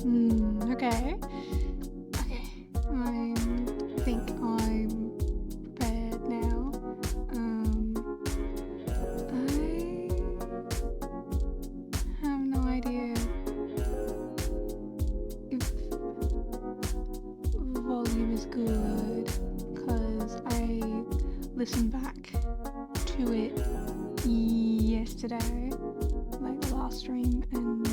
Okay. Okay. I think I'm prepared now. I have no idea if volume is good, because I listened back to it yesterday, like the last stream, and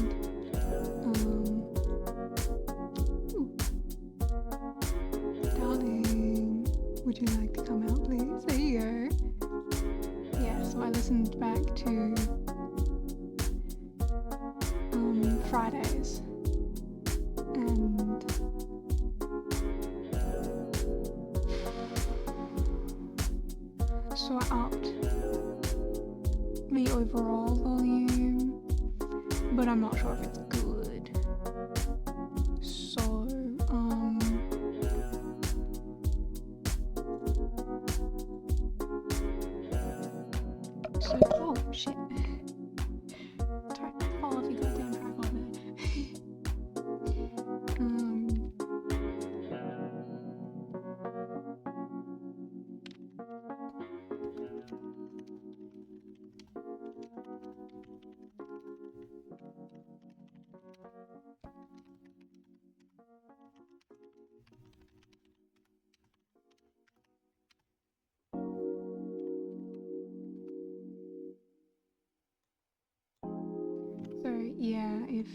darling, would you like to come out, please? There you go. Yeah, so I listened back to Fridays, and so I upped the overall volume, but I'm not sure if it's good. So, oh shit. Sorry, fall off your goddamn track on there. So yeah, if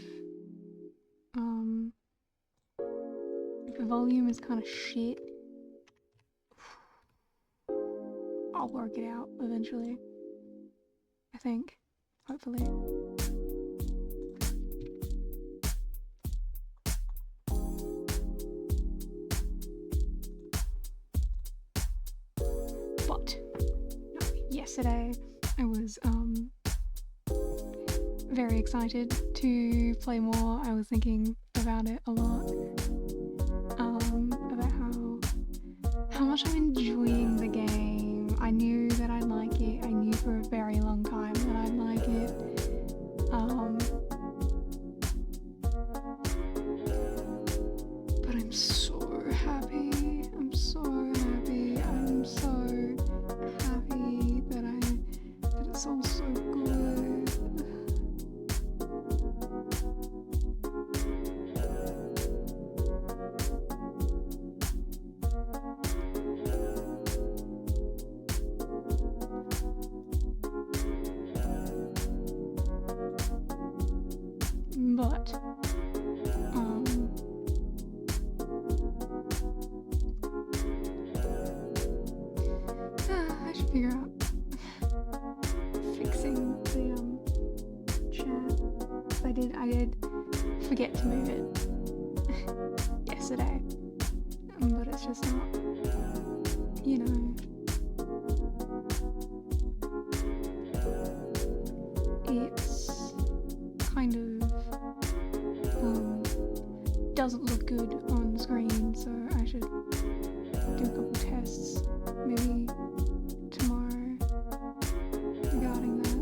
the volume is kind of shit, I'll work it out eventually. I think, hopefully. But yesterday I was very excited to play more. I was thinking about it a lot, about how much I'm enjoying the game. I knew that I'd like it. I knew for a very long time that I'd like it. But I'm so happy. I'm so happy. I'm so happy that it's all so good. But I should figure out fixing the chat. I did forget to move it yesterday, but it's just not, you know, it's kind of doesn't look good on screen, so I should do a couple tests maybe tomorrow regarding that.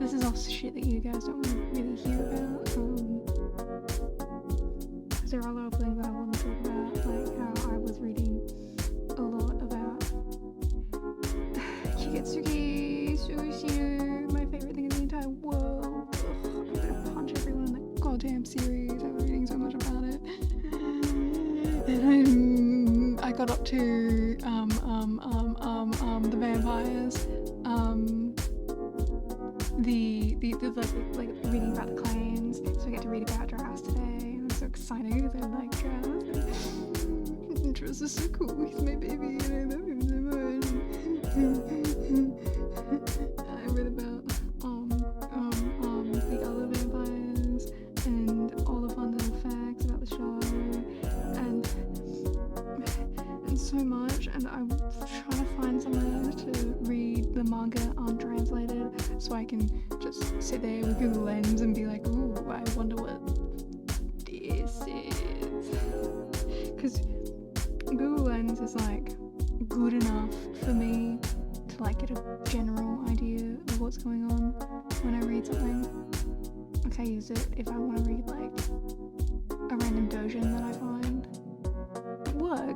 This is all shit that you guys don't really hear about. There are a lot of things that I want to talk about, like how I was reading a lot about Kigetsuki Suishino, my favorite thing in the entire world. Ugh, I'm gonna punch everyone in that goddamn series. I was reading so much about it. And I got up to the vampires, the like reading about the clans. So I get to read about Drows today. I'm so excited because I like Drows. Drows is so cool. He's my baby and I love him so much. I read about the other vampires and all the fun little facts about the show and so much, and I'm trying to find somewhere to read the manga untranslated so I can just sit there with Google Lens and be like, ooh, I wonder what this is. Because Google Lens is like good enough for me to like get a general idea of what's going on when I read something. Like I use use it if I want to read like a random dojin that I find.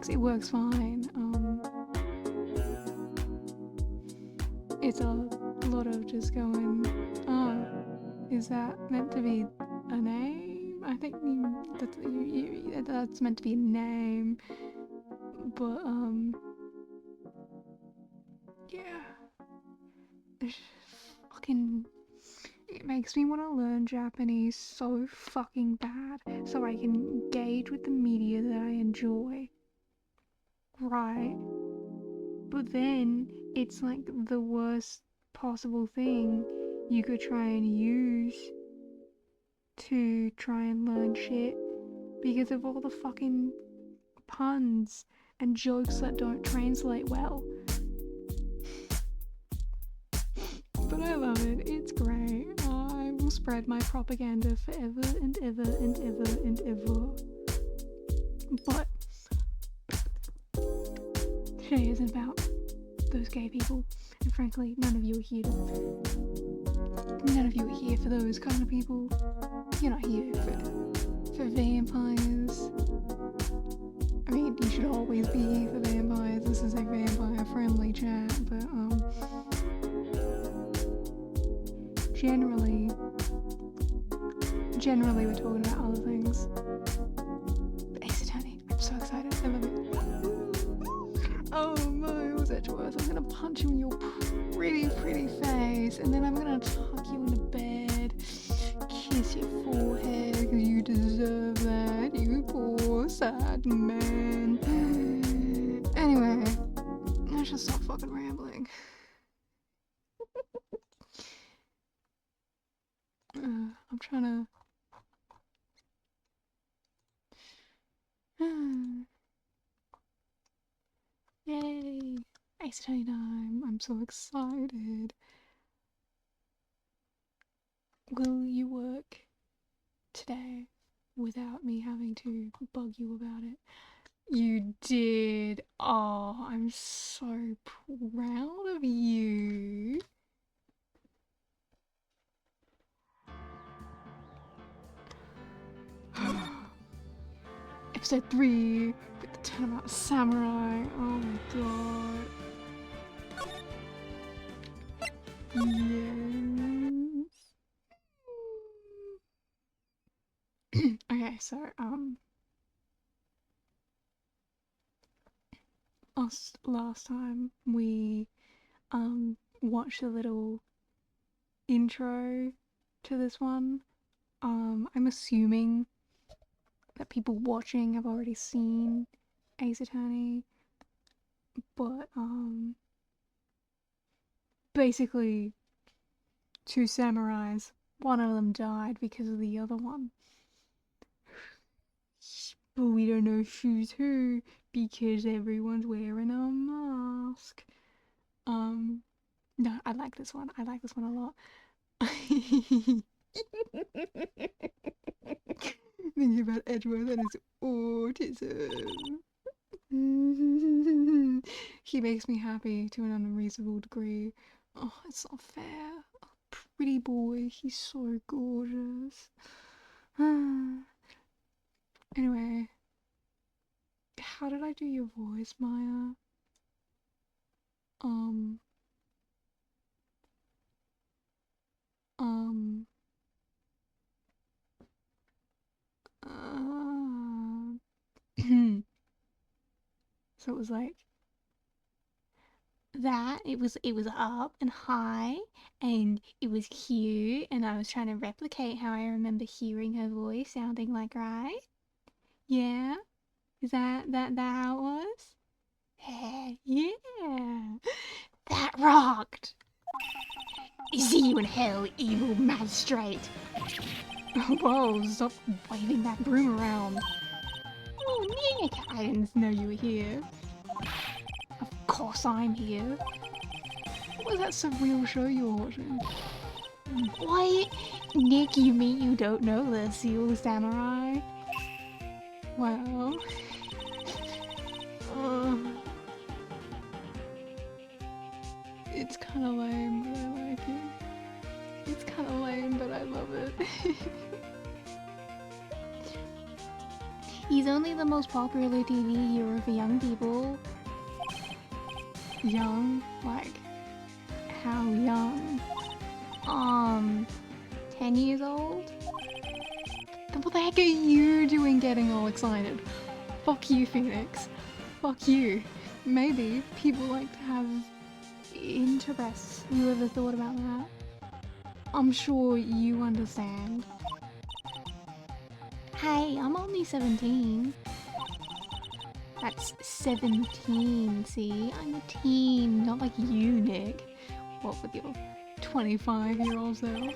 It works fine. It's a lot of just going, oh, is that meant to be a name? I think that's meant to be a name, but yeah, it's fucking, it makes me want to learn Japanese so fucking bad so I can engage with the media that I enjoy. Right. But then it's like the worst possible thing you could try and use to try and learn shit because of all the fucking puns and jokes that don't translate well. But I love it. It's great. I will spread my propaganda forever and ever and ever and ever. But today isn't about those gay people, and frankly, none of you are here for those kind of people. You're not here for vampires. I mean, you should always be here for vampires. This is a vampire-friendly chat, but generally we're talking about other things. But Ace Attorney, I'm so excited. I love it. Oh my, was that worth? I'm gonna punch you in your pretty face, and then I'm gonna tuck you into bed, kiss your forehead, because you deserve that, you poor sad man. Anyway, I should stop fucking rambling. I'm trying to... Yay! Ace Attorney time! I'm so excited. Will you work today without me having to bug you about it? You did! Oh, I'm so proud of you. Episode 3 with the Turnabout Samurai. Oh my god. Yes. Okay, so last time we watched a little intro to this one. I'm assuming that people watching have already seen Ace Attorney, but basically 2 samurais, one of them died because of the other one, but we don't know who's who because everyone's wearing a mask. No, I like this one a lot. Thinking about Edgeworth and his autism. He makes me happy to an unreasonable degree. Oh, it's not fair. Oh, pretty boy, he's so gorgeous. Anyway, how did I do your voice, Maya? So it was like that. It was up and high, and it was cute, and I was trying to replicate how I remember hearing her voice sounding like, right? Yeah? Is that how it was? Yeah. That rocked. See you in hell, evil magistrate. Whoa, stop waving that broom around. Oh, Nick, I didn't know you were here. Of course I'm here. What was that surreal show you were watching? What? Nick, you mean you don't know the Seal Samurai? Well... it's kinda lame, but I like it. It's kind of lame, but I love it. He's only the most popular TV hero for young people. Young? Like, how young? 10 years old? What the heck are you doing getting all excited? Fuck you, Phoenix. Fuck you. Maybe people like to have interests. You ever thought about that? I'm sure you understand. Hey, I'm only 17. That's 17, see? I'm a teen, not like you, Nick. What with your 25-year-old self?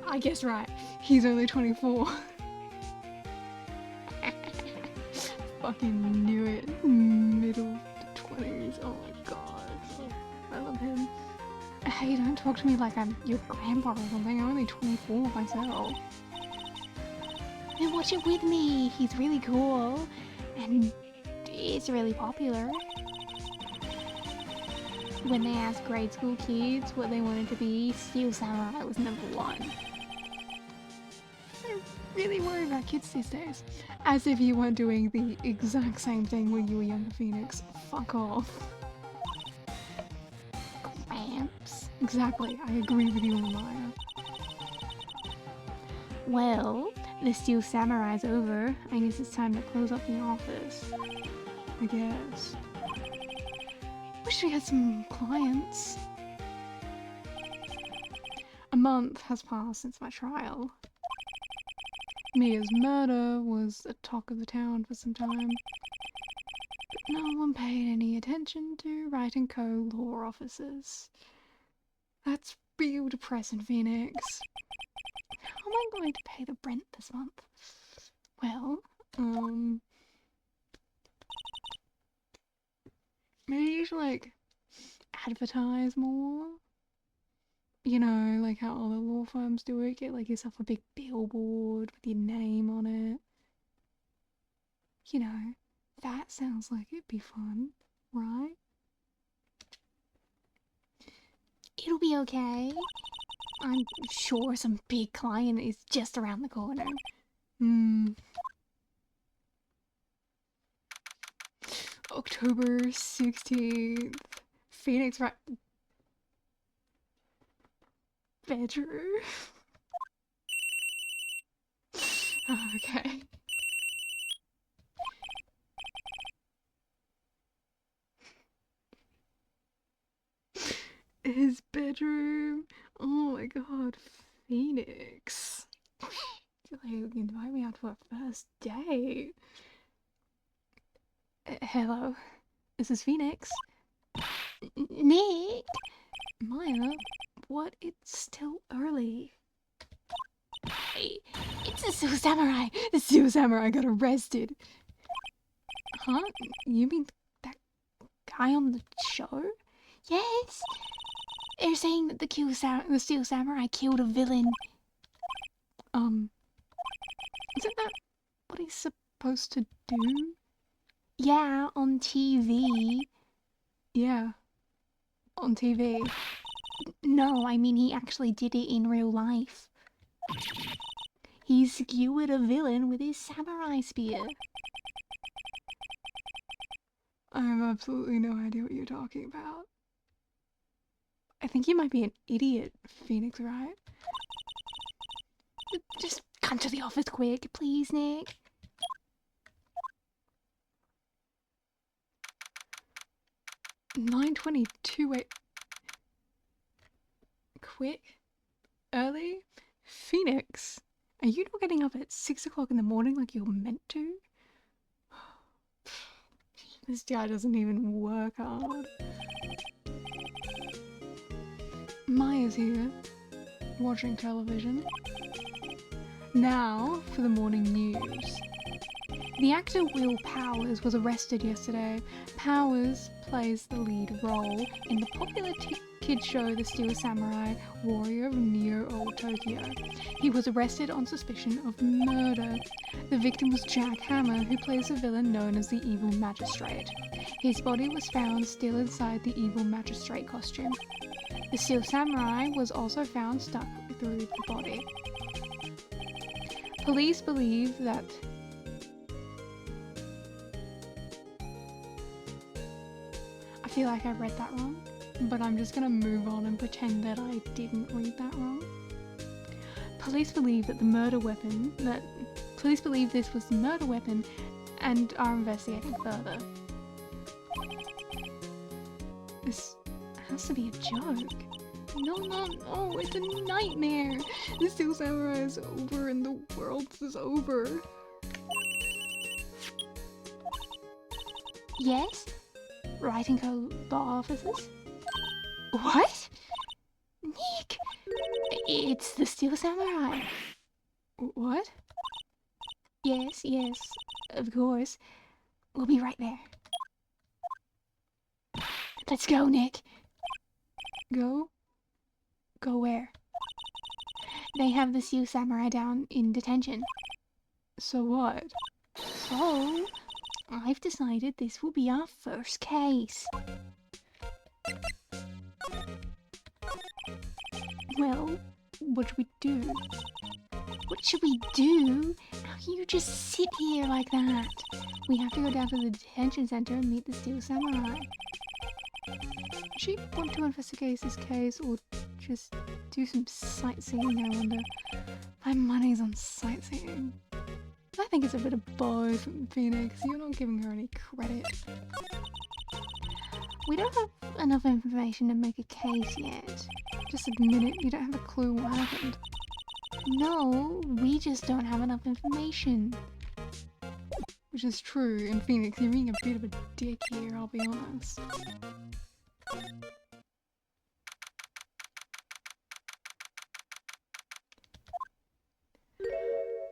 I guess right. He's only 24. Fucking knew it. Middle to 20s. Oh my god. I love him. Hey, don't talk to me like I'm your grandpa or something. I'm only 24 myself. Then watch it with me. He's really cool. And it's really popular. When they asked grade school kids what they wanted to be, Steel Samurai was #1. I really worry about kids these days. As if you weren't doing the exact same thing when you were younger, Phoenix. Fuck off. Cramps. Exactly, I agree with you on Maya. Well, the Steel Samurai's over. I guess it's time to close up the office. I guess. Wish we had some clients. A month has passed since my trial. Mia's murder was the talk of the town for some time, but no one paid any attention to Wright & Co. law officers. That's real depressing, Phoenix. How am I going to pay the rent this month? Well, maybe you should, like, advertise more. You know, like how all the law firms do it. Get, like, yourself a big billboard with your name on it. You know, that sounds like it'd be fun, right? It'll be okay. I'm sure some big client is just around the corner. October 16th. Phoenix Wright. Bedroom. Okay. His bedroom. Oh my god, Phoenix. I feel like you can invite me out for a first date. Hello, this is Phoenix. Nick! Maya, what? It's still early. Hey, it's the Steel Samurai! The Steel Samurai got arrested. Huh? You mean that guy on the show? Yes! They're saying that the Steel Samurai killed a villain. Isn't that what he's supposed to do? Yeah, on TV. Yeah, on TV. No, I mean he actually did it in real life. He skewered a villain with his samurai spear. I have absolutely no idea what you're talking about. I think you might be an idiot, Phoenix Wright. Just come to the office quick, please, Nick. $9:22. Wait. Quick? Early? Phoenix, are you not getting up at 6 o'clock in the morning like you're meant to? This guy doesn't even work hard. Maya's here, watching television. Now for the morning news. The actor Will Powers was arrested yesterday. Powers plays the lead role in the popular kids show The Steel Samurai Warrior of Neo-Old Tokyo. He was arrested on suspicion of murder. The victim was Jack Hammer, who plays a villain known as the Evil Magistrate. His body was found still inside the Evil Magistrate costume. The steel samurai was also found stuck through the body. Police believe that I feel like I read that wrong, but I'm just gonna move on and pretend that I didn't read that wrong. Police believe that police believe this was the murder weapon and are investigating further. This has to be a joke. No, it's a nightmare. The steel samurai is over and the world is over. Yes? Writing Co. law offices? What? Nick! It's the steel samurai. What? Yes, of course. We'll be right there. Let's go, Nick. Go? Go where? They have the steel samurai down in detention. So what? So, I've decided this will be our first case. Well, What should we do? what should we do? How can you just sit here like that? We have to go down to the detention center and meet the steel samurai. Does she want to investigate this case or just do some sightseeing, I wonder? My money's on sightseeing. I think it's a bit of both, Phoenix. You're not giving her any credit. We don't have enough information to make a case yet. Just admit it, you don't have a clue what happened. No, we just don't have enough information. Which is true, and Phoenix, you're being a bit of a dick here, I'll be honest.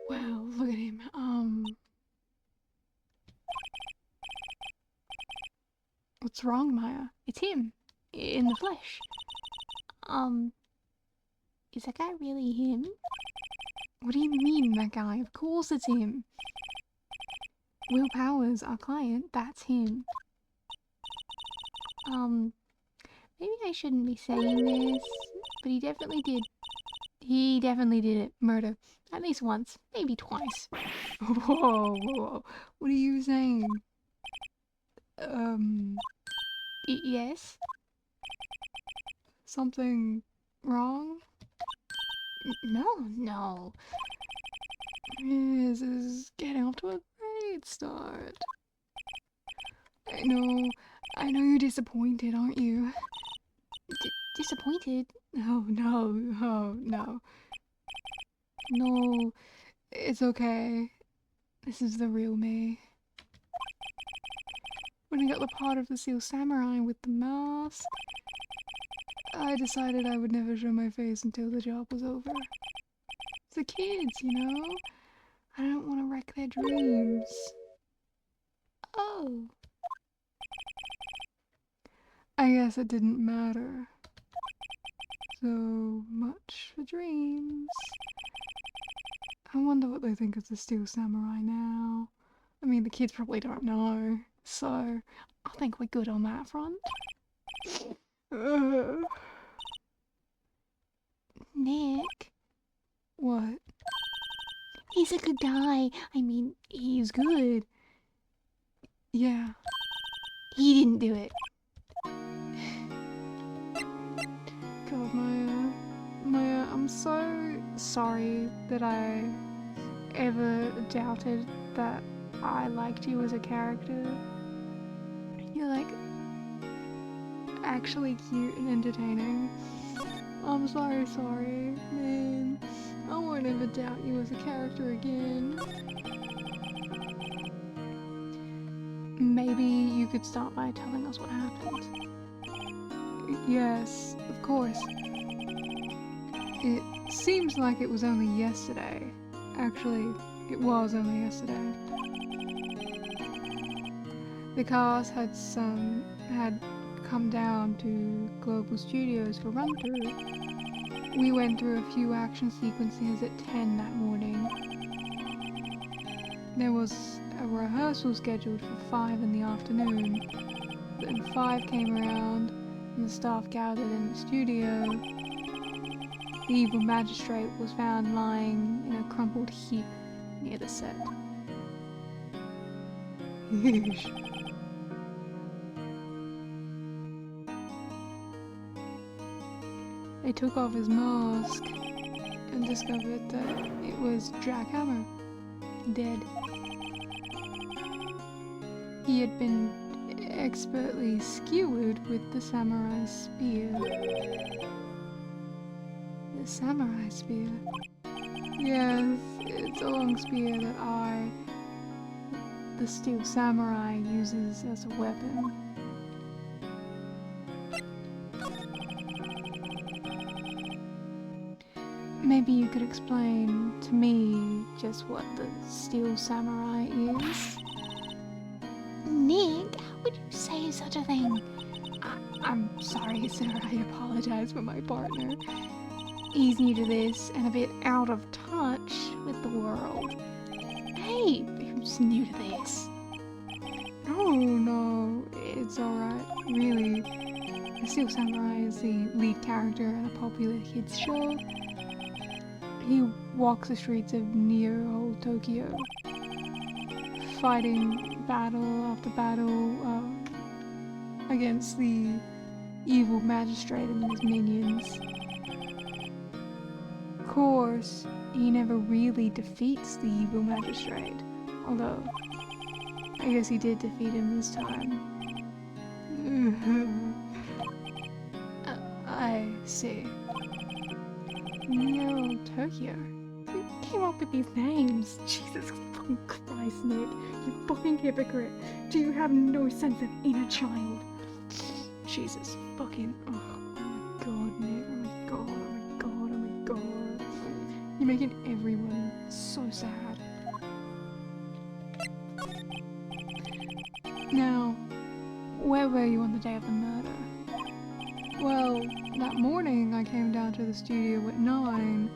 Wow, look at him. What's wrong, Maya? It's him, in the flesh. Is that guy really him? What do you mean, that guy? Of course it's him. Will Powers, our client, that's him. Maybe I shouldn't be saying this, but he definitely did. He definitely did it. Murder. At least once, maybe twice. Whoa. What are you saying? Yes? Something wrong? No. This is getting off to a great start. I know you're disappointed, aren't you? Disappointed? No. No, it's okay. This is the real me. When I got the part of the steel samurai with the mask, I decided I would never show my face until the job was over. It's the kids, you know? I don't want to wreck their dreams. Oh. I guess it didn't matter. So much for dreams. I wonder what they think of the steel samurai now. I mean, the kids probably don't know, so I think we're good on that front. Nick. What? He's a good guy. I mean, he's good. Yeah. He didn't do it. God, Maya, I'm so sorry that I ever doubted that I liked you as a character. You're like actually cute and entertaining. I'm sorry, man. I won't ever doubt you as a character again. Maybe you could start by telling us what happened. Yes, of course. It seems like it was only yesterday. Actually, it was only yesterday. The cast had come down to Global Studios for run-through. We went through a few action sequences at 10 that morning. There was a rehearsal scheduled for 5 in the afternoon. Then 5 came around, and the staff gathered in the studio, the evil magistrate was found lying in a crumpled heap near the set. They took off his mask and discovered that it was Jack Hammer, dead. He had been expertly skewered with the samurai spear. The samurai spear? Yes, it's a long spear that the steel samurai, uses as a weapon. Maybe you could explain to me just what the steel samurai is? Nick, how would you say such a thing? I'm sorry, sir. I apologize for my partner. He's new to this and a bit out of touch with the world. Hey, who's new to this? Oh, no, it's alright. Really, the Steel Samurai is the lead character in a popular kids show. He walks the streets of near-old Tokyo, fighting battle after battle against the evil magistrate and his minions. Of course, he never really defeats the evil magistrate, although I guess he did defeat him this time. I see. Near-old Tokyo? Who came up with these names? Jesus fucking Christ, Nick. You fucking hypocrite. Do you have no sense of inner child? Jesus fucking... Oh my god, Nick. Oh my god, oh my god, oh my god. You're making everyone so sad. Now, where were you on the day of the murder? Well, that morning I came down to the studio at 9.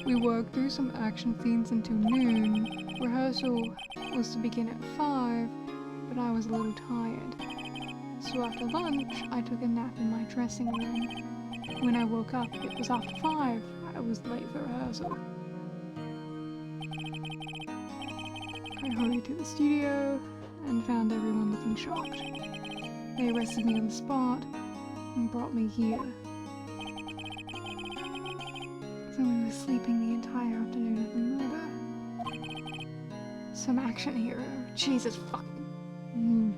We worked through some action scenes until noon. Rehearsal was to begin at 5, but I was a little tired. So after lunch, I took a nap in my dressing room. When I woke up, it was after 5. I was late for rehearsal. I hurried to the studio and found everyone looking shocked. They arrested me on the spot and brought me here. So we were sleeping the entire afternoon of the murder. Some action hero. Jesus fucking...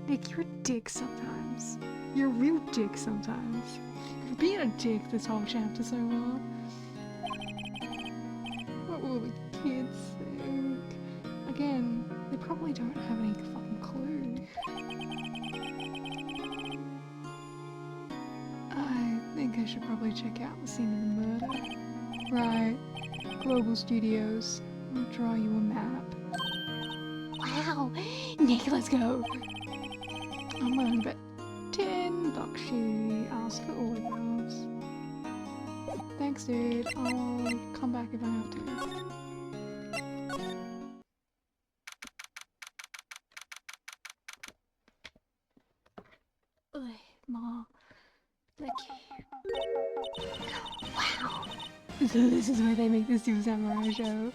Nick, you're a dick sometimes. You're a real dick sometimes. You're being a dick this whole chapter so far. What will the kids think? Again, they probably don't have any fucking clue. I think I should probably check out the scene of the murder. Right. Global Studios. I'll draw you a map. Wow, Nick, let's go. I'm willing to bet $10 she asked for autographs. Thanks, dude. I'll come back if I have to. Ma, look. Wow. So this is where they make the Steel Samurai show.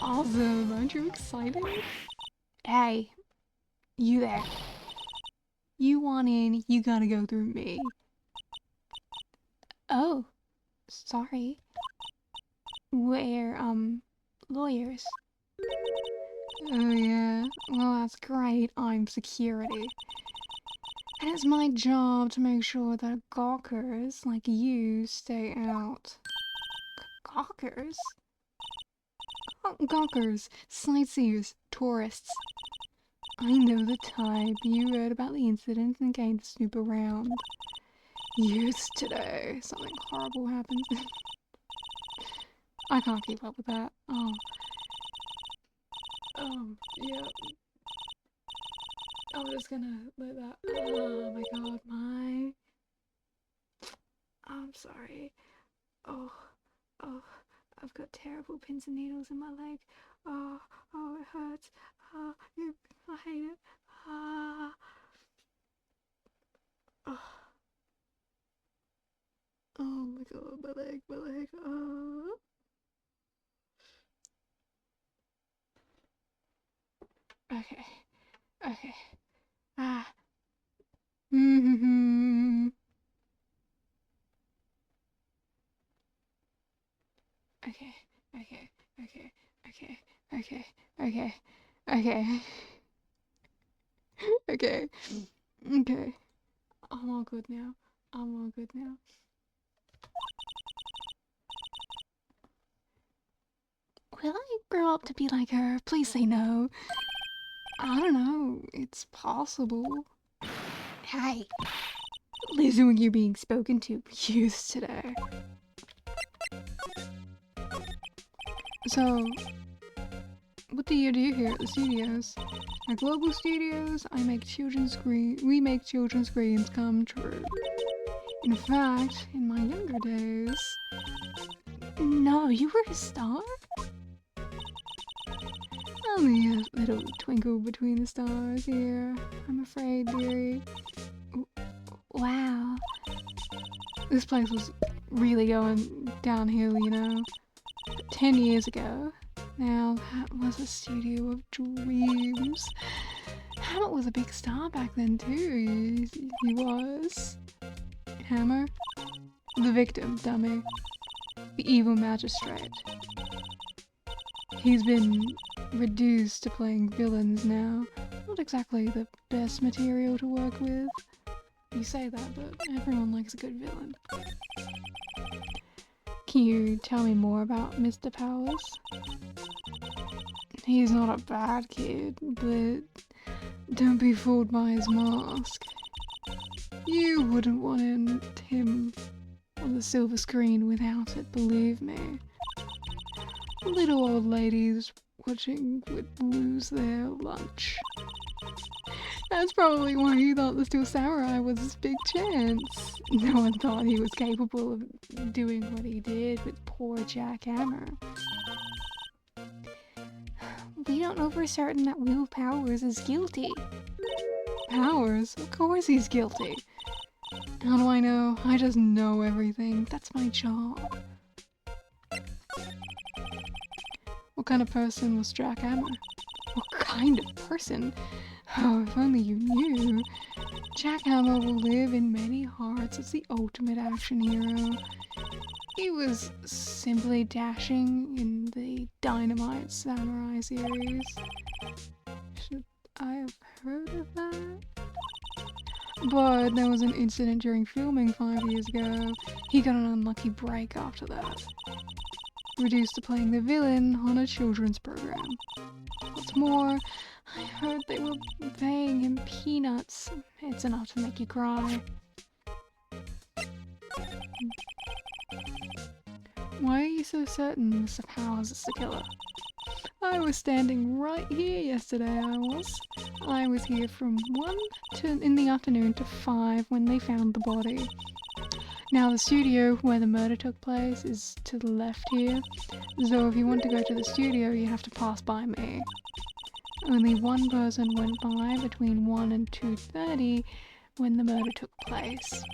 Awesome. Aren't you excited? Hey, you there. You want in, you gotta go through me. Oh, sorry. We're, lawyers. Oh yeah, well that's great, I'm security. And it's my job to make sure that gawkers like you stay out. Gawkers? Gawkers, sightseers, tourists. I know the type. You heard about the incident and came to snoop around. Youth today, something horrible happens. I can't keep up with that. Yeah. I'm just gonna let that. Oh my god, I'm sorry. Oh, I've got terrible pins and needles in my leg. Oh, it hurts. I hate it. Oh my god, my leg, my leg. Okay, okay. Ah. Mm-hmm. Okay, okay, okay, okay, okay, okay, okay. Okay, okay. I'm all good now. I'm all good now. Will I grow up to be like her? Please say no. I don't know. It's possible. Hey. Listen when you're being spoken to. Youth today. So, what do you do here at the studios? At Global Studios, we make children's dreams come true. In fact, in my younger days... No, you were a star? Only a little twinkle between the stars here, I'm afraid, dearie. Wow. This place was really going downhill, you know. But 10 years ago, now that was a studio of dreams. Hammer was a big star back then too, he was. Hammer? The victim, dummy. The evil magistrate. He's been reduced to playing villains now. Not exactly the best material to work with. You say that, but everyone likes a good villain. Can you tell me more about Mr. Powers? He's not a bad kid, but don't be fooled by his mask. You wouldn't want him on the silver screen without it, believe me. Little old ladies watching would lose their lunch. That's probably why he thought the Steel Samurai was his big chance. No one thought he was capable of doing what he did with poor Jack Hammer. We don't know for certain that Will Powers is guilty. Powers? Of course he's guilty. How do I know? I just know everything. That's my job. What kind of person was Jack Hammer? What kind of person? Oh, if only you knew. Jack Hammer will live in many hearts as the ultimate action hero. He was simply dashing in the Dynamite Samurai series. Should I have heard of that? But there was an incident during filming 5 years ago. He got an unlucky break after that. Reduced to playing the villain on a children's program. What's more, I heard they were paying him peanuts. It's enough to make you cry. Why are you so certain Mr. Powers is the killer? I was standing right here yesterday, I was here from 1 in the afternoon to 5 when they found the body. Now the studio where the murder took place is to the left here, so if you want to go to the studio you have to pass by me. Only one person went by between 1 and 2:30 when the murder took place.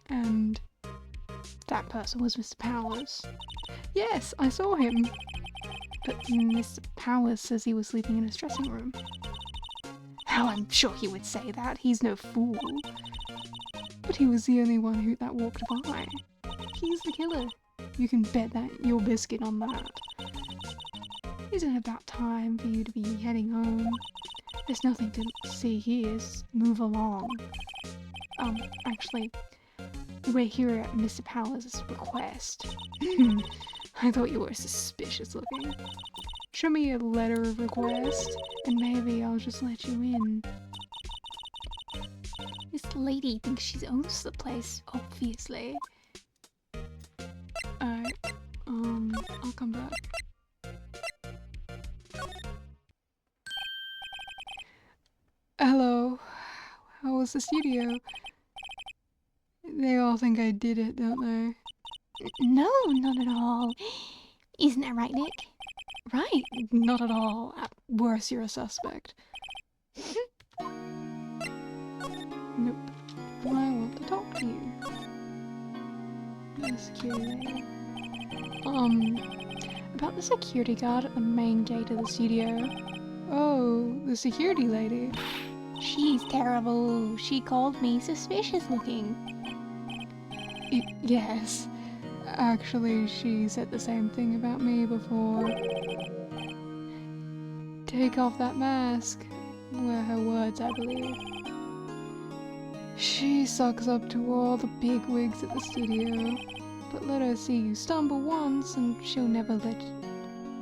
And that person was Mr. Powers. Yes, I saw him. But Mr. Powers says he was sleeping in his dressing room. Oh, I'm sure he would say that. He's no fool. But he was the only one that walked by. He's the killer. You can bet that your biscuit on that. Isn't it about time for you to be heading home? There's nothing to see here. Move along. Actually, we're here at Mr. Powers' request. I thought you were suspicious looking. Show me a letter of request, and maybe I'll just let you in. This lady thinks she owns the place, obviously. Alright, I'll come back. Hello, how was the studio? They all think I did it, don't they? No, not at all. Isn't that right, Nick? Right, not at all. At worst, you're a suspect. Nope. I won't talk to you. The security lady. About the security guard at the main gate of the studio. Oh, the security lady. She's terrible. She called me suspicious looking. Yes. Actually, she said the same thing about me before. Take off that mask, were her words, I believe. She sucks up to all the big wigs at the studio, but let her see you stumble once and she'll never let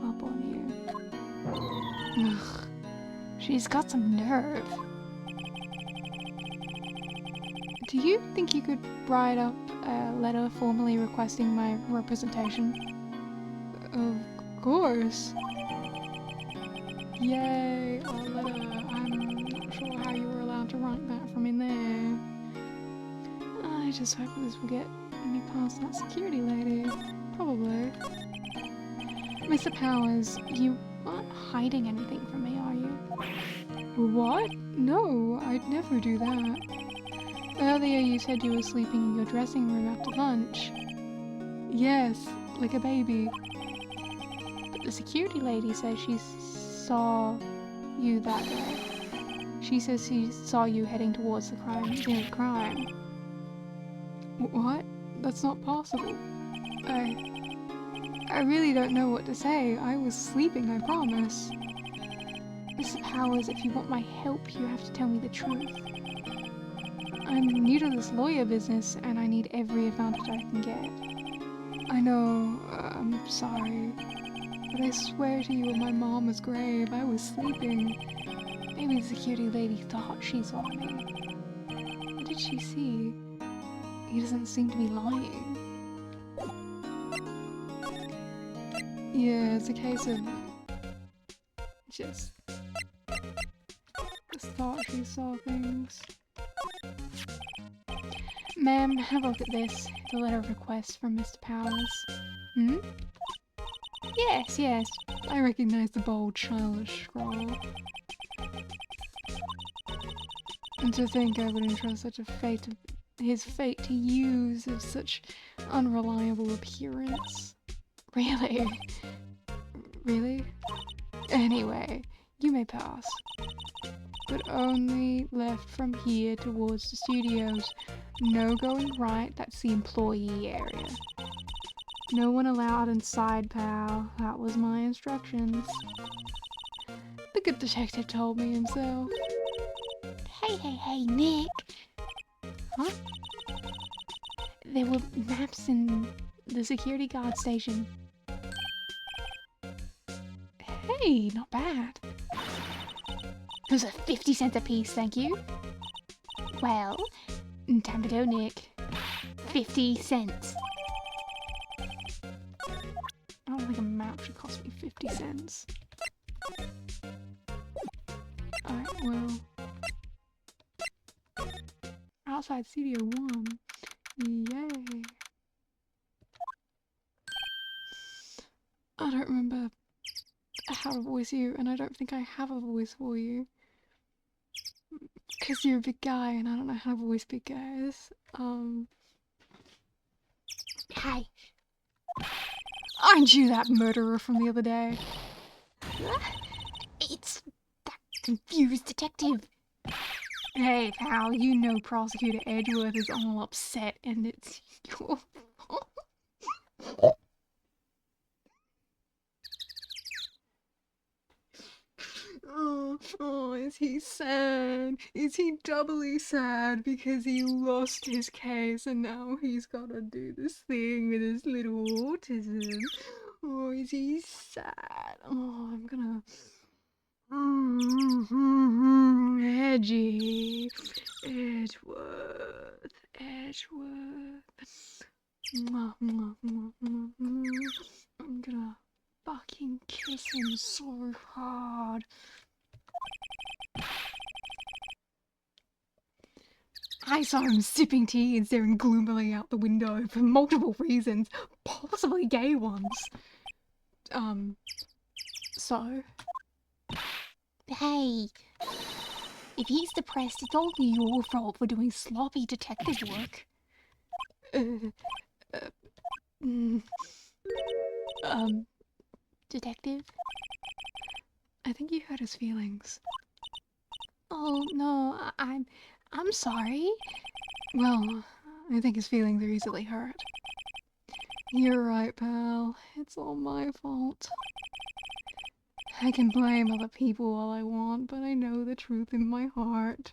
up on you. Ugh, She's got some nerve. do you think you could write up a letter formally requesting my representation? Of course. Yay, a letter. I'm not sure how you were allowed to write that from in there. I just hope this will get me past that security lady. Probably. Mr. Powers, you aren't hiding anything from me, are you? What? No, I'd never do that. Earlier you said you were sleeping in your dressing room after lunch. Yes, like a baby. But the security lady says she saw you that day. She says she saw you heading towards the crime. What? That's not possible. I really don't know what to say. I was sleeping, I promise. Mr. Powers, if you want my help, you have to tell me the truth. I'm new to this lawyer business and I need every advantage I can get. I know, I'm sorry, but I swear to you on my mama's grave, I was sleeping. Maybe the security lady thought she saw me. What did she see? He doesn't seem to be lying. Yeah, it's a case of just thought she saw things. Ma'am, have a look at this. The letter of request from Mr. Powers. Hmm? Yes. I recognize the bold, childish scrawl. And to think I would entrust such a his fate to use of such unreliable appearance. Really? Really? Anyway, you may pass. But only left from here towards the studios. No going right, that's the employee area. No one allowed inside, pal. That was my instructions. The good detective told me himself. Hey, Nick! Huh? There were maps in the security guard station. Hey, not bad. Those are 50 cents a piece, thank you. Well, time to go, Nick. 50 cents. I don't think a map should cost me 50 cents. Alright, well. Outside Studio 1. Yay. I don't remember how to voice you, and I don't think I have a voice for you. Because you're a big guy, and I don't know how to voice big guys. Hi. Aren't you that murderer from the other day? It's that confused detective. Hey, pal, you know Prosecutor Edgeworth is all upset, and it's your fault. Oh, is he sad? Is he doubly sad because he lost his case and now he's gotta do this thing with his little autism? Oh, is he sad? Oh, I'm gonna... Edgy. Edgeworth. Mwah, mwah, mwah, mwah, mwah. I'm gonna fucking kiss him so hard. I saw him sipping tea and staring gloomily out the window for multiple reasons, possibly gay ones. So? Hey. If he's depressed, it's all your fault for doing sloppy detective work. Mm, Detective? I think you hurt his feelings. Oh, no, I'm sorry. Well, I think his feelings are easily hurt. You're right, pal. It's all my fault. I can blame other people all I want, but I know the truth in my heart.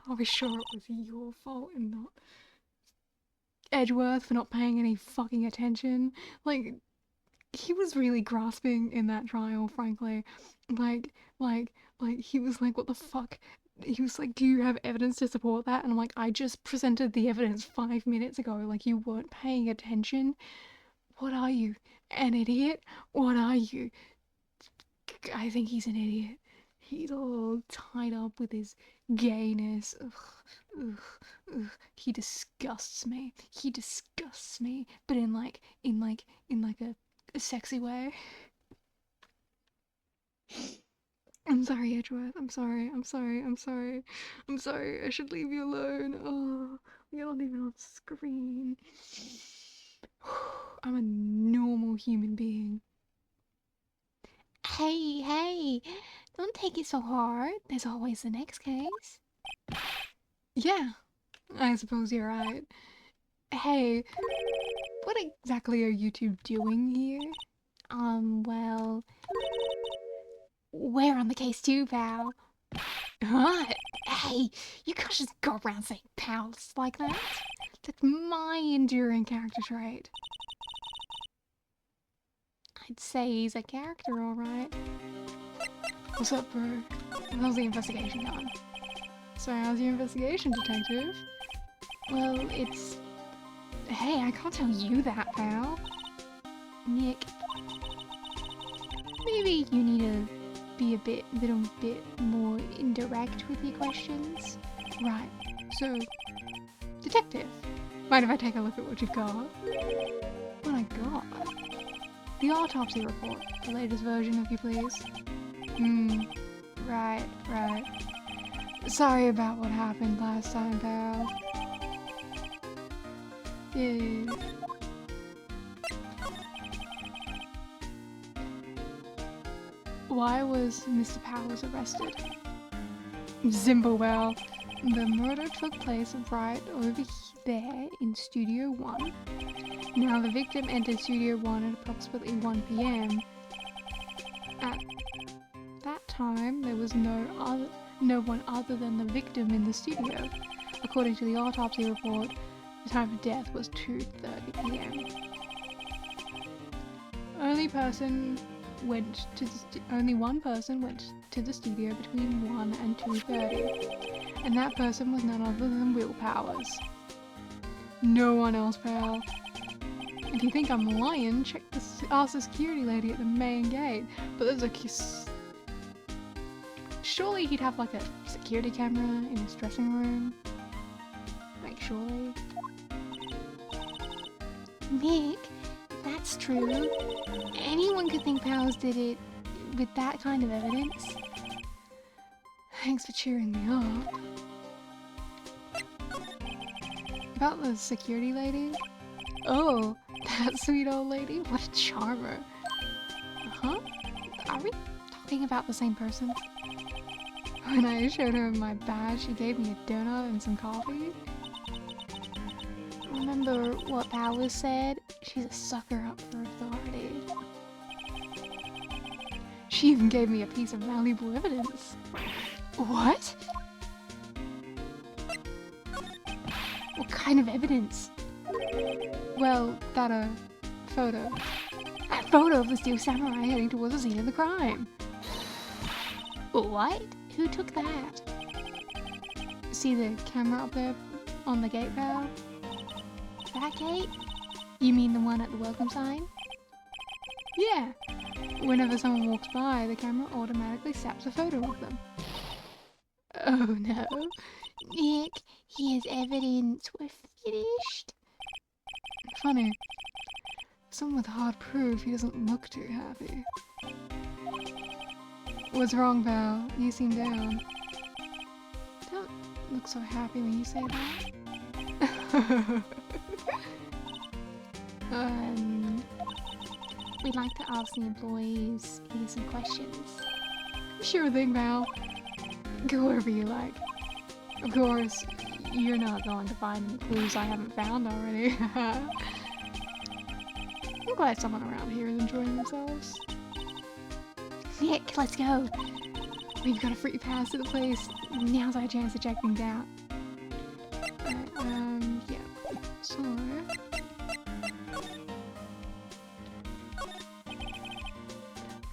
I'll be sure it was your fault and not Edgeworth for not paying any fucking attention. Like, he was really grasping in that trial, frankly. Like, he was like, what the fuck? He was like, do you have evidence to support that? And I'm like, I just presented the evidence 5 minutes ago. Like, you weren't paying attention. What are you? An idiot? What are you? I think he's an idiot. He's all tied up with his gayness. Ugh, ugh, ugh. He disgusts me. He disgusts me. But in a sexy way. I'm sorry, Edgeworth. I'm sorry. I'm sorry. I'm sorry. I'm sorry. I should leave you alone. Oh, you're not even on screen. I'm a normal human being. Hey, don't take it so hard. There's always the next case. Yeah, I suppose you're right. Hey, what exactly are you two doing here? Well, we're on the case too, pal. Huh? Hey, you can't just go around saying pals like that. That's my enduring character trait. I'd say he's a character, alright. What's up, bro? How's the investigation going? So, how's your investigation, detective? Well, it's... Hey, I can't tell you that, pal. Nick, maybe you need to be a little bit more indirect with your questions. Right, so, detective, mind if I take a look at what you've got? What I got? The autopsy report, the latest version, if you please. Right. Sorry about what happened last time, pal. Yeah. Why was Mr. Powers arrested? Zimbabwe. The murder took place right over there in Studio 1. Now the victim entered Studio 1 at approximately 1 PM. At that time, there was no one other than the victim in the studio. According to the autopsy report, the time of death was 2:30 PM. Only one person went to the studio between 1 and 2:30, and that person was none other than Will Powers. No one else, pal. If you think I'm lying, ask the security lady at the main gate. But there's a surely he'd have like a security camera in his dressing room. Like, surely. Nick, if that's true, anyone could think Powers did it with that kind of evidence. Thanks for cheering me up. About the security lady? Oh, that sweet old lady? What a charmer. Huh? Are we talking about the same person? When I showed her my badge, she gave me a donut and some coffee. Remember what Powers said? She's a sucker up for authority. She even gave me a piece of valuable evidence. What? What kind of evidence? Well, that photo. A photo of the steel samurai heading towards the scene of the crime. What? Who took that? See the camera up there on the gate, pal? That gate? You mean the one at the welcome sign? Yeah. Whenever someone walks by, the camera automatically snaps a photo of them. Oh no. Nick, here's evidence. We're finished. Funny. Someone with hard proof, he doesn't look too happy. What's wrong, pal? You seem down. look so happy when you say that. We'd like to ask the employees here some questions. Sure thing, Val. Go wherever you like. Of course, you're not going to find any clues I haven't found already. I'm glad someone around here is enjoying themselves. Nick, let's go. We've got a free pass to the place. Now's our chance to check things out. Alright, yeah. So...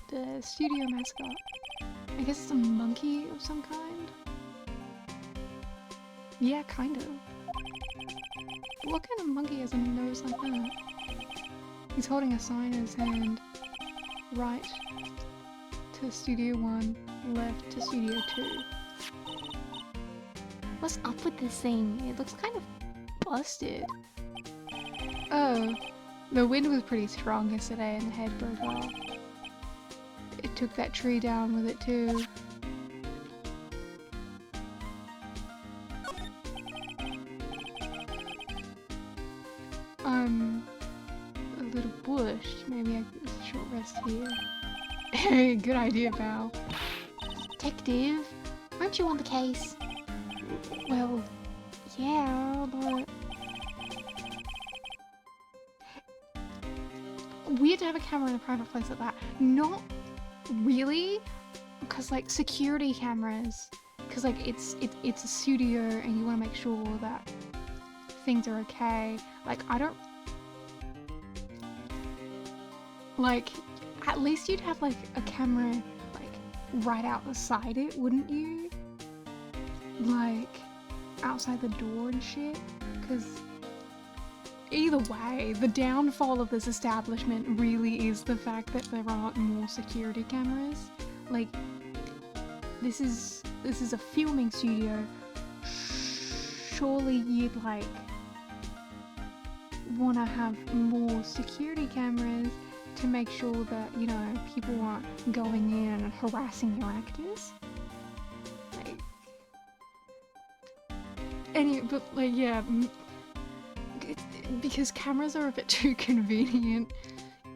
the studio mascot. I guess it's a monkey of some kind? Yeah, kind of. What kind of monkey has a nose like that? He's holding a sign in his hand. Right to Studio 1, left to Studio 2. What's up with this thing? It looks kind of busted. Oh, the wind was pretty strong yesterday and the head broke off. It took that tree down with it too. A little bush. Maybe a short rest here. Hey, good idea, pal. Detective, aren't you on the case? Well, yeah, but... weird to have a camera in a private place like that. Not really, because like security cameras, because like it's a studio and you want to make sure that things are okay. Like I don't... like, at least you'd have like a camera like right outside it, wouldn't you? Like outside the door and shit, because either way, the downfall of this establishment really is the fact that there aren't more security cameras. Like, this is a filming studio. Surely you'd like want to have more security cameras to make sure that, you know, people aren't going in and harassing your actors. Like, but like, yeah, because cameras are a bit too convenient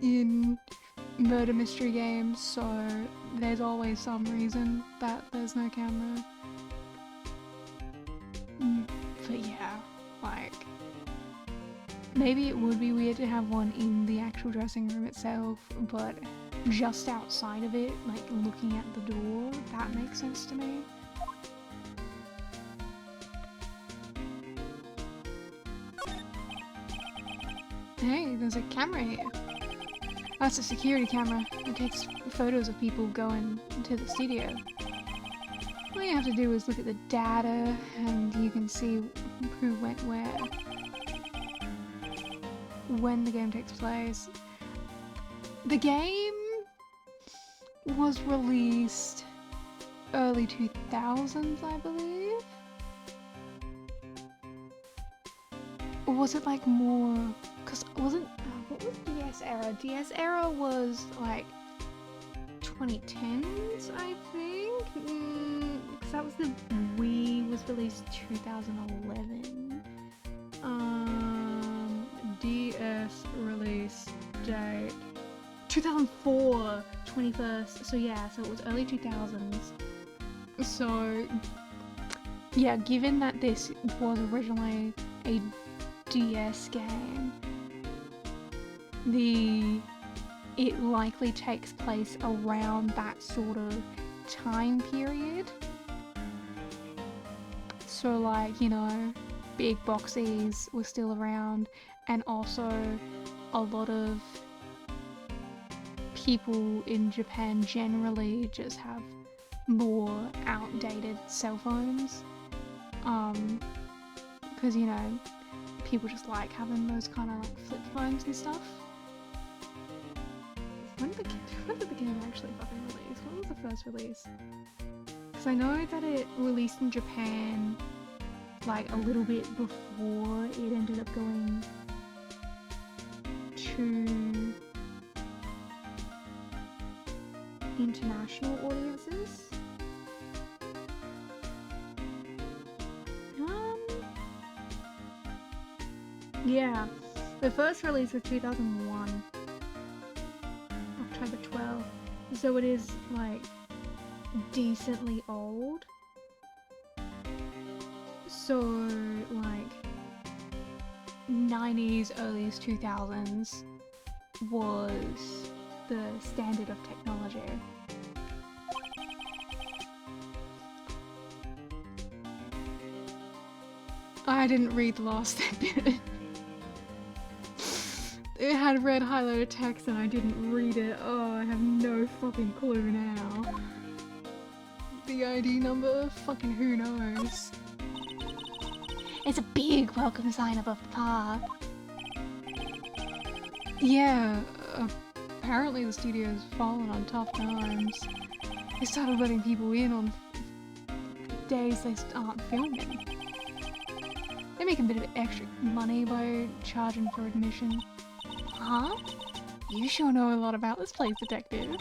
in murder mystery games, so there's always some reason that there's no camera. But yeah, like, maybe it would be weird to have one in the actual dressing room itself, but just outside of it, like looking at the door, that makes sense to me. Hey, there's a camera here. That's a security camera. It takes photos of people going to the studio. All you have to do is look at the data and you can see who went where. When the game takes place. The game was released early 2000s, I believe? Or was it like more... because wasn't... what was DS era? DS era was like 2010s, I think? Because that was the Wii was released 2011. DS release date 2004, 21st. So yeah, so it was early 2000s. So yeah, given that this was originally a DS game, it likely takes place around that sort of time period. So like, you know, big boxies were still around, and also a lot of people in Japan generally just have more outdated cell phones. Because, you know, people just like having those kind of like flip phones and stuff. When did the game actually fucking release? When was the first release? Because I know that it released in Japan like a little bit before it ended up going to international audiences. Yeah. The first release was 2001. October 12th. So it is, like, decently old. So, like, 90s, earliest 2000s was the standard of technology. I didn't read the last bit. It had red highlighted text and I didn't read it. Oh, I have no fucking clue now. The ID number? Fucking who knows? It's a big welcome sign above the path. Yeah, apparently the studio's fallen on tough times. They started letting people in on days they aren't filming. They make a bit of extra money by charging for admission. Huh? You sure know a lot about this place, detective.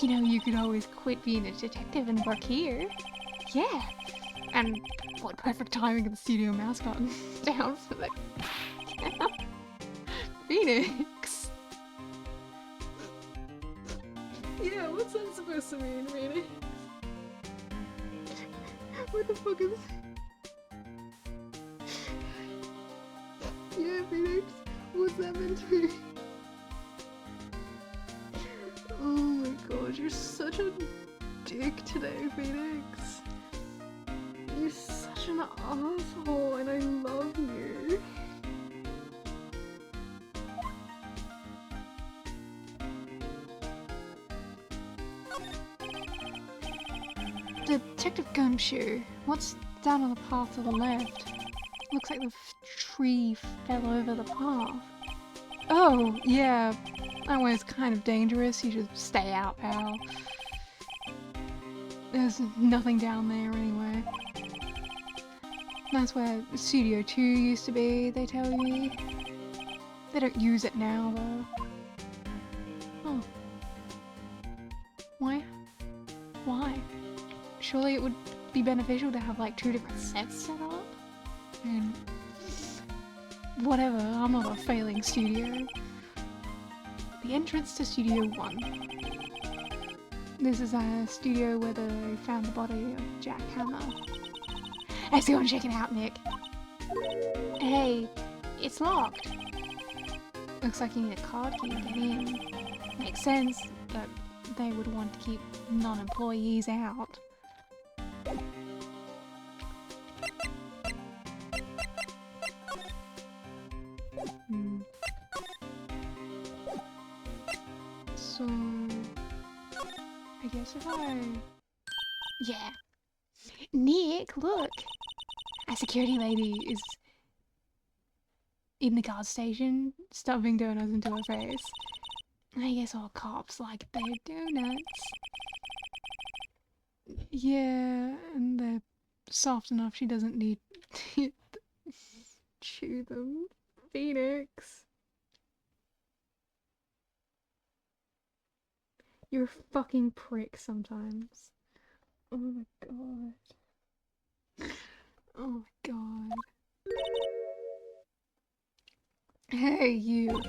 You know, you could always quit being a detective and work here. Yeah, and what perfect timing of the studio mascot down for the Phoenix. Yeah, what's that supposed to mean, Phoenix? What the fuck is... Yeah, Phoenix, what's that meant to be? Oh my god, you're such a dick today, Phoenix. You're such an asshole and I love you. Detective Gumshoe, what's down on the path to the left? Looks like the tree fell over the path. Oh, yeah, that way's kind of dangerous. You should stay out, pal. There's nothing down there anyway. That's where Studio 2 used to be, they tell you. They don't use it now, though. Oh. Why? Why? Surely it would be beneficial to have like 2 different sets set up? And whatever, I'm not a failing studio. The entrance to Studio 1. This is a studio where they found the body of Jack Hammer. Let's go and check it out, Nick. Hey, it's locked. Looks like you need a card key to get in. Makes sense, but they would want to keep non-employees out. So, I guess if I... Yeah. Nick, look! A security lady is in the guard station, stuffing donuts into her face. I guess all cops like their donuts. Yeah, and they're soft enough she doesn't need to chew them. Phoenix. You're a fucking prick sometimes. Oh my god. Oh my god. Hey, you.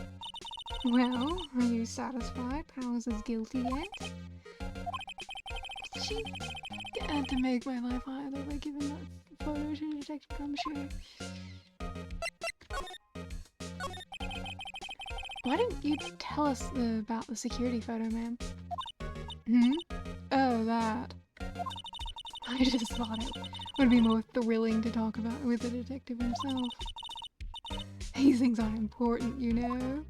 Well, are you satisfied Powers is guilty yet? She had to make my life harder by giving that photo to Detective Gumshoe. Why didn't you tell us about the security photo, man? Oh, that. I just thought it would be more thrilling to talk about with the detective himself. These things aren't important, you know?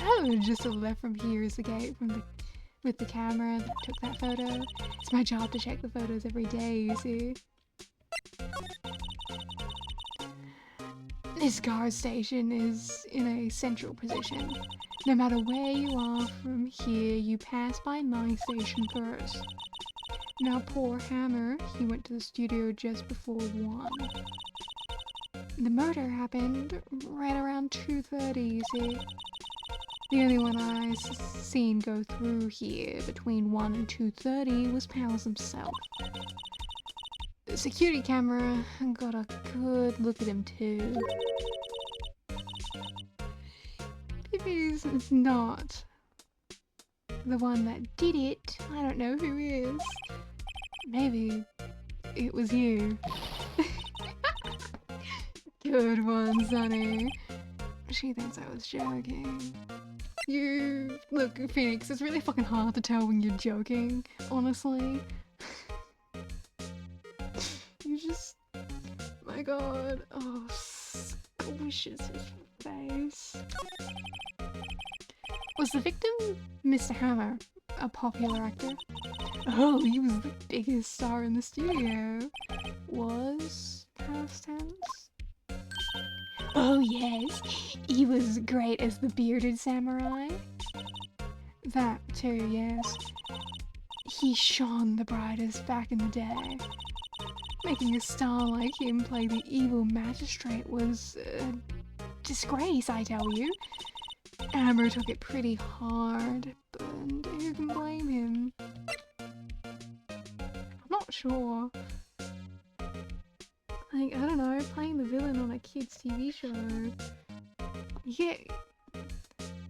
Oh, just a left from here is the gate with the camera that took that photo. It's my job to check the photos every day, you see? This guard station is in a central position. No matter where you are from here, you pass by my station first. Now poor Hammer, he went to the studio just before 1. The murder happened right around 2:30, you see. The only one I seen go through here between 1 and 2:30 was Powers himself. security camera and got a good look at him too. If he's not the one that did it, I don't know who is. Maybe it was you. Good one, Sonny. She thinks I was joking. Look, Phoenix, it's really fucking hard to tell when you're joking, honestly. You just... My god. Oh, squishes his face. Was the victim Mr. Hammer, a popular actor? Oh, he was the biggest star in the studio. Was past tense? Oh yes, he was great as the bearded samurai. That too, yes. He shone the brightest back in the day. Making a star like him play the evil magistrate was a disgrace, I tell you. Amber took it pretty hard, but who can blame him? I'm not sure. Like, I don't know, playing the villain on a kid's TV show. Yeah,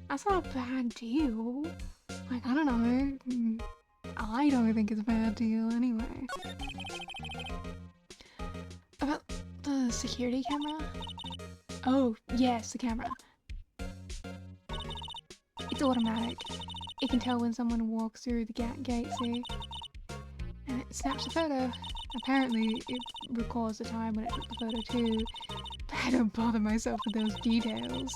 that's not a bad deal. Like, I don't know. I don't think it's a bad deal anyway. About the security camera? Oh, yes, the camera. It's automatic. It can tell when someone walks through the gate, see? And it snaps a photo. Apparently, it records the time when it took the photo too. But I don't bother myself with those details.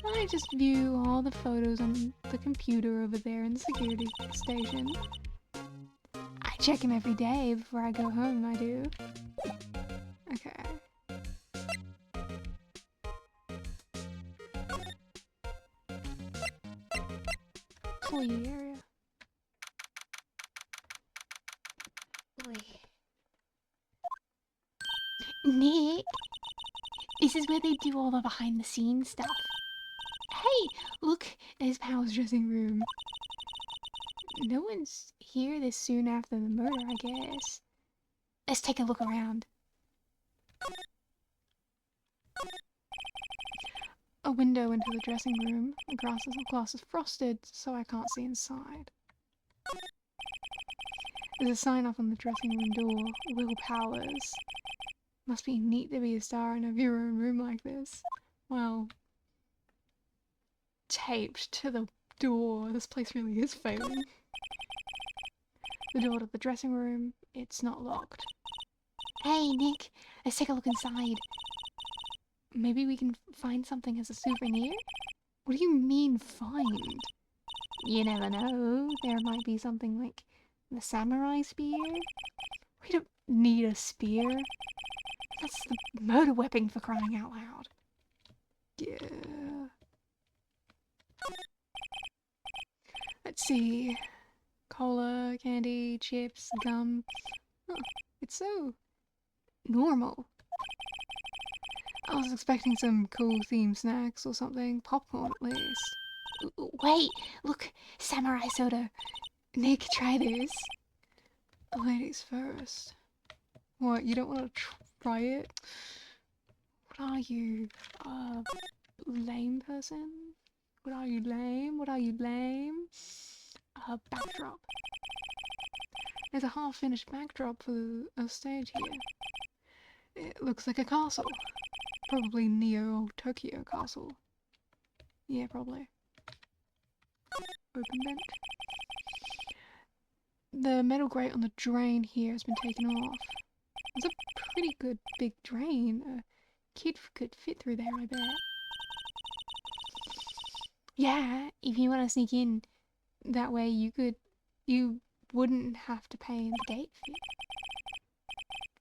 I just view all the photos on the computer over there in the security station. I check them every day before I go home, I do. Okay. Employee area. Boy. Nick, this is where they do all the behind the scenes stuff. Hey, look, there's Powell's dressing room. No one's here this soon after the murder, I guess. Let's take a look around. A window into the dressing room. The glass is frosted, so I can't see inside. There's a sign up on the dressing room door. Will Powers. Must be neat to be a star and have your own room like this. Well, taped to the door. This place really is failing. The door to the dressing room. It's not locked. Hey, Nick. Let's take a look inside. Maybe we can find something as a souvenir? What do you mean, find? You never know. There might be something like the samurai spear. We don't need a spear. That's the murder weapon, for crying out loud. Yeah. Let's see. Cola, candy, chips, gum. Oh, it's so normal. I was expecting some cool themed snacks or something. Popcorn at least. Wait, look, samurai soda. Nick, try this. Ladies first. What, you don't want to try it? What are you? Lame person? What are you, lame? What are you, lame? Backdrop. There's a half-finished backdrop for a stage here. It looks like a castle. Probably Neo or Tokyo Castle. Yeah, probably. Open vent. The metal grate on the drain here has been taken off. It's a pretty good big drain. A kid could fit through there, I bet. Yeah, if you want to sneak in, that way you wouldn't have to pay in the gate fee.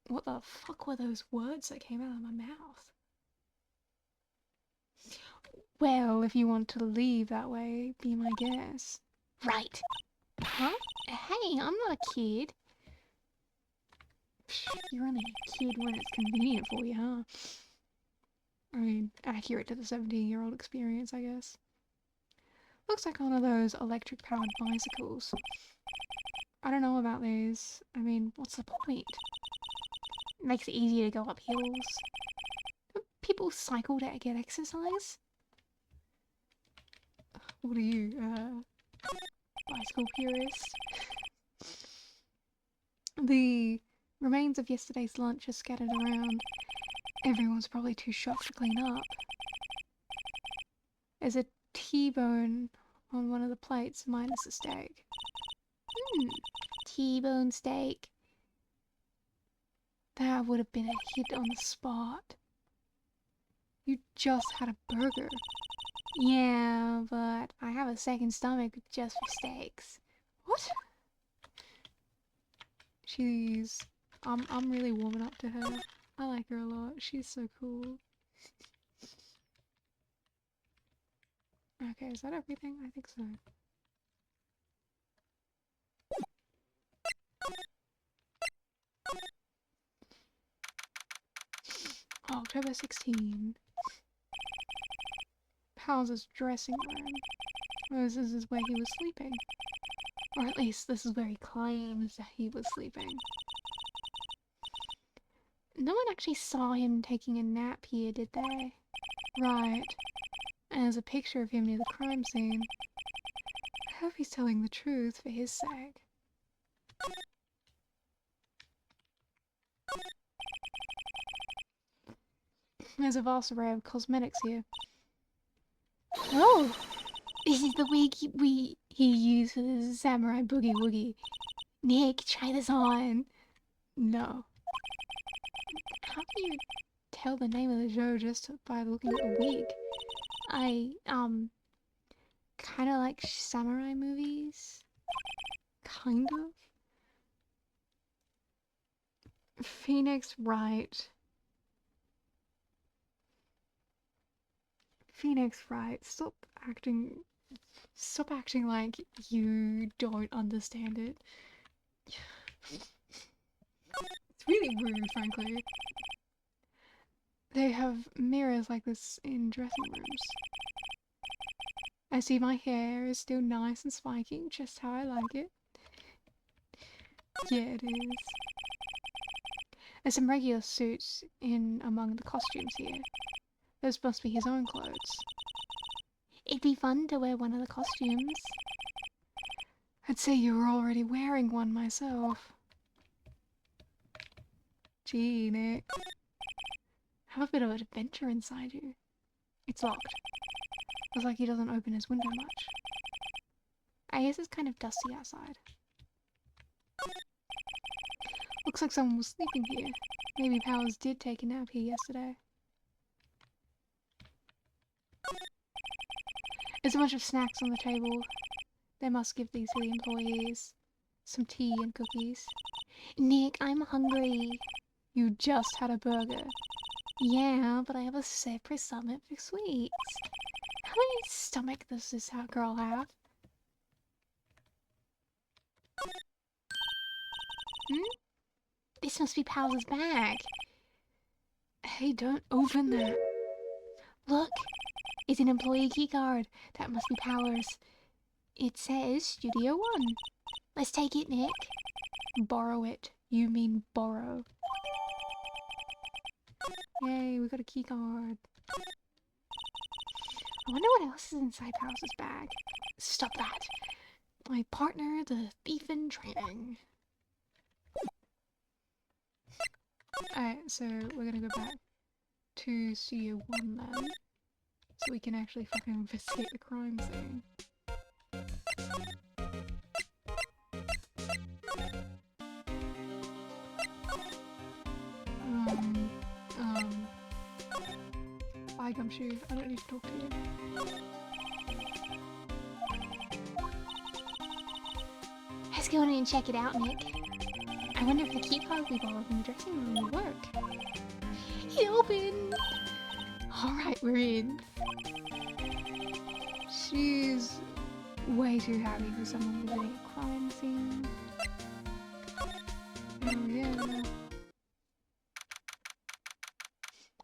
What the fuck were those words that came out of my mouth? Well, if you want to leave that way, be my guest. Right. Huh? Hey, I'm not a kid. You're only a kid when it's convenient for you, huh? I mean, accurate to the 17-year-old experience, I guess. Looks like one of those electric-powered bicycles. I don't know about these. I mean, what's the point? Makes it easier to go up hills. People cycle to get exercise. What are you, Bicycle purist. The remains of yesterday's lunch are scattered around. Everyone's probably too shocked to clean up. There's a T-bone on one of the plates, minus a steak. T-bone steak. That would have been a hit on the spot. You just had a burger. Yeah, but I have a second stomach just for steaks. What? I'm really warming up to her. I like her a lot. She's so cool. Okay, is that everything? I think so. October 16. Powell's dressing room. Oh, this is where he was sleeping. Or at least this is where he claims that he was sleeping. No one actually saw him taking a nap here, did they? Right. And there's a picture of him near the crime scene. I hope he's telling the truth for his sake. There's a vast array of cosmetics here. Oh! This is the wig he used for the samurai boogie woogie. Nick, try this on. No. How can you tell the name of the show just by looking at the wig? I, kind of like samurai movies. Kind of. Phoenix Wright. Phoenix Wright, stop acting like you don't understand it. It's really rude, frankly. They have mirrors like this in dressing rooms. I see my hair is still nice and spiky, just how I like it. Yeah, it is. There's some regular suits in among the costumes here. Those must be his own clothes. It'd be fun to wear one of the costumes. I'd say you were already wearing one myself. Gee, Nick. Have a bit of an adventure inside you. It's locked. Looks like he doesn't open his window much. I guess it's kind of dusty outside. Looks like someone was sleeping here. Maybe Powers did take a nap here yesterday. There's a bunch of snacks on the table. They must give these to the employees. Some tea and cookies. Nick, I'm hungry. You just had a burger. Yeah, but I have a separate stomach for sweets. How many stomach does this girl have? This must be Powell's bag. Hey, don't open that. Look, it's an employee keycard. That must be Powers. It says Studio 1. Let's take it, Nick. Borrow it. You mean borrow. Yay, we got a keycard. I wonder what else is inside Powers' bag. Stop that. My partner, the thief in training. Alright, so we're gonna go back to Studio 1 then. So we can actually fucking investigate the crime scene. Bye, Gumshoe. I don't need to talk to you. Let's go in and check it out, Nick. I wonder if the keycard we borrowed from the dressing room will work. It opened! Alright, we're in. She's way too happy for someone visiting a crime scene. Oh yeah.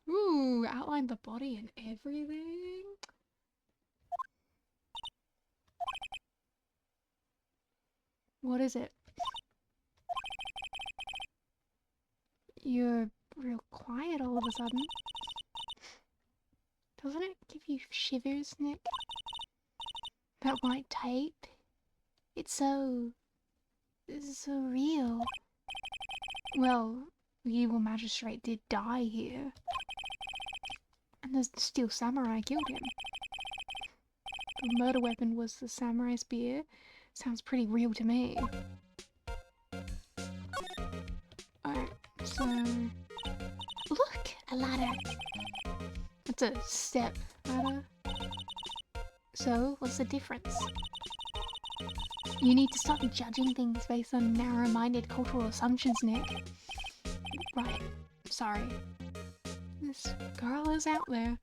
Ooh, outlined the body and everything. What is it? You're real quiet all of a sudden. Doesn't it give you shivers, Nick? That white tape? It's so real. Well, the evil magistrate did die here. And the steel samurai killed him. The murder weapon was the samurai spear. Sounds pretty real to me. Alright, so... Look! A ladder! It's a step ladder. So, what's the difference? You need to stop judging things based on narrow-minded cultural assumptions, Nick. Right. Sorry. This girl is out there.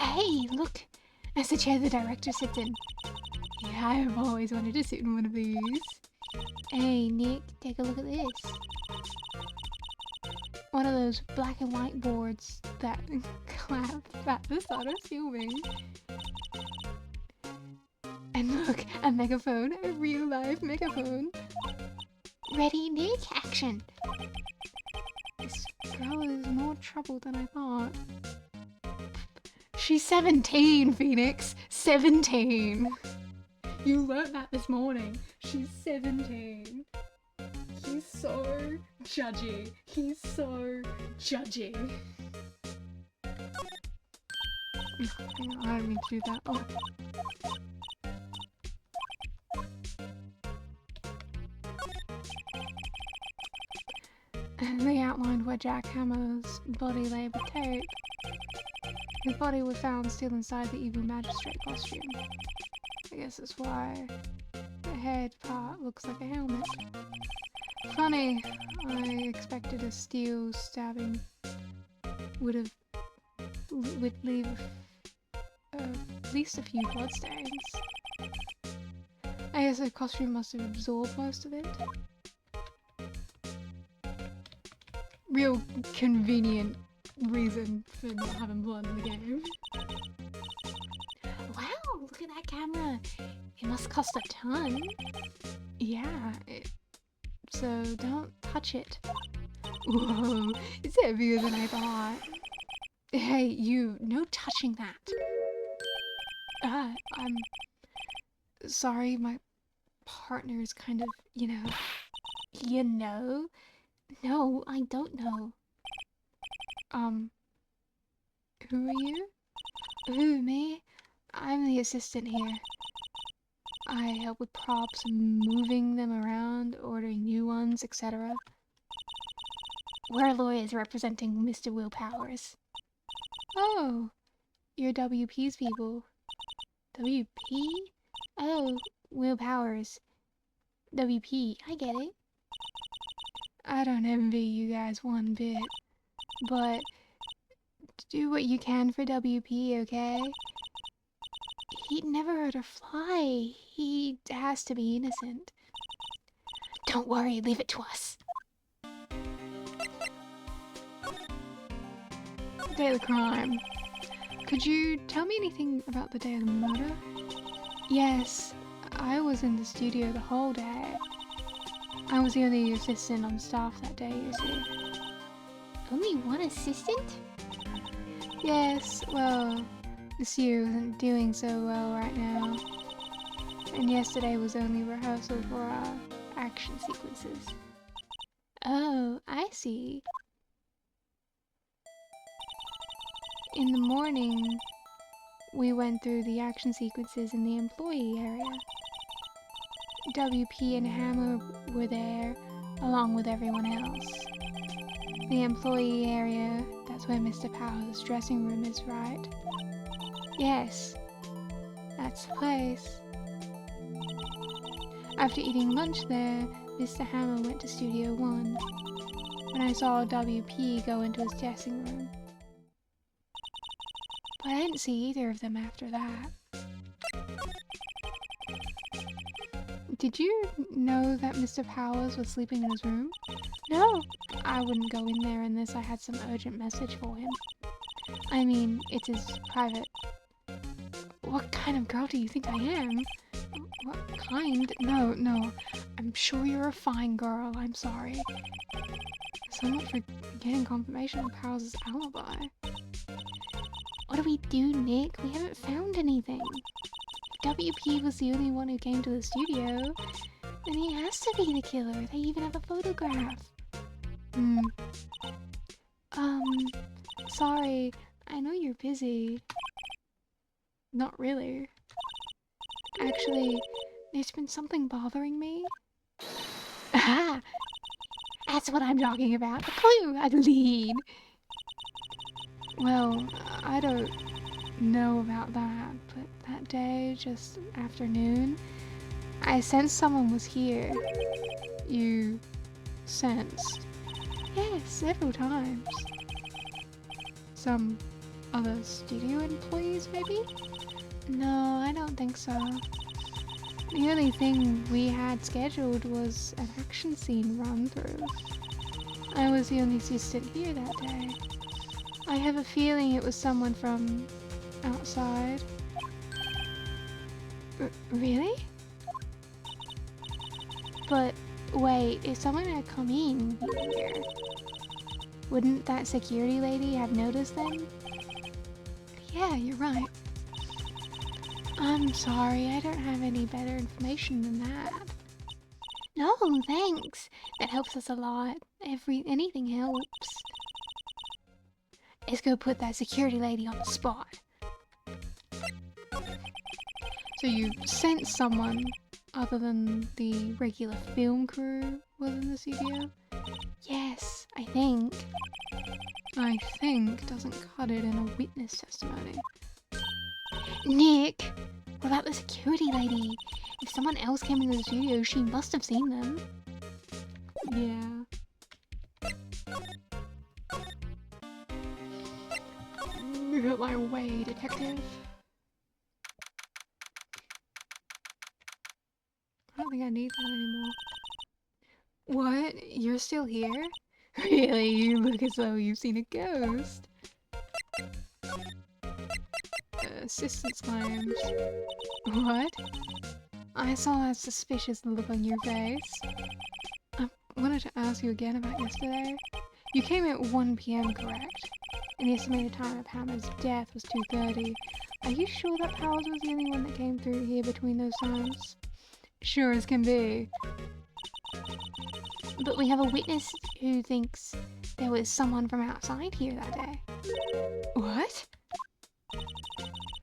Hey, look! That's the chair the director sits in. Yeah, I've always wanted to sit in one of these. Hey, Nick, take a look at this. One of those black and white boards that clap at the start of filming. And look, a megaphone, a real-life megaphone. Ready, Nick? Action! This girl is more trouble than I thought. She's 17, Phoenix! 17! You learnt that this morning. She's 17. He's so judgy. He's so judgy. Hang on, I don't mean to do that. Oh. They outlined where Jack Hammer's body lay with tape. His body was found still inside the evil magistrate costume. I guess that's why the head part looks like a helmet. Funny, I expected a steel stabbing would leave at least a few bloodstains. I guess the costume must have absorbed most of it. Real convenient reason for not having blood in the game. Wow, look at that camera. It must cost a ton. Yeah, so don't touch it. Whoa, it's heavier than I thought. Hey, you, no touching that. I'm sorry, my partner is kind of, you know. No, I don't know. Who are you? Who, me? I'm the assistant here. I help with props, moving them around, ordering new ones, etc. We're lawyers representing Mr. Will Powers. Oh, you're WP's people. WP? Oh, Will Powers. WP, I get it. I don't envy you guys one bit, but do what you can for WP, okay? He'd never hurt a fly. He has to be innocent. Don't worry, leave it to us. Day of the crime. Could you tell me anything about the day of the murder? Yes, I was in the studio the whole day. I was the only assistant on staff that day, you see. Only one assistant? Yes, well, this year isn't doing so well right now. And yesterday was only rehearsal for our action sequences. Oh, I see. In the morning, we went through the action sequences in the employee area. WP and Hammer were there, along with everyone else. The employee area, that's where Mr. Powers' dressing room is, right? Yes, that's the place. After eating lunch there, Mr. Hammer went to Studio 1, when I saw WP go into his dressing room. But I didn't see either of them after that. Did you know that Mr. Powers was sleeping in his room? No, I wouldn't go in there unless I had some urgent message for him. I mean, it's his private... What kind of girl do you think I am? What kind? No, I'm sure you're a fine girl. I'm sorry. So much for getting confirmation of Powers' alibi. What do we do, Nick? We haven't found anything. If WP was the only one who came to the studio, then he has to be the killer. They even have a photograph. Sorry. I know you're busy. Not really. Actually, there's been something bothering me. Ah! That's what I'm talking about. A clue, a lead. Well, I don't know about that, but that day, just afternoon, I sensed someone was here. You sensed? Yes, several times. Some other studio employees, maybe? No, I don't think so. The only thing we had scheduled was an action scene run-through. I was the only assistant here that day. I have a feeling it was someone from outside. Really? But wait, if someone had come in here, wouldn't that security lady have noticed them? Yeah, you're right. I'm sorry, I don't have any better information than that. No, thanks. That helps us a lot. Anything helps. Let's go put that security lady on the spot. So you sent someone other than the regular film crew was in the studio? Yes, I think. I think doesn't cut it in a witness testimony. Nick! What about the security lady? If someone else came into the studio, she must have seen them. Yeah. Move out my way, detective. I don't think I need that anymore. What? You're still here? Really? You look as though you've seen a ghost. Assistance claims. What? I saw that suspicious look on your face. I wanted to ask you again about yesterday. You came at 1 PM, correct? And the estimated time of Hammer's death was 2:30. Are you sure that Powers was the only one that came through here between those times? Sure as can be. But we have a witness who thinks there was someone from outside here that day. What?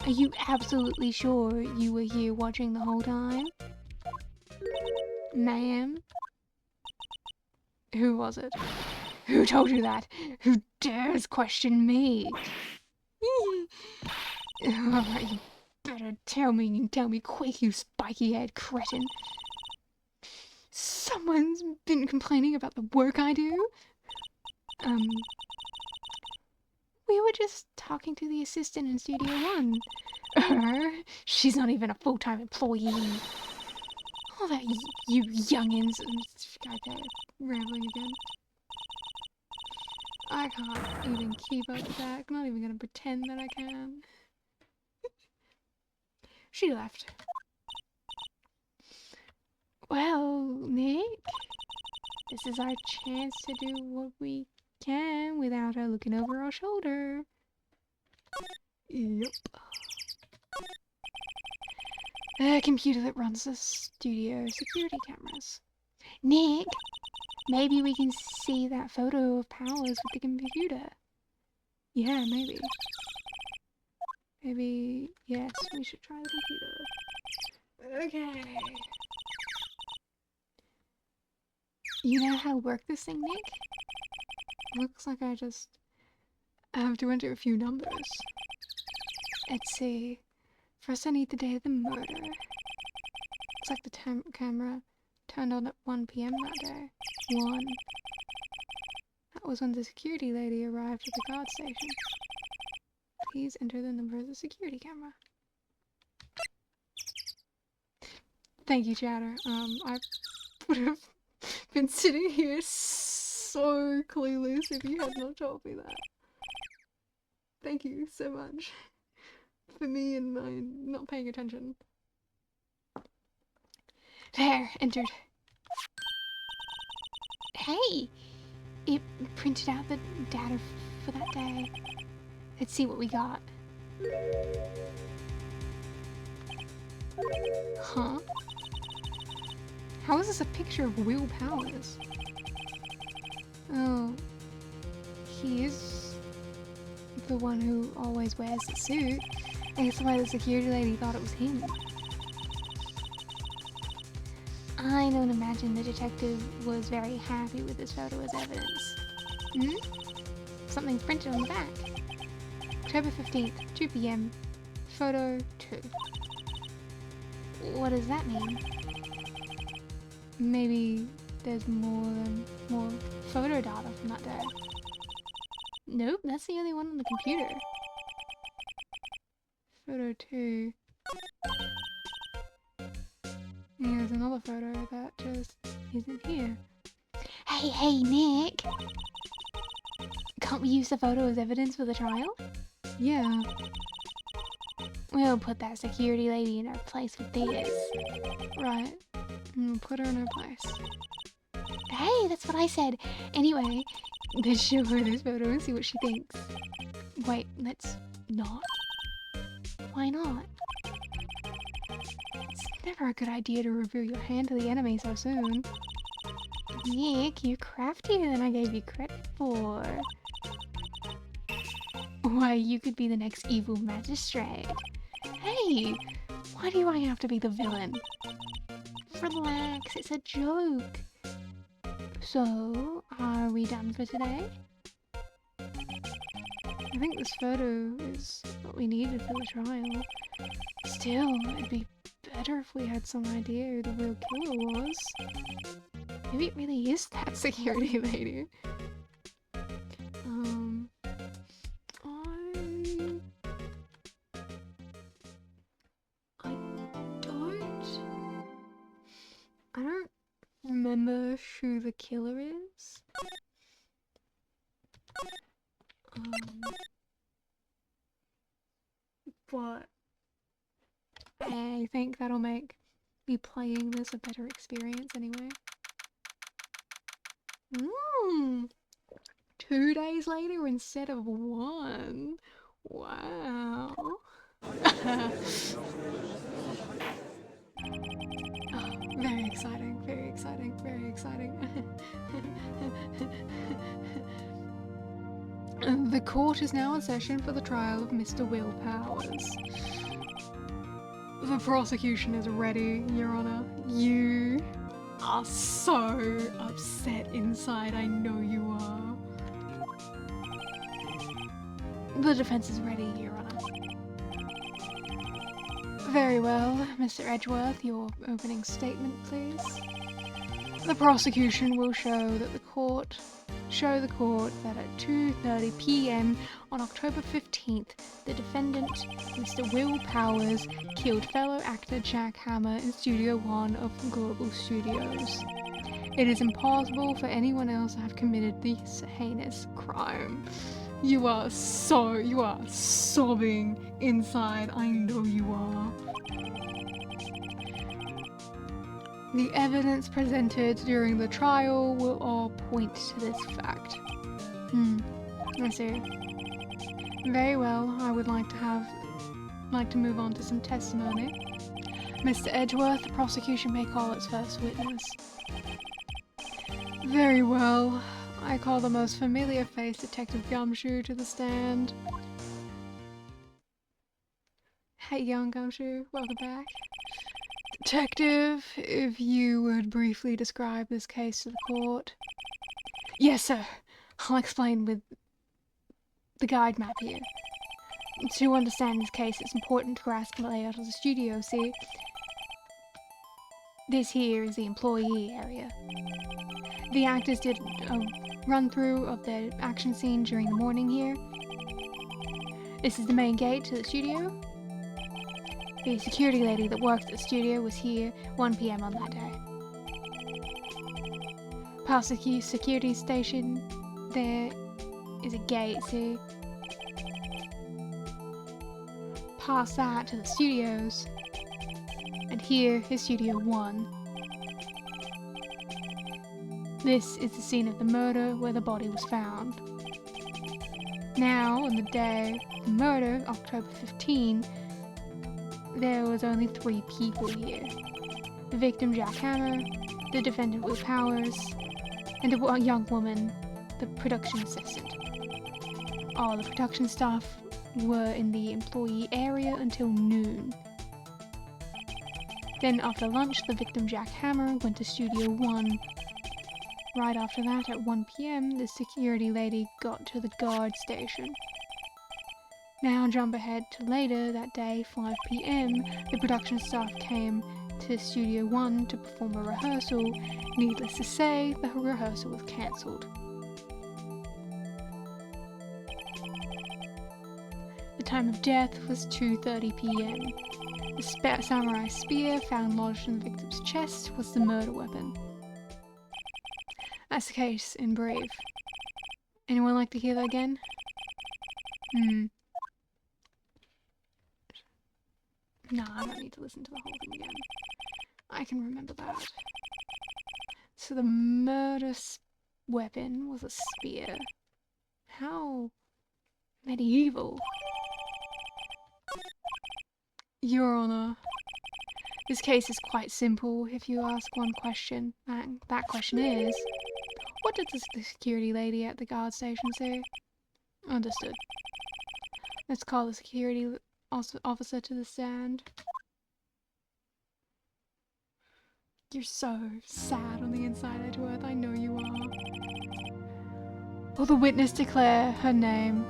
Are you absolutely sure you were here watching the whole time? Ma'am? Who was it? Who told you that? Who dares question me? Alright, you better tell me and tell me quick, you spiky-haired cretin. Someone's been complaining about the work I do? We were just talking to the assistant in Studio 1. She's not even a full-time employee. Oh, that you youngins. Okay, rambling again. I can't even keep up with that. I'm not even gonna pretend that I can. She left. Well, Nick, this is our chance to do what we can without her looking over our shoulder. Yep. The computer that runs the studio security cameras. Nick, maybe we can see that photo of Powers with the computer. Yeah, maybe. Maybe, yes, we should try the computer. Okay. You know how to work this thing, Nick? Looks like I just have to enter a few numbers. Let's see. First I need the date of the murder. Looks like the camera turned on at 1 PM that day. 1. That was when the security lady arrived at the guard station. Please enter the number of the security camera. Thank you, Chatter. I would have been sitting here so clueless if you had not told me that. Thank you so much for me and my not paying attention. There, entered. Hey! It printed out the data for that day. Let's see what we got. Huh? How is this a picture of Will Powers? Oh, he is the one who always wears the suit. I guess why the security lady thought it was him. I don't imagine the detective was very happy with this photo as evidence. Hmm? Something's printed on the back. October 15th, 2 p.m. Photo 2. What does that mean? Maybe there's more photo data from that day. Nope, that's the only one on the computer. Photo 2. Here's another photo that just isn't here. Hey, Nick! Can't we use the photo as evidence for the trial? Yeah. We'll put that security lady in her place with this. Right. Put her in her place. Hey, that's what I said. Anyway, let's show her this photo and see what she thinks. Wait, let's not. Why not? It's never a good idea to reveal your hand to the enemy so soon. Nick, you're craftier than I gave you credit for. Why, you could be the next evil magistrate. Hey, why do I have to be the villain? Relax, it's a joke. So, are we done for today? I think this photo is what we needed for the trial. Still, it'd be better if we had some idea who the real killer was. Maybe it really is that security lady. I don't remember who the killer is. But I think that'll make me playing this a better experience anyway. 2 days later instead of 1. Wow. Oh, very exciting, very exciting, very exciting. The court is now in session for the trial of Mr. Will Powers. The prosecution is ready, Your Honor. You are so upset inside, I know you are. The defense is ready, Your Honor. Very well, Mr. Edgeworth, your opening statement, please. The prosecution will show the court that at 2:30 p.m. on October 15th, the defendant, Mr. Will Powers, killed fellow actor Jack Hammer in Studio 1 of Global Studios. It is impossible for anyone else to have committed this heinous crime. You are sobbing inside, I know you are. The evidence presented during the trial will all point to this fact. I see. Very well, I would like to move on to some testimony. Mr. Edgeworth, the prosecution may call its first witness. Very well. I call the most familiar face, Detective Gumshoe, to the stand. Hey, young Gumshoe, welcome back. Detective, if you would briefly describe this case to the court. Yes, sir. I'll explain with the guide map here. To understand this case, it's important to grasp the layout of the studio, see? This here is the employee area. The actors did a run-through of their action scene during the morning here. This is the main gate to the studio. The security lady that worked at the studio was here 1 p.m. on that day. Past the security station, there is a gate, see? Past that to the studios. And here is Studio 1. This is the scene of the murder where the body was found. Now, on the day of the murder, October 15, there was only 3 people here. The victim, Jack Hammer, the defendant, Will Powers, and a young woman, the production assistant. All the production staff were in the employee area until noon. Then after lunch, the victim, Jack Hammer, went to Studio 1. Right after that, at 1 PM, the security lady got to the guard station. Now jump ahead to later that day, 5 PM, the production staff came to Studio 1 to perform a rehearsal. Needless to say, the rehearsal was cancelled. The time of death was 2:30 PM. The samurai spear found lodged in the victim's chest was the murder weapon. That's the case in brief. Anyone like to hear that again? Nah, I don't need to listen to the whole thing again. I can remember that. So the murder weapon was a spear. How medieval. Your Honor, this case is quite simple if you ask one question. And that question is, what did the security lady at the guard station say? Understood. Let's call the security officer to the stand. You're so sad on the inside, Edgeworth. I know you are. Will the witness declare her name?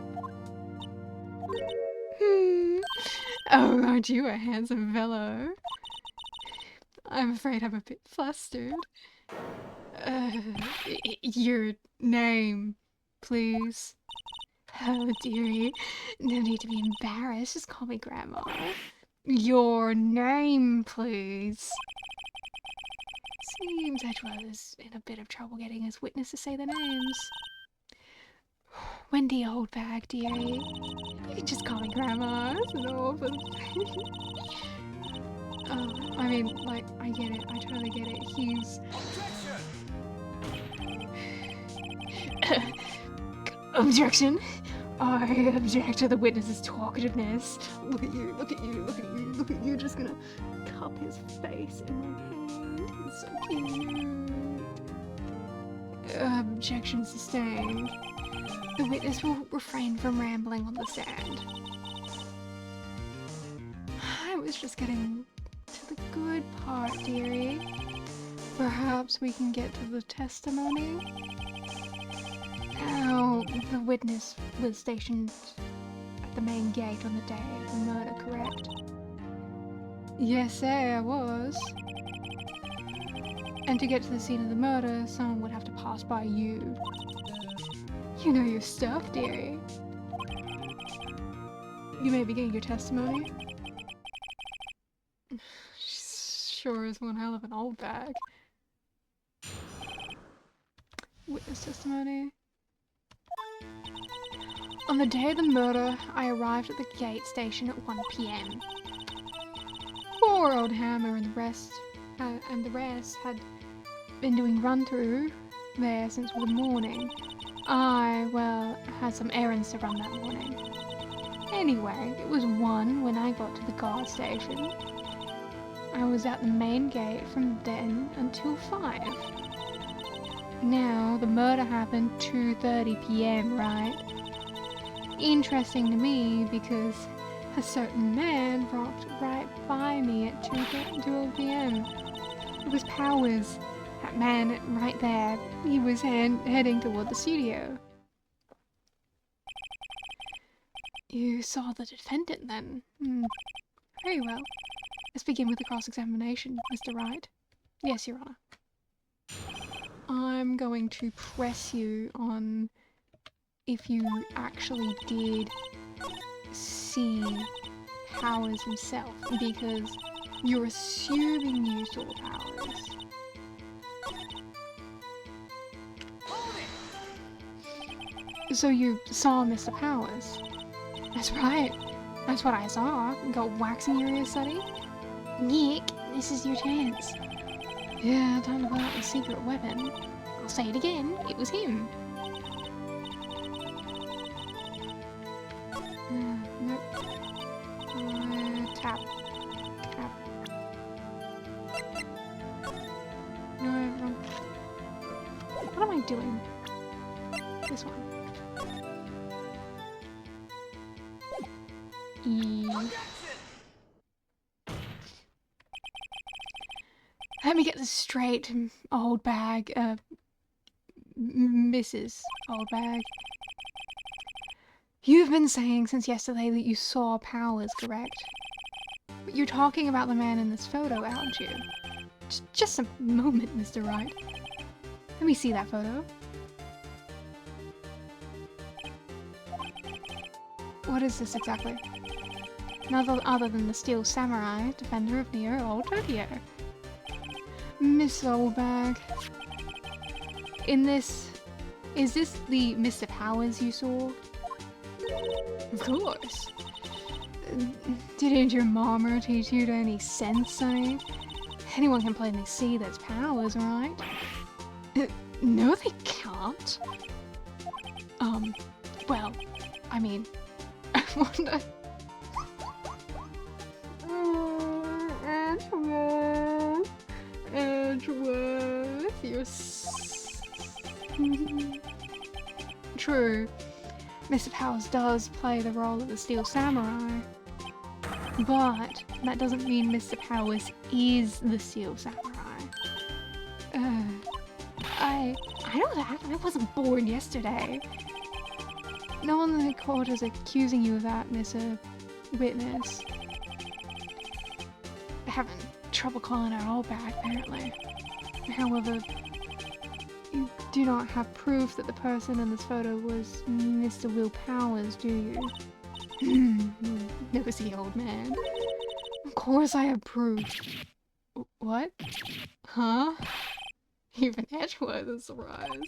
Oh, aren't you a handsome fellow? I'm afraid I'm a bit flustered. Your name, please. Oh, dearie. No need to be embarrassed. Just call me Grandma. Your name, please. Seems Edgeworth is in a bit of trouble getting his witness to say their names. Wendy Oldbag, dearie. You can just call me Grandma. It's an orphan. Oh, I mean, like, I get it. I totally get it. He's... Objection! I object to the witness's talkativeness. Look at you, look at you, look at you, look at you. Just gonna cup his face in my hand. He's so cute. Objection sustained. The witness will refrain from rambling on the stand. I was just getting to the good part, dearie. Perhaps we can get to the testimony? Now, the witness was stationed at the main gate on the day of the murder, correct? Yes, sir, I was. And to get to the scene of the murder, someone would have to pass by you. You know your stuff, dearie. You may begin your testimony. Sure is one hell of an old bag. Witness testimony. On the day of the murder, I arrived at the gate station at 1 PM. Poor old Hammer and the rest had been doing run-through there since the morning. I, well, had some errands to run that morning. Anyway, it was 1 when I got to the guard station. I was at the main gate from then until 5. Now, the murder happened 2:30 PM, right? Interesting to me because a certain man walked right by me at 2:12 PM. It was Powers. That man right there. He was heading toward the studio. You saw the defendant then? Very well. Let's begin with the cross-examination, Mr. Wright. Yes, Your Honor. I'm going to press you on if you actually did see Powers himself, because you're assuming you saw Powers. So you saw Mr. Powers? That's right. That's what I saw. Got wax in your ear, Sonny? Nick, this is your chance. Yeah, time to pull out the secret weapon. I'll I'll say it again, it was him. Nope. Tap. Tap. No, wrong. What am I doing? This one. E. Let me get this straight, old bag. Mrs. Old Bag. You've been saying since yesterday that you saw Powers, correct? But you're talking about the man in this photo, aren't you? Just a moment, Mr. Wright. Let me see that photo. What is this exactly? None other than the Steel Samurai, defender of near old Tokyo. Miss Oldbag. Is this the Mr. Powers you saw? Of course. Didn't your mama teach you to any sense, sonny? Anyone can plainly see there's Powers, right? No, they can't. Well, I mean, I wonder. Edgeworth, you're True. Mr. Powers does play the role of the Steel Samurai, but that doesn't mean Mr. Powers is the Steel Samurai. I know that. I wasn't born yesterday. No one in the court is accusing you of that, Mr. Witness. They're having trouble calling our all back, apparently. However, you do not have proof that the person in this photo was Mr. Will Powers, do you? Nosy old man. Of course I have proof. What? Huh? Even Edgeworth is surprised.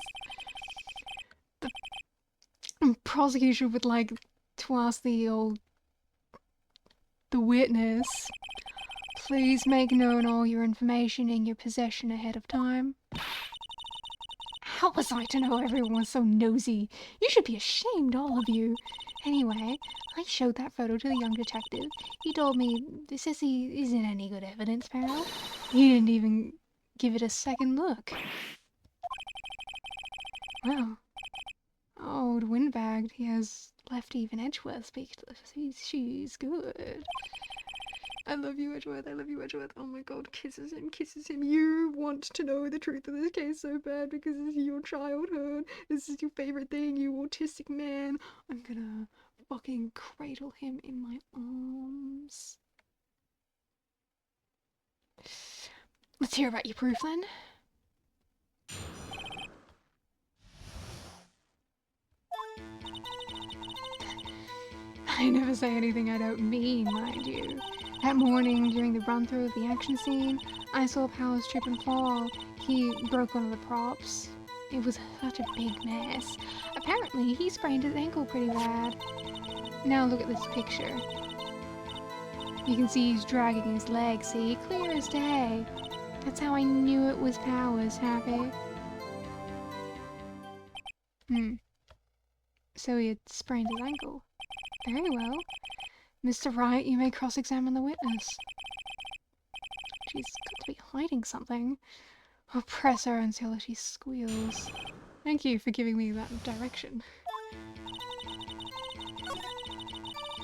The prosecution would like to ask the witness, please make known all your information in your possession ahead of time. How was I to know everyone was so nosy? You should be ashamed, all of you. Anyway, I showed that photo to the young detective. He told me this isn't any good evidence, pal. He didn't even give it a second look. Well, old windbagged, he has left even Edgeworth speechless. She's good. I love you, Edgeworth. I love you, Edgeworth. Oh my god, kisses him, kisses him. You want to know the truth of this case so bad because this is your childhood. This is your favorite thing, you autistic man. I'm gonna fucking cradle him in my arms. Let's hear about your proof then. I never say anything I don't mean, mind you. That morning, during the run-through of the action scene, I saw Powers trip and fall. He broke one of the props. It was such a big mess. Apparently, he sprained his ankle pretty bad. Now look at this picture. You can see he's dragging his leg, see? Clear as day. That's how I knew it was Powers, Happy. So he had sprained his ankle. Very well. Mr. Wright, you may cross-examine the witness. She's got to be hiding something. I'll press her until she squeals. Thank you for giving me that direction.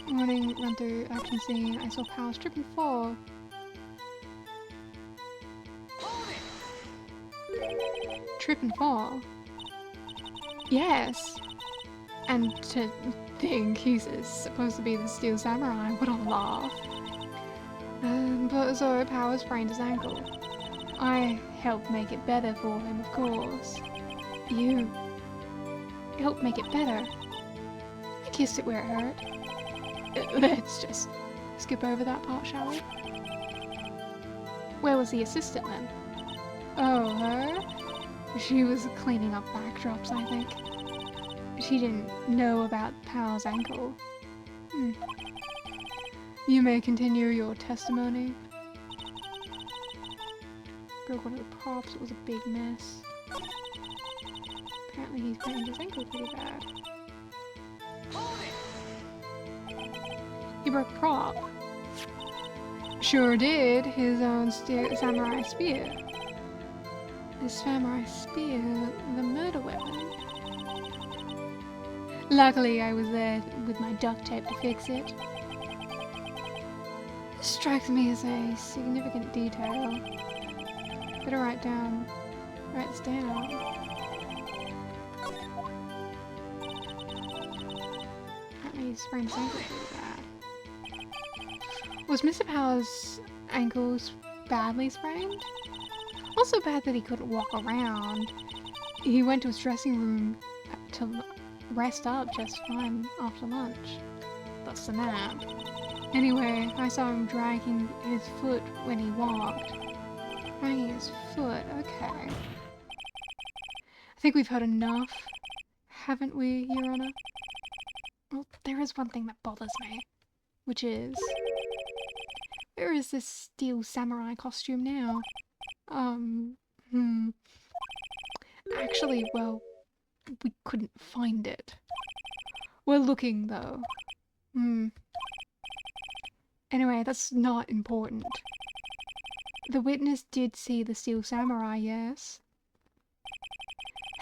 Morning, run through action scene. I saw Powers trip and fall. Trip and fall? Yes. And to think he's supposed to be the Steel Samurai, what a laugh. But so Powers sprained his ankle. I helped make it better for him, of course. You helped make it better. I kissed it where it hurt. Let's just skip over that part, shall we? Where was the assistant then? Oh, her? She was cleaning up backdrops, I think. She didn't know about Powers' ankle. You may continue your testimony. Broke one of the props, it was a big mess. Apparently he's sprained his ankle pretty bad. He broke a prop. Sure did. His own samurai spear. The samurai spear, the murder weapon. Luckily, I was there with my duct tape to fix it. This strikes me as a significant detail. Better write this down. Apparently, he sprained his ankle pretty bad. Was Mr. Power's ankles badly sprained? Also bad that he couldn't walk around. He went to his dressing room to rest up just fine after lunch. That's the nap. Anyway, I saw him dragging his foot when he walked. Dragging his foot, okay. I think we've heard enough, haven't we, Your Honor? Well, there is one thing that bothers me, which is... where is this steel samurai costume now? Actually, well, we couldn't find it. We're looking, though. Anyway, that's not important. The witness did see the steel samurai, yes.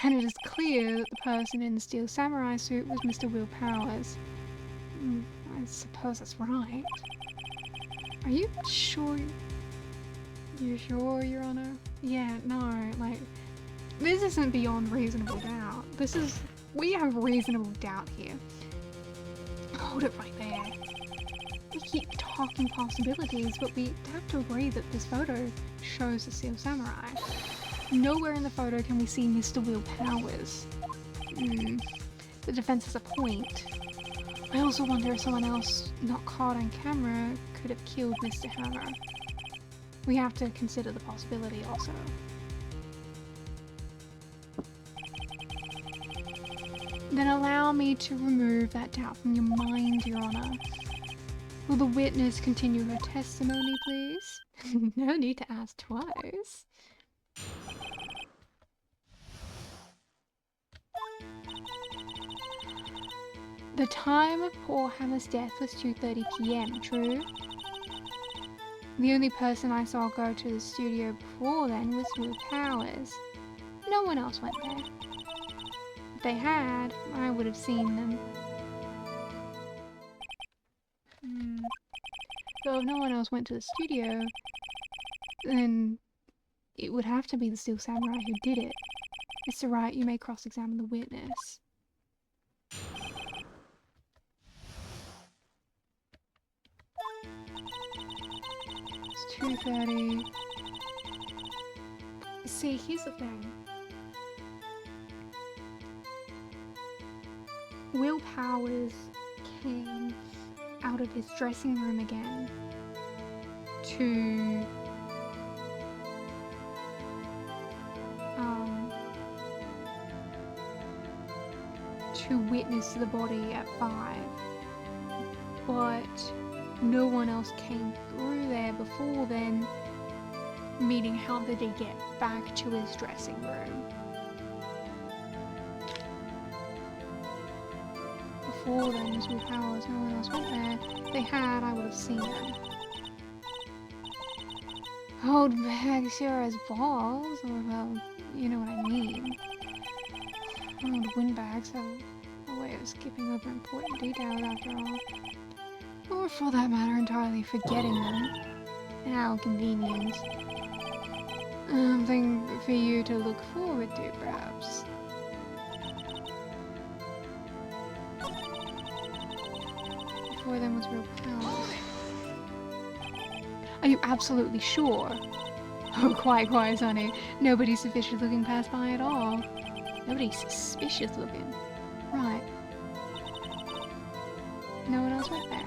And it is clear that the person in the steel samurai suit was Mr. Will Powers. I suppose that's right. Are you sure? You sure, Your Honor? Yeah, no, like, this isn't beyond reasonable doubt. We have reasonable doubt here. Hold it right there. We keep talking possibilities, but we have to agree that this photo shows the steel samurai. Nowhere in the photo can we see Mr. Will Powers. The defense has a point. I also wonder if someone else not caught on camera could have killed Mr. Hammer. We have to consider the possibility also. Then allow me to remove that doubt from your mind, Your Honor. Will the witness continue her testimony, please? No need to ask twice. The time of poor Hammer's death was 2:30 PM, true? The only person I saw go to the studio before then was Will Powers. No one else went there. If they had, I would have seen them. So if no one else went to the studio, then it would have to be the steel samurai who did it. Mr. Wright, you may cross-examine the witness. It's 2:30. See, here's the thing. Will Powers came out of his dressing room again to witness the body at 5, but no one else came through there before then, meaning how did he get back to his dressing room? Before then was Will Powers, no one else went there. If they had, I would have seen them. Old bag sure has balls, or well, you know what I mean. Old windbags have a way of skipping over important details after all. Or for that matter, entirely forgetting them. How convenient. Something for you to look forward to, perhaps. Before then was Will Powers. Are you absolutely sure? Oh, quite, sonny. Nobody's suspicious looking passed by at all. Nobody's suspicious looking. Right. No one else went there.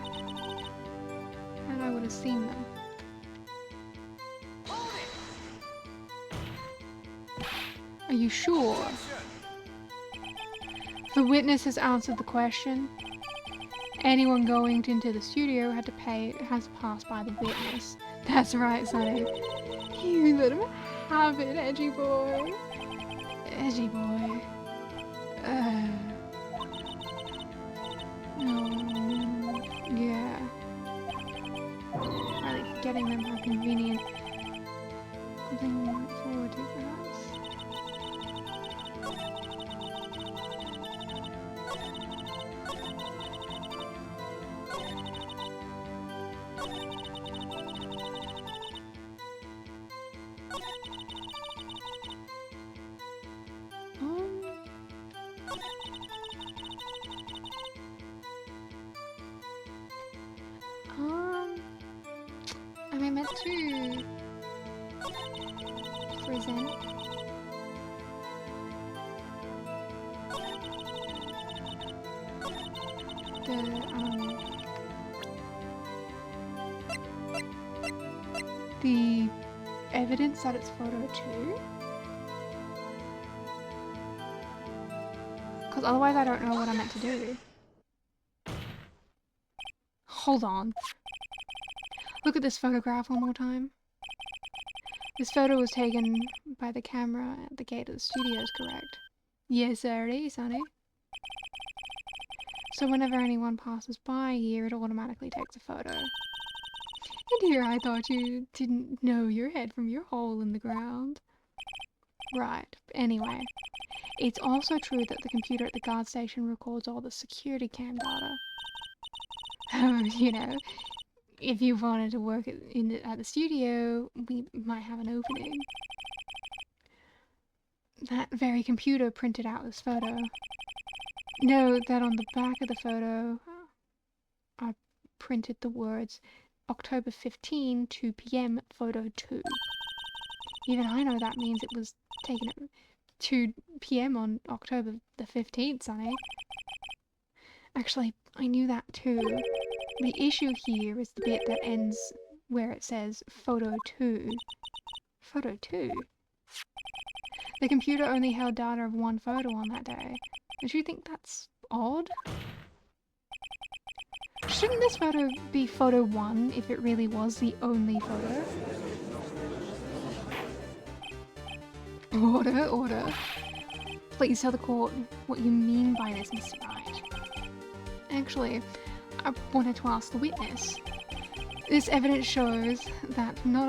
And I would have seen them. Are you sure? The witness has answered the question. Anyone going into the studio has to pass by the witness. That's right, sonny. You let him have it, edgy boy. Edgy boy. Yeah. Really forgetting them, how convenient. Something to look forward to, perhaps. Am I meant to present? The evidence that it's photo 2? Because otherwise I don't know what I'm meant to do. Hold on. Look at this photograph one more time. This photo was taken by the camera at the gate of the studio, is correct? Yes, sir, it is, honey. So whenever anyone passes by here, it automatically takes a photo. And here I thought you didn't know your head from your hole in the ground. Right, anyway. It's also true that the computer at the guard station records all the security cam data. You know, if you wanted to work at the studio, we might have an opening. That very computer printed out this photo. Note that on the back of the photo, I printed the words October 15, 2 p.m, photo 2. Even I know that means it was taken at 2 p.m. on October the 15th, Sonny. Actually, I knew that too. The issue here is the bit that ends where it says photo 2. Photo 2? The computer only held data of one photo on that day. Don't you think that's odd? Shouldn't this photo be photo 1 if it really was the only photo? Order, order. Please tell the court what you mean by this, Mr. Wright. Actually, I wanted to ask the witness. This evidence shows that not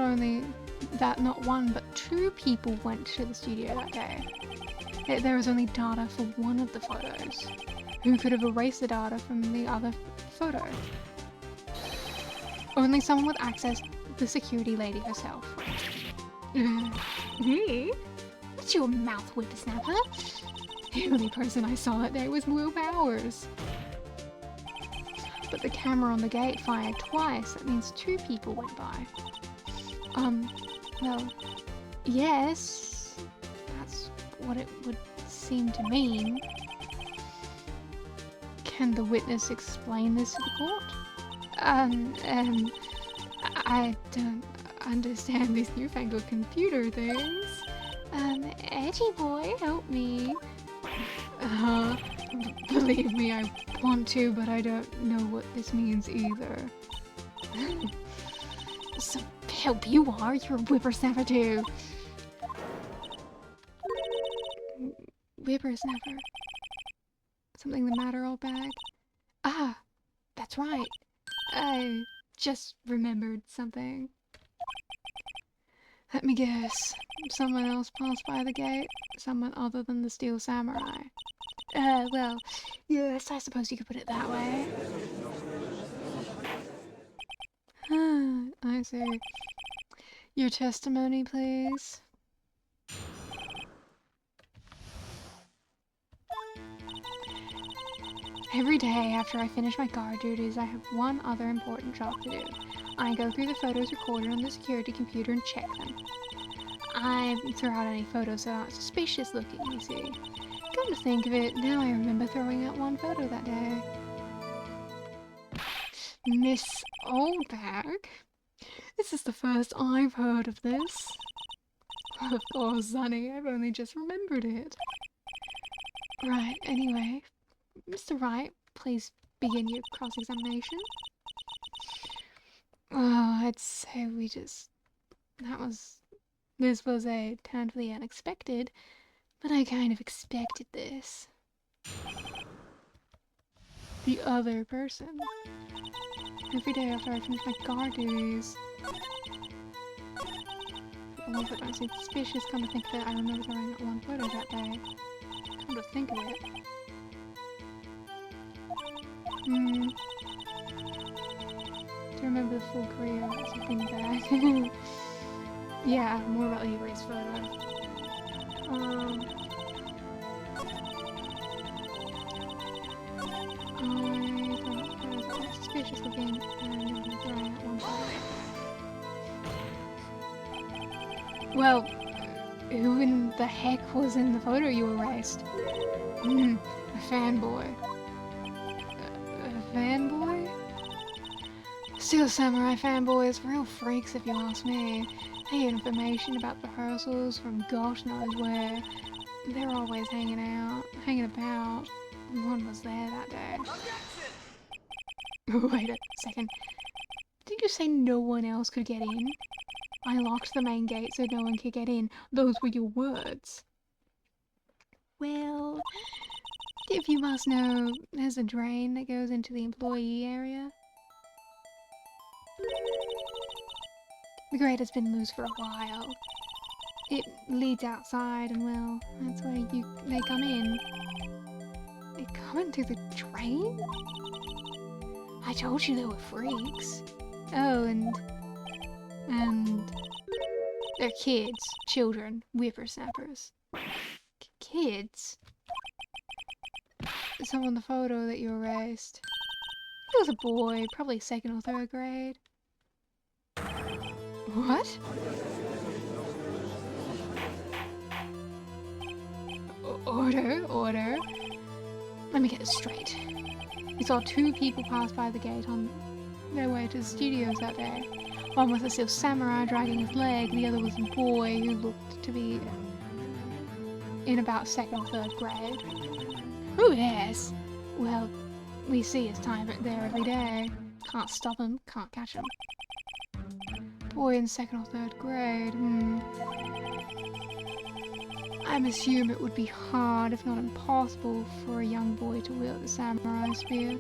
one but 2 people went to the studio that day. Yet there was only data for one of the photos. Who could have erased the data from the other photo? Only someone with access, the security lady herself. Me? What's your mouth, whippersnapper? The only person I saw that day was Will Bowers. But the camera on the gate fired twice. That means 2 people went by. Well, yes. That's what it would seem to mean. Can the witness explain this to the court? I don't understand these newfangled computer things. Edgy boy, help me. Believe me, I want to, but I don't know what this means either. So help you are, you're a whippersnapper too. Whippersnapper. Something the matter, old bag? Ah, that's right. I just remembered something. Let me guess. Someone else passed by the gate? Someone other than the Steel Samurai? Well, yes, I suppose you could put it that way. I see. Your testimony, please. Every day after I finish my guard duties, I have one other important job to do. I go through the photos recorded on the security computer and check them. I throw out any photos that aren't suspicious looking, you see. Come to think of it, now I remember throwing out one photo that day. Miss Oldbag? This is the first I've heard of this. Of course, honey, I've only just remembered it. Right, anyway, Mr. Wright, please begin your cross-examination. Oh, I'd say this was a turn for the unexpected, but I kind of expected this. The other person. Every day after I finish my guard duties. I love it. I seem suspicious. Come to think of it, I remember throwing out one photo that day. Come to think of it. Do you remember the full career? That's been bad. Yeah, more about the erased photo. I thought photos were suspicious looking and throwing out one photo. Well, who in the heck was in the photo you erased? A fanboy. A fanboy? Steel Samurai fanboys, real freaks if you ask me. They get information about rehearsals from gosh knows where. They're always hanging about. One was there that day. Wait a second. Did you say no one else could get in? I locked the main gate so no one could get in. Those were your words. Well, if you must know, there's a drain that goes into the employee area. The grate has been loose for a while. It leads outside and, well, that's where they come in. They come in through the drain? I told you they were freaks. Oh, and they're kids, children, whippersnappers. Kids? Some on the photo that you erased. It was a boy, probably 2nd or 3rd grade. What? Order. Let me get this straight. We saw 2 people pass by the gate on their way to the studios that day. One was a Steel Samurai dragging his leg, the other was a boy who looked to be in about 2nd or 3rd grade. Oh yes! Well, we see his time there every day. Can't stop him, can't catch him. Boy in 2nd or 3rd grade, I'm assuming it would be hard, if not impossible, for a young boy to wield the samurai spear.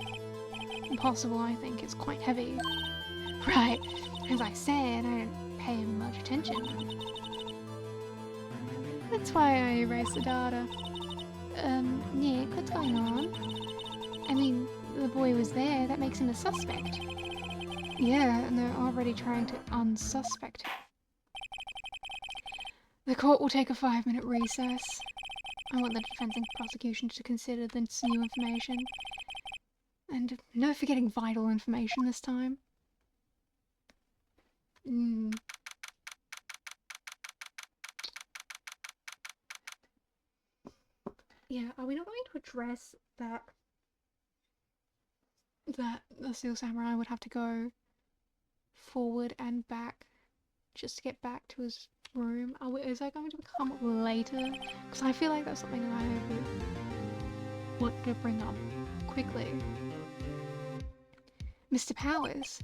Impossible, I think, it's quite heavy. Right, as I said, I didn't pay him much attention. That's why I erased the data. Nick, what's going on? I mean, the boy was there, that makes him a suspect. Yeah, and they're already trying to unsuspect him. The court will take a 5-minute recess. I want the defense and prosecution to consider this new information. And no forgetting vital information this time. Yeah, are we not going to address that the Steel Samurai would have to go forward and back just to get back to his room? Is that going to come up later? Because I feel like that's something that I would want to bring up quickly. Mr. Powers?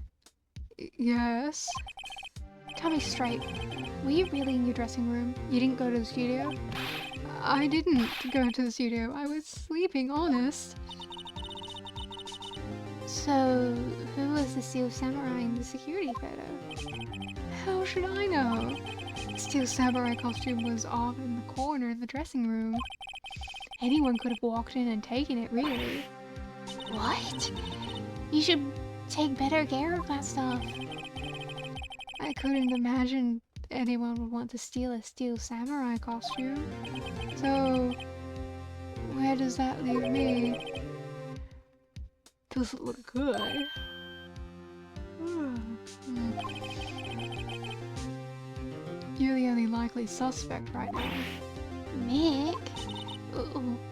Yes? Tell me straight, were you really in your dressing room? You didn't go to the studio? I didn't go to the studio. I was sleeping, honest. So, who was the Steel Samurai in the security photo? How should I know? The Steel Samurai costume was off in the corner in the dressing room. Anyone could have walked in and taken it, really. What? You should take better care of that stuff. I couldn't imagine anyone would want to steal a Steel Samurai costume. So, where does that leave me? Doesn't look good. You're the only likely suspect right now. Nick?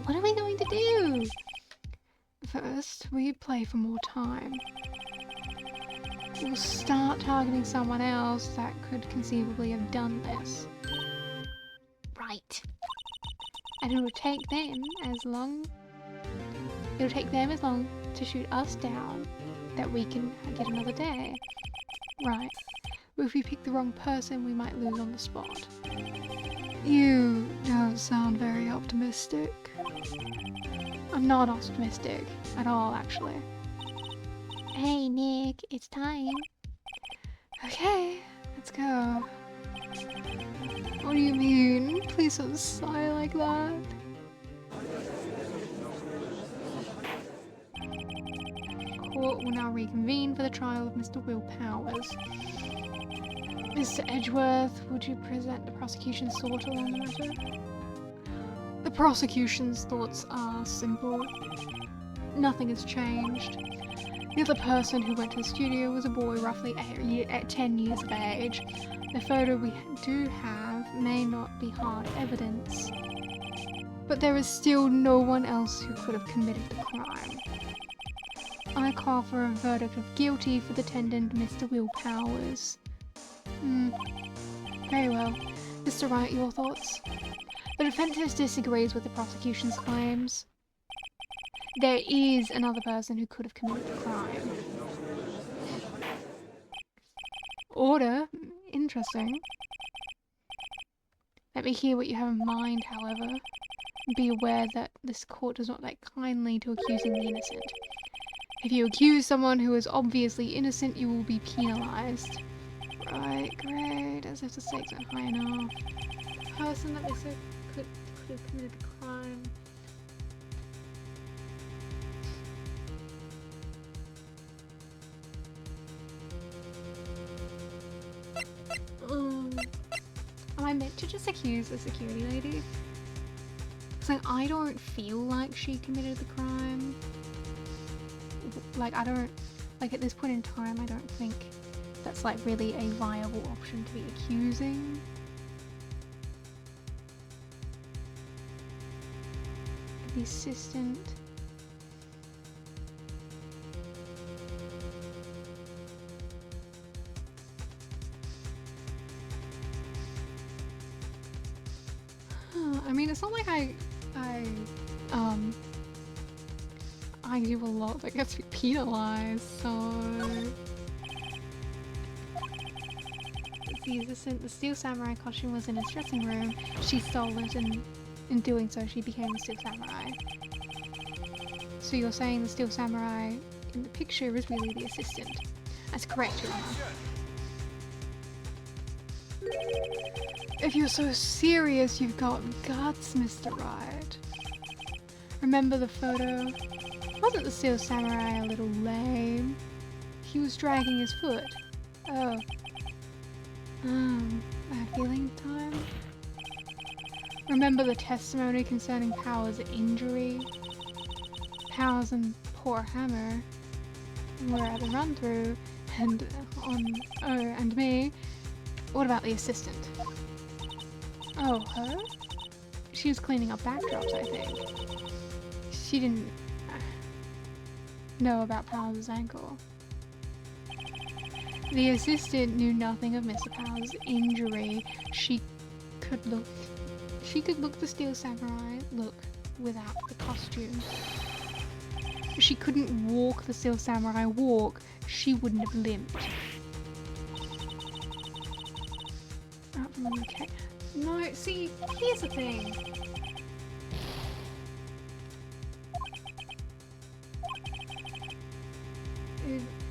What are we going to do? First, we play for more time. We'll start targeting someone else that could conceivably have done this. Right. And it'll take them as long to shoot us down that we can get another day. Right. But if we pick the wrong person, we might lose on the spot. You don't sound very optimistic. I'm not optimistic at all, actually. Hey, Nick, it's time. Okay, let's go. What do you mean? Please don't sigh like that. Court will now reconvene for the trial of Mr. Will Powers. Mr. Edgeworth, would you present the prosecution's thought on the matter? The prosecution's thoughts are simple. Nothing has changed. The other person who went to the studio was a boy roughly 10 years of age. The photo we do have may not be hard evidence, but there is still no one else who could have committed the crime. I call for a verdict of guilty for the defendant, Mr. Will Powers. Very well. Mr. Wright, your thoughts? The defense disagrees with the prosecution's claims. There is another person who could have committed the crime. Order? Interesting. Let me hear what you have in mind, however. Be aware that this court does not take kindly to accusing the innocent. If you accuse someone who is obviously innocent, you will be penalized. Right, great. As if the stakes aren't high enough. The person that they said could have committed the crime. Am I meant to just accuse the security lady? It's like, I don't feel like she committed the crime. Like, I don't, like, at this point in time, I don't think that's, like, really a viable option to be accusing. The assistant. I mean, it's not like I do a lot that gets me penalized, so... The assistant, the Steel Samurai costume was in his dressing room. She stole it, and in doing so, she became the Steel Samurai. So you're saying the Steel Samurai in the picture is really the assistant? That's correct, Your Honor. If you're so serious, you've got guts, Mr. Wright. Remember the photo? Wasn't the Steel Samurai a little lame? He was dragging his foot. Oh. Bad feeling time? Remember the testimony concerning Powers' injury? Powers and poor Hammer were at the run-through, and and me. What about the assistant? Oh, her? She was cleaning up backdrops, I think. She didn't know about Powers' ankle. The assistant knew nothing of Mr. Powers' injury. She could look the Steel Samurai look without the costume. She couldn't walk the Steel Samurai walk. She wouldn't have limped. Okay. No, see, here's the thing.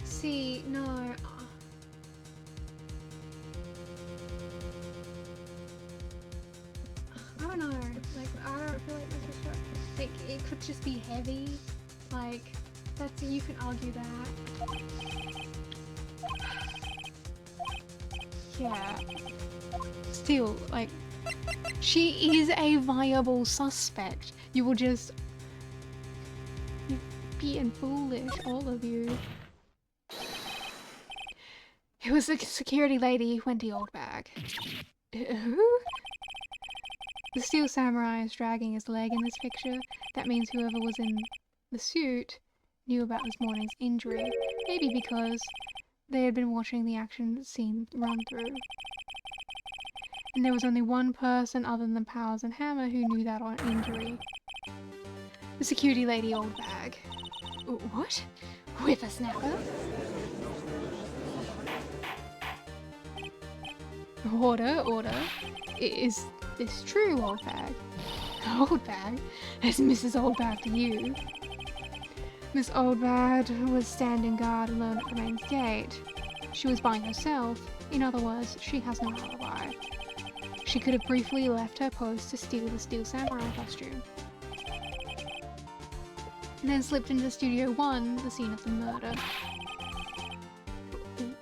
See, no. I don't know. Like, I don't feel like this is right. Like, it could just be heavy. Like, that's, you can argue that. Yeah. Still, like, she is a viable suspect. You will just... You're being foolish, all of you. It was the security lady, Wendy Oldbag. Who? The Steel Samurai is dragging his leg in this picture. That means whoever was in the suit knew about this morning's injury. Maybe because they had been watching the action scene run through. And there was only one person other than Powers and Hammer who knew that on injury. The security lady Oldbag. What? Whippersnapper? Order, order. Is this true, Oldbag? Oldbag? It's Mrs. Oldbag to you. Miss Oldbag was standing guard alone at the main gate. She was by herself. In other words, she has no alibi. She could have briefly left her post to steal the Steel Samurai costume. And then slipped into Studio 1, the scene of the murder.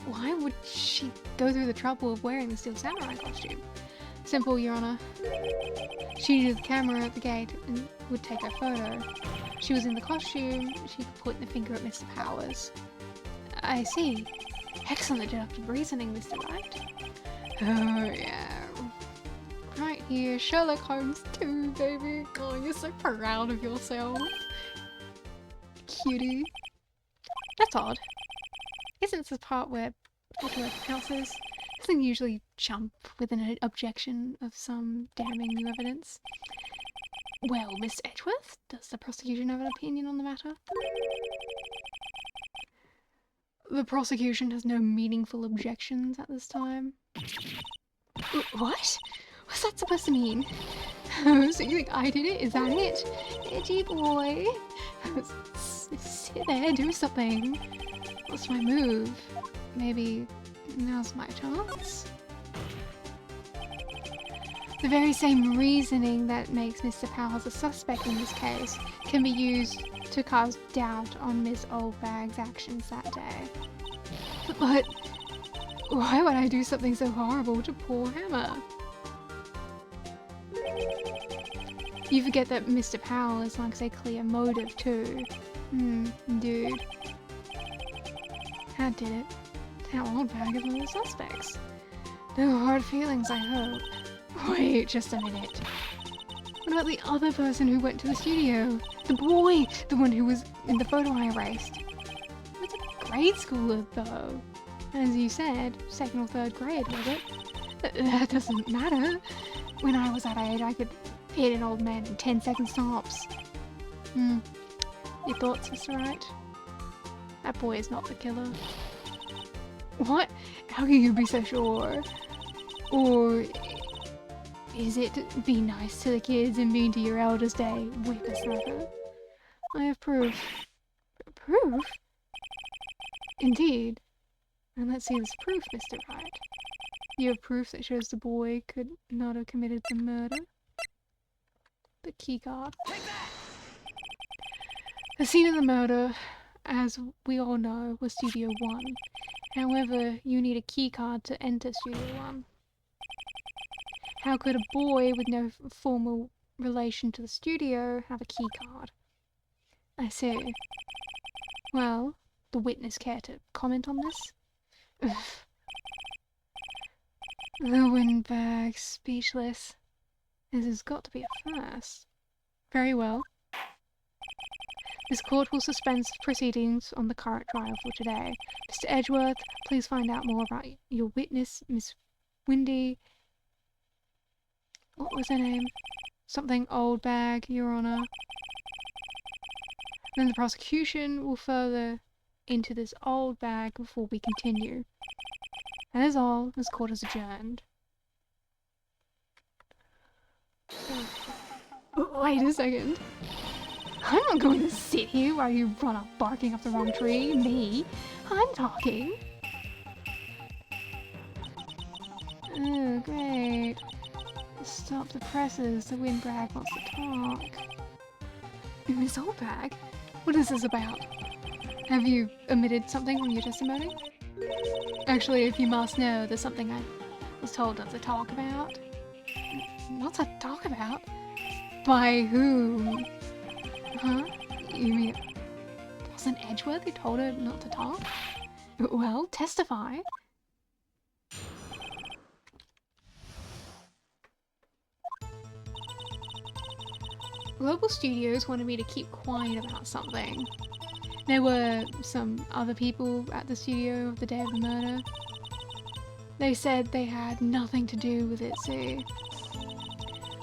Why would she go through the trouble of wearing the Steel Samurai costume? Simple, Your Honor. She needed the camera at the gate and would take her photo. She was in the costume, she could point the finger at Mr. Powers. I see. Excellent deductive reasoning, Mr. Wright. Oh, yeah. Right here, Sherlock Holmes 2, baby. Oh, you're so proud of yourself. Cutie. That's odd. Isn't this the part where Mr. Houses doesn't usually jump with an objection of some damning new evidence? Well, Miss Edgeworth, does the prosecution have an opinion on the matter? The prosecution has no meaningful objections at this time. What? What's that supposed to mean? Oh, so you think I did it? Is that it? Edgy boy. Sit there, do something. What's my move? Maybe now's my chance? The very same reasoning that makes Mr. Powers a suspect in this case can be used to cast doubt on Miss Oldbag's actions that day. But why would I do something so horrible to poor Hammer? You forget that Mr. Powers likes a clear motive too. Dude. How did it? How Oldbag is one of the suspects. No hard feelings, I hope. Wait, just a minute. What about the other person who went to the studio? The boy! The one who was in the photo I erased. It's a grade schooler, though. As you said, 2nd or 3rd grade, was it? That doesn't matter. When I was that age, I could hit an old man in 10-second stops. Your thoughts, Mr. Wright? That boy is not the killer. What? How can you be so sure? Or is it be nice to the kids and mean to your elders day, whippersnapper? I have proof. Proof? Indeed. And let's see this proof, Mr. Wright. You have proof that shows the boy could not have committed the murder? The keycard. The scene of the murder, as we all know, was Studio 1. However, you need a keycard to enter Studio 1. How could a boy with no formal relation to the studio have a keycard? I see. Well, the witness care to comment on this? The windbag, speechless. This has got to be a first. Very well. This court will suspend proceedings on the current trial for today. Mr. Edgeworth, please find out more about your witness, Miss Windy. What was her name? Something Oldbag, Your Honor. Then the prosecution will further into this Oldbag before we continue. That is all. This court is adjourned. Wait a second. I'm not going to sit here while you run up barking up the wrong tree. Me. I'm talking. Oh, great. Stop the presses. The windbag wants to talk. Miss Oldbag? What is this about? Have you omitted something from your testimony? Actually, if you must know, there's something I was told not to talk about. Not to talk about? By whom? Huh? You mean it wasn't Edgeworth who told her not to talk? Well, testify. Global Studios wanted me to keep quiet about something. There were some other people at the studio the day of the murder. They said they had nothing to do with it, see?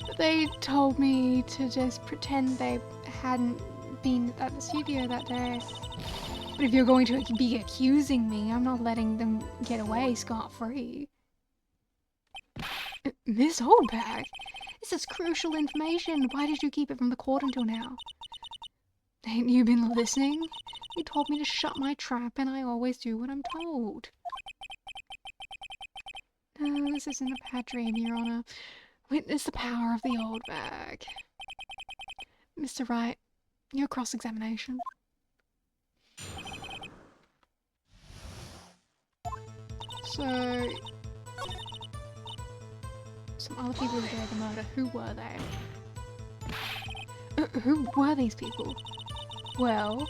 But they told me to just pretend they hadn't been at the studio that day. But if you're going to be accusing me, I'm not letting them get away scot-free. Miss Oldbag, this is crucial information. Why did you keep it from the court until now? Ain't you been listening? You told me to shut my trap, and I always do what I'm told. No, this isn't a bad dream, Your Honor. Witness the power of the old bag. Mr. Wright, your cross-examination. So, some other people who did the murder, who were they? Who were these people? Well,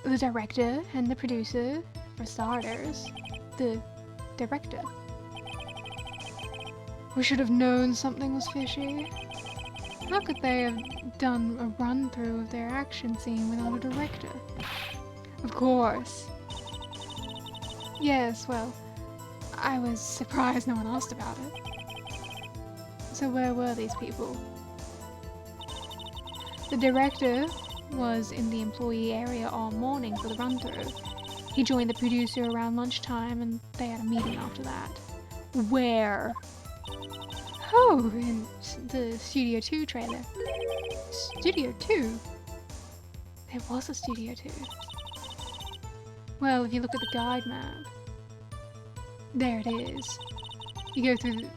the director and the producer, for starters. The director. We should have known something was fishy. How could they have done a run-through of their action scene without a director? Of course. Yes, well, I was surprised no one asked about it. So where were these people? The director was in the employee area all morning for the run-through. He joined the producer around lunchtime and they had a meeting after that. Where? Oh, in the Studio 2 trailer. Studio 2? There was a Studio 2. Well, if you look at the guide map, there it is. You go through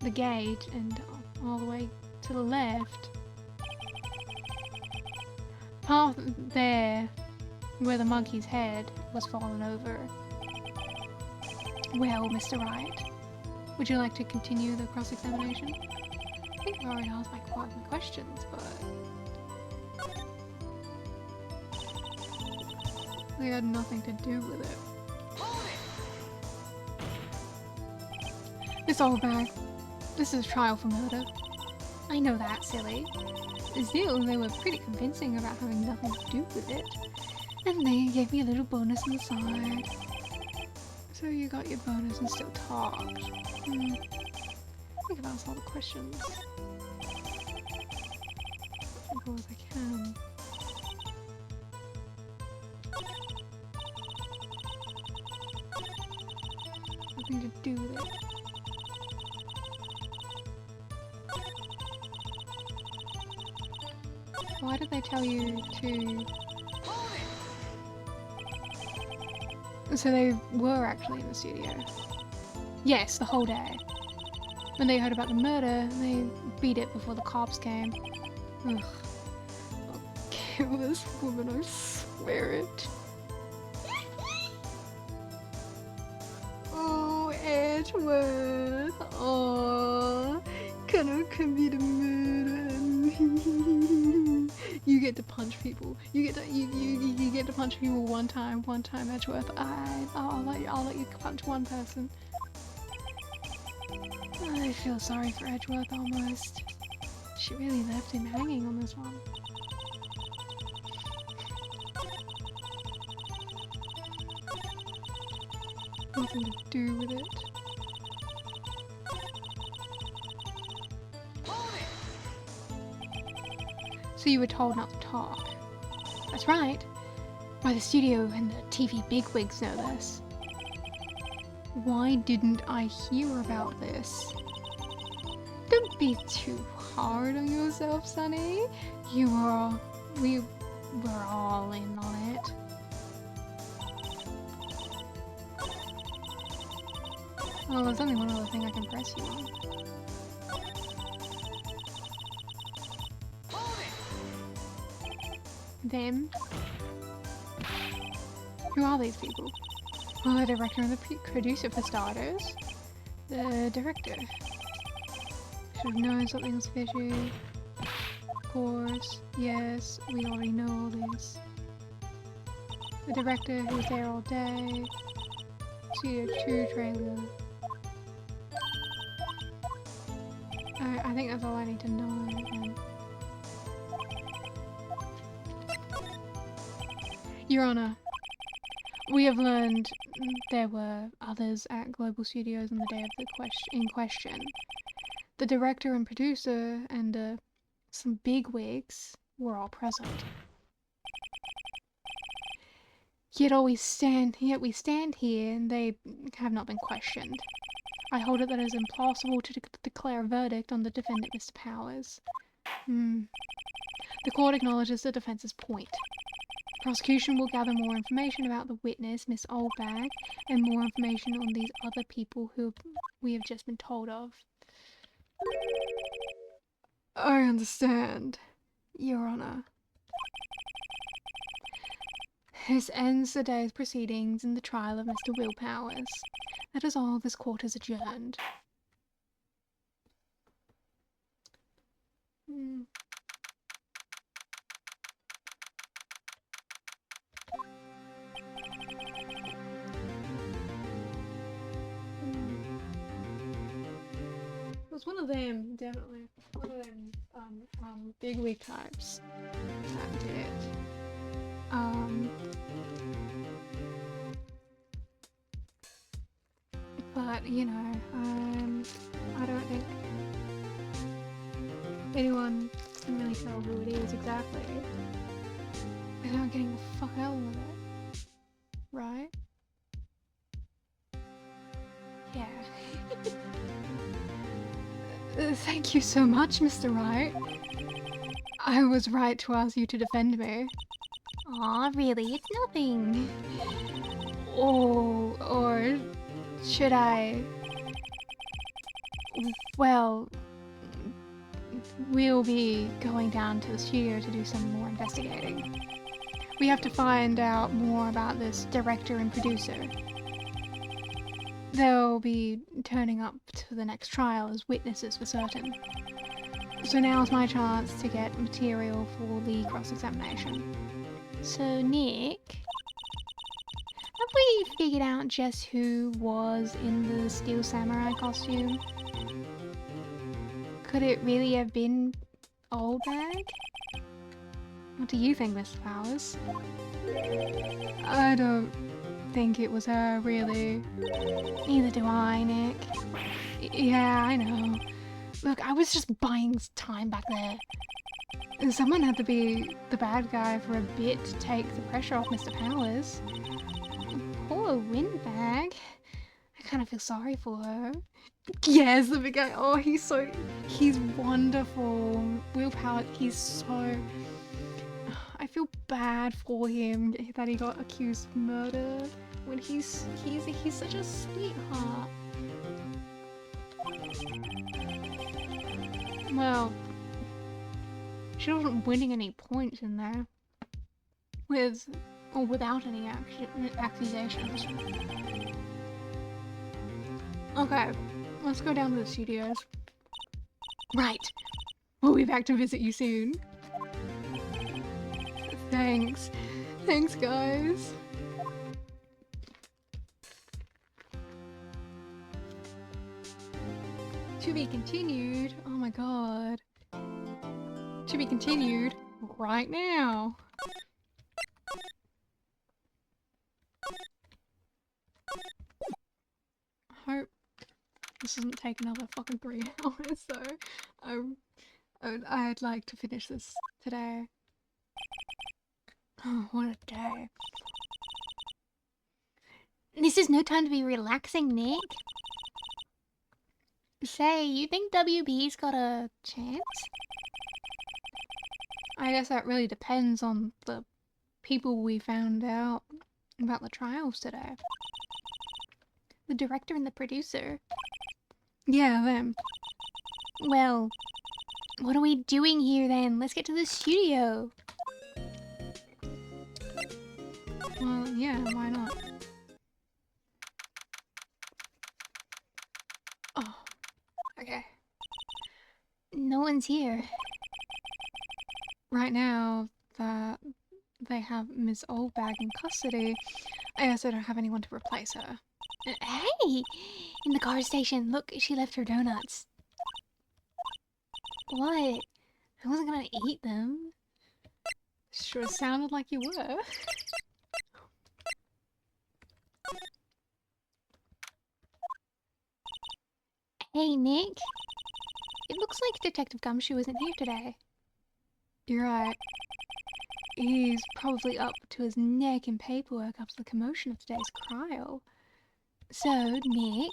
the gate and all the way to the left. Path there, where the monkey's head was fallen over. Well, Mr. Wright, would you like to continue the cross-examination? I think I've already asked my questions, but they had nothing to do with it. Miss Oldbag, this is a trial for murder. I know that, silly. Still, they were pretty convincing about having nothing to do with it. And they gave me a little bonus on the side. So you got your bonus and still talked. I think I've asked all the questions. As well as I can. Nothing to do with it. Why did they tell you to... So they were actually in the studio. Yes, the whole day. When they heard about the murder, they beat it before the cops came. Ugh. I'll kill this woman, I swear it. Oh, Edgeworth. Oh, can be the murder. You get to punch people. You get to punch people one time, Edgeworth. I'll let you punch one person. I feel sorry for Edgeworth almost. She really left him hanging on this one. Nothing to do with it. So you were told not to talk. That's right. Why, the studio and the TV bigwigs know this. Why didn't I hear about this? Don't be too hard on yourself, Sonny. We were all in on it. Well, there's only one other thing I can press you on. Them? Who are these people? Well, the director and the producer for starters. The director. Should have known something was fishy. Of course. Yes, we already know all this. The director who was there all day. Studio 2 trailer. I think that's all I need to know. Then. Your Honor, we have learned there were others at Global Studios on the day of the in question. The director and producer and some bigwigs were all present. Yet we stand here and they have not been questioned. I hold it that it is impossible to declare a verdict on the defendant, Mr. Powers. The court acknowledges the defense's point. Prosecution will gather more information about the witness, Miss Oldbag, and more information on these other people who we have just been told of. I understand, Your Honor. This ends the day's proceedings in the trial of Mr. Will Powers. That is all. This court is adjourned. It was one of them, definitely. One of them, big wig types. That did. But, you know, I don't think anyone can really tell who it is exactly. Without getting the fuck out of it. Right? Yeah. Thank you so much, Mr. Wright. I was right to ask you to defend me. Aw, really? It's nothing. Oh, or should I? Well, we'll be going down to the studio to do some more investigating. We have to find out more about this director and producer. They'll be turning up to the next trial as witnesses for certain. So now's my chance to get material for the cross-examination. So, Nick, have we figured out just who was in the Steel Samurai costume? Could it really have been Oldbag? What do you think, Mr. Powers? I don't think it was her, really. Neither do I, Nick. Yeah, I know. Look, I was just buying time back there. Someone had to be the bad guy for a bit to take the pressure off Mr. Powers. Poor Windbag. I kind of feel sorry for her. Yes, the big guy. Oh, he's wonderful. Will Powers, he's so... I feel bad for him that he got accused of murder when he's such a sweetheart. Well, she wasn't winning any points in there. With or without any accusations. Okay, let's go down to the studios. Right. We'll be back to visit you soon. Thanks. Thanks, guys. To be continued. Oh my god. To be continued right now. I hope this doesn't take another fucking 3 hours, so I'd like to finish this today. Oh, what a day. This is no time to be relaxing, Nick. Say, you think WB's got a chance? I guess that really depends on the people we found out about the trials today. The director and the producer. Yeah, them. Well, what are we doing here then? Let's get to the studio. Well, yeah, why not? Oh, okay. No one's here. Right now that they have Miss Oldbag in custody, I also don't have anyone to replace her. Hey! In the car station, look, she left her donuts. What? I wasn't gonna eat them. Sure sounded like you were. Hey, Nick. It looks like Detective Gumshoe isn't here today. You're right. He's probably up to his neck in paperwork after the commotion of today's trial. So, Nick,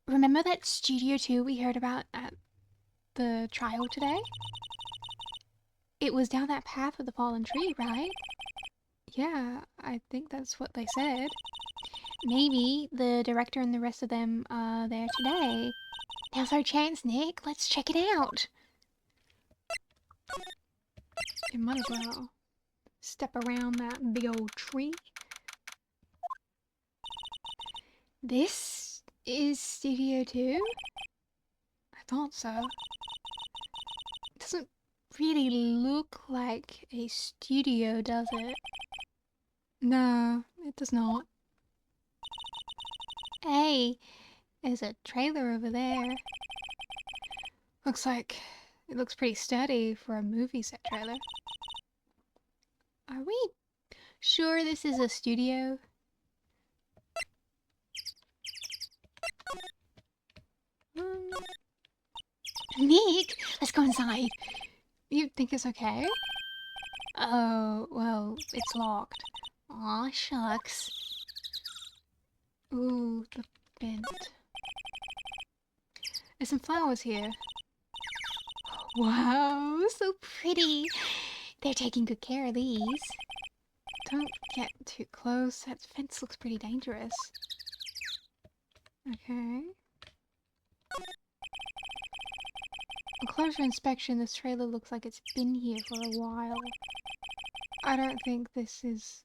Remember that Studio 2 we heard about at the trial today? It was down that path with the fallen tree, right? Yeah, I think that's what they said. Maybe the director and the rest of them are there today. Now's our chance, Nick. Let's check it out. You might as well step around that big old tree. This is Studio 2? I thought so. It doesn't really look like a studio, does it? No, it does not. Hey, there's a trailer over there. Looks like it looks pretty sturdy for a movie set trailer. Are we sure this is a studio? Nick, let's go inside. You think it's okay? Oh, well, it's locked. Aw, shucks. Ooh, the vent. There's some flowers here. Wow, so pretty. They're taking good care of these. Don't get too close. That fence looks pretty dangerous. Okay. On closer inspection, this trailer looks like it's been here for a while. I don't think this is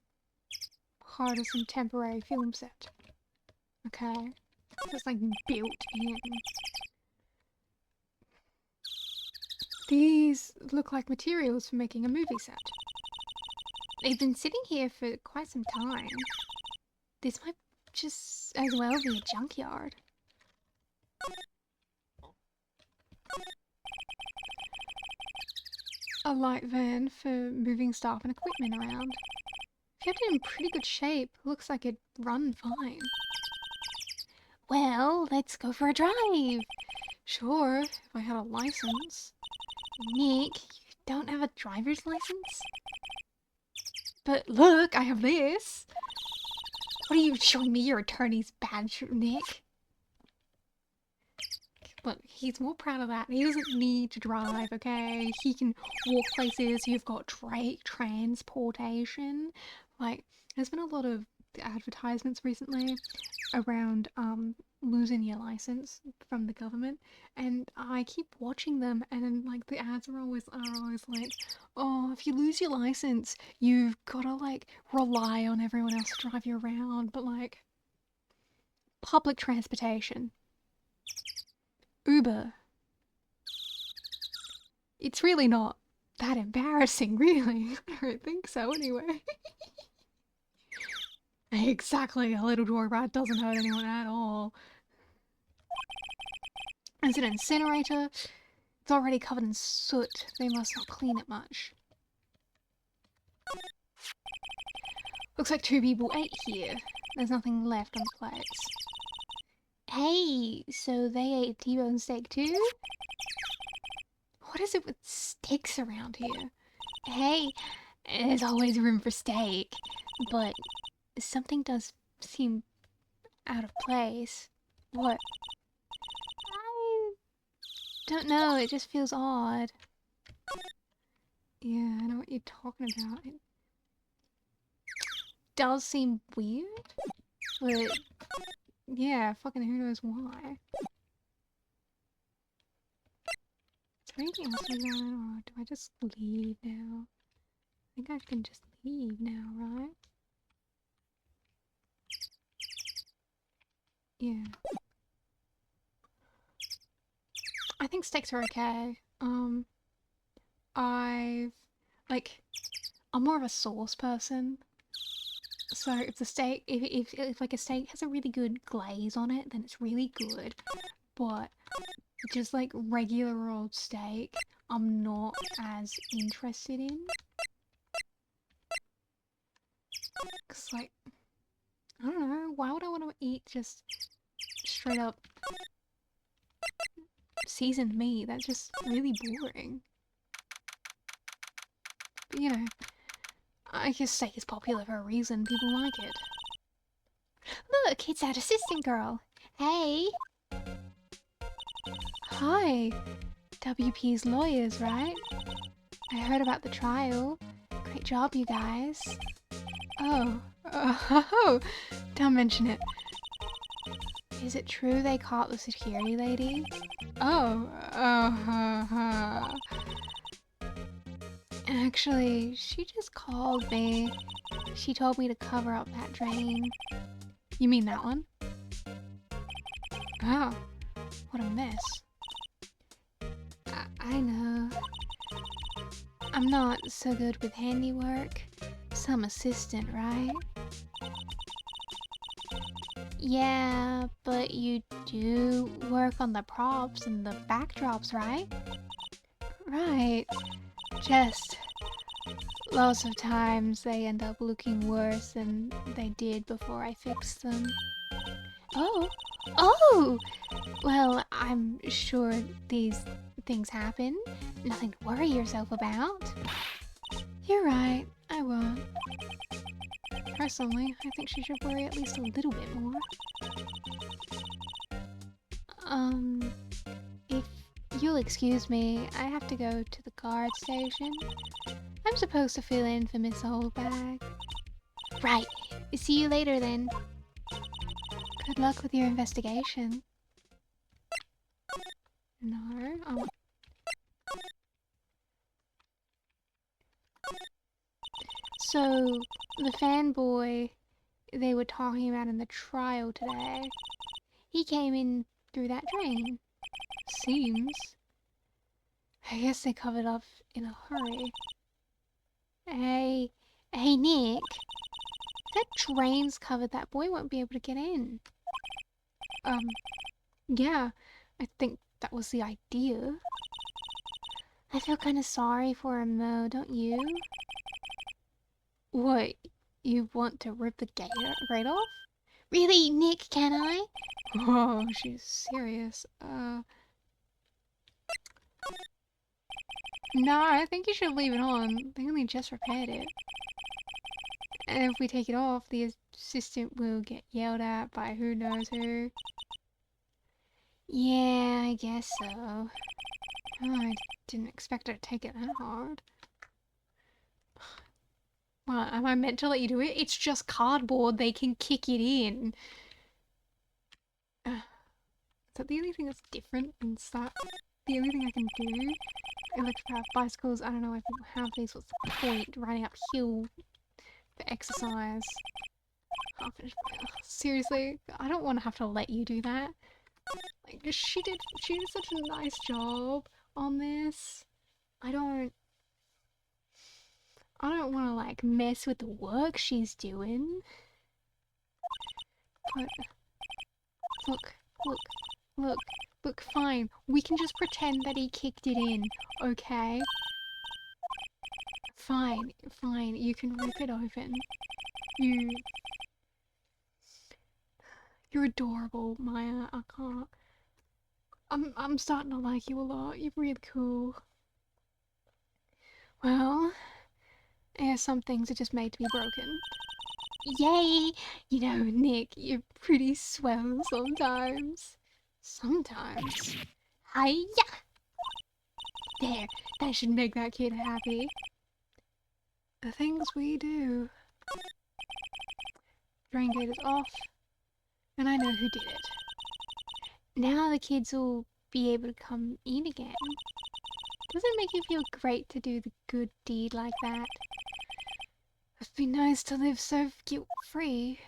part of some temporary film set. Okay. So it's like built in. These look like materials for making a movie set. They've been sitting here for quite some time. This might just as well be a junkyard. A light van for moving staff and equipment around. Kept it in pretty good shape. Looks like it'd run fine. Well, let's go for a drive. Sure, if I had a license. Nick, you don't have a driver's license? But look, I have this. What are you showing me your attorney's badge, Nick? Look, he's more proud of that. He doesn't need to drive, okay? He can walk places. You've got transportation. Like, there's been a lot of advertisements recently around losing your license from the government, and I keep watching them, and then like the ads are always like, oh, if you lose your license, you've gotta like rely on everyone else to drive you around. But like, public transportation, Uber, it's really not that embarrassing, really. I don't think so, anyway. Exactly, a little joyride doesn't hurt anyone at all. There's an incinerator. It's already covered in soot. They must not clean it much. Looks like 2 people ate here. There's nothing left on the plates. Hey, so they ate T-bone steak too? What is it with steaks around here? Hey, there's always room for steak, but something does seem out of place. What? I don't know, it just feels odd. Yeah, I know what you're talking about. It Does seem weird, but yeah, fucking who knows why. Is there anything else going on, or do I just leave now? I think I can just leave now, right? Yeah. I think steaks are okay. I'm more of a sauce person. So if the steak, if like a steak has a really good glaze on it, then it's really good. But just like regular old steak, I'm not as interested in. Cause like, I don't know, why would I want to eat just straight up seasoned meat? That's just really boring. But you know, I guess steak is popular for a reason. People like it. Look, it's that assistant girl. Hey. Hi, WP's lawyers, right? I heard about the trial. Great job, you guys. Oh, don't mention it. Is it true they caught the security lady? Actually, she just called me. She told me to cover up that drain. You mean that one? Oh, what a mess. I know. I'm not so good with handiwork. Some assistant, right? Yeah, but you do work on the props and the backdrops, right? Right. Just lots of times they end up looking worse than they did before I fixed them. Oh! Oh! Well, I'm sure these things happen. Nothing to worry yourself about. You're right, I won't. Personally, I think she should worry at least a little bit more. If you'll excuse me, I have to go to the guard station. I'm supposed to fill in for Miss Oldbag. Right. See you later then. Good luck with your investigation. No. Oh. So, the fanboy they were talking about in the trial today, he came in through that drain. Seems. I guess they covered up in a hurry. Hey, Nick. If that drain's covered, that boy won't be able to get in. Yeah, I think that was the idea. I feel kind of sorry for him though, don't you? What? You want to rip the gate right off? Really, Nick, can I? Whoa, she's serious. No, I think you should leave it on. They only just repaired it. And if we take it off, the assistant will get yelled at by who knows who. Yeah, I guess so. Oh, I didn't expect her to take it that hard. What, am I meant to let you do it? It's just cardboard, they can kick it in. Is that the only thing that's different? Is that the only thing I can do? Electric bicycles, I don't know why people have these. What's the point? Riding uphill for exercise. Seriously, I don't want to have to let you do that. Like, she did such a nice job on this. I don't want to, like, mess with the work she's doing. But, look, fine. We can just pretend that he kicked it in, okay? Fine, you can rip it open. You're adorable, Maya. I can't. I'm starting to like you a lot. You're really cool. Well, I guess some things are just made to be broken. Yay! You know, Nick, you're pretty swell sometimes. Sometimes. Hiya! There, that should make that kid happy. The things we do. Drain gate is off, and I know who did it. Now the kids will be able to come in again. Doesn't it make you feel great to do the good deed like that? It'd be nice to live so guilt-free.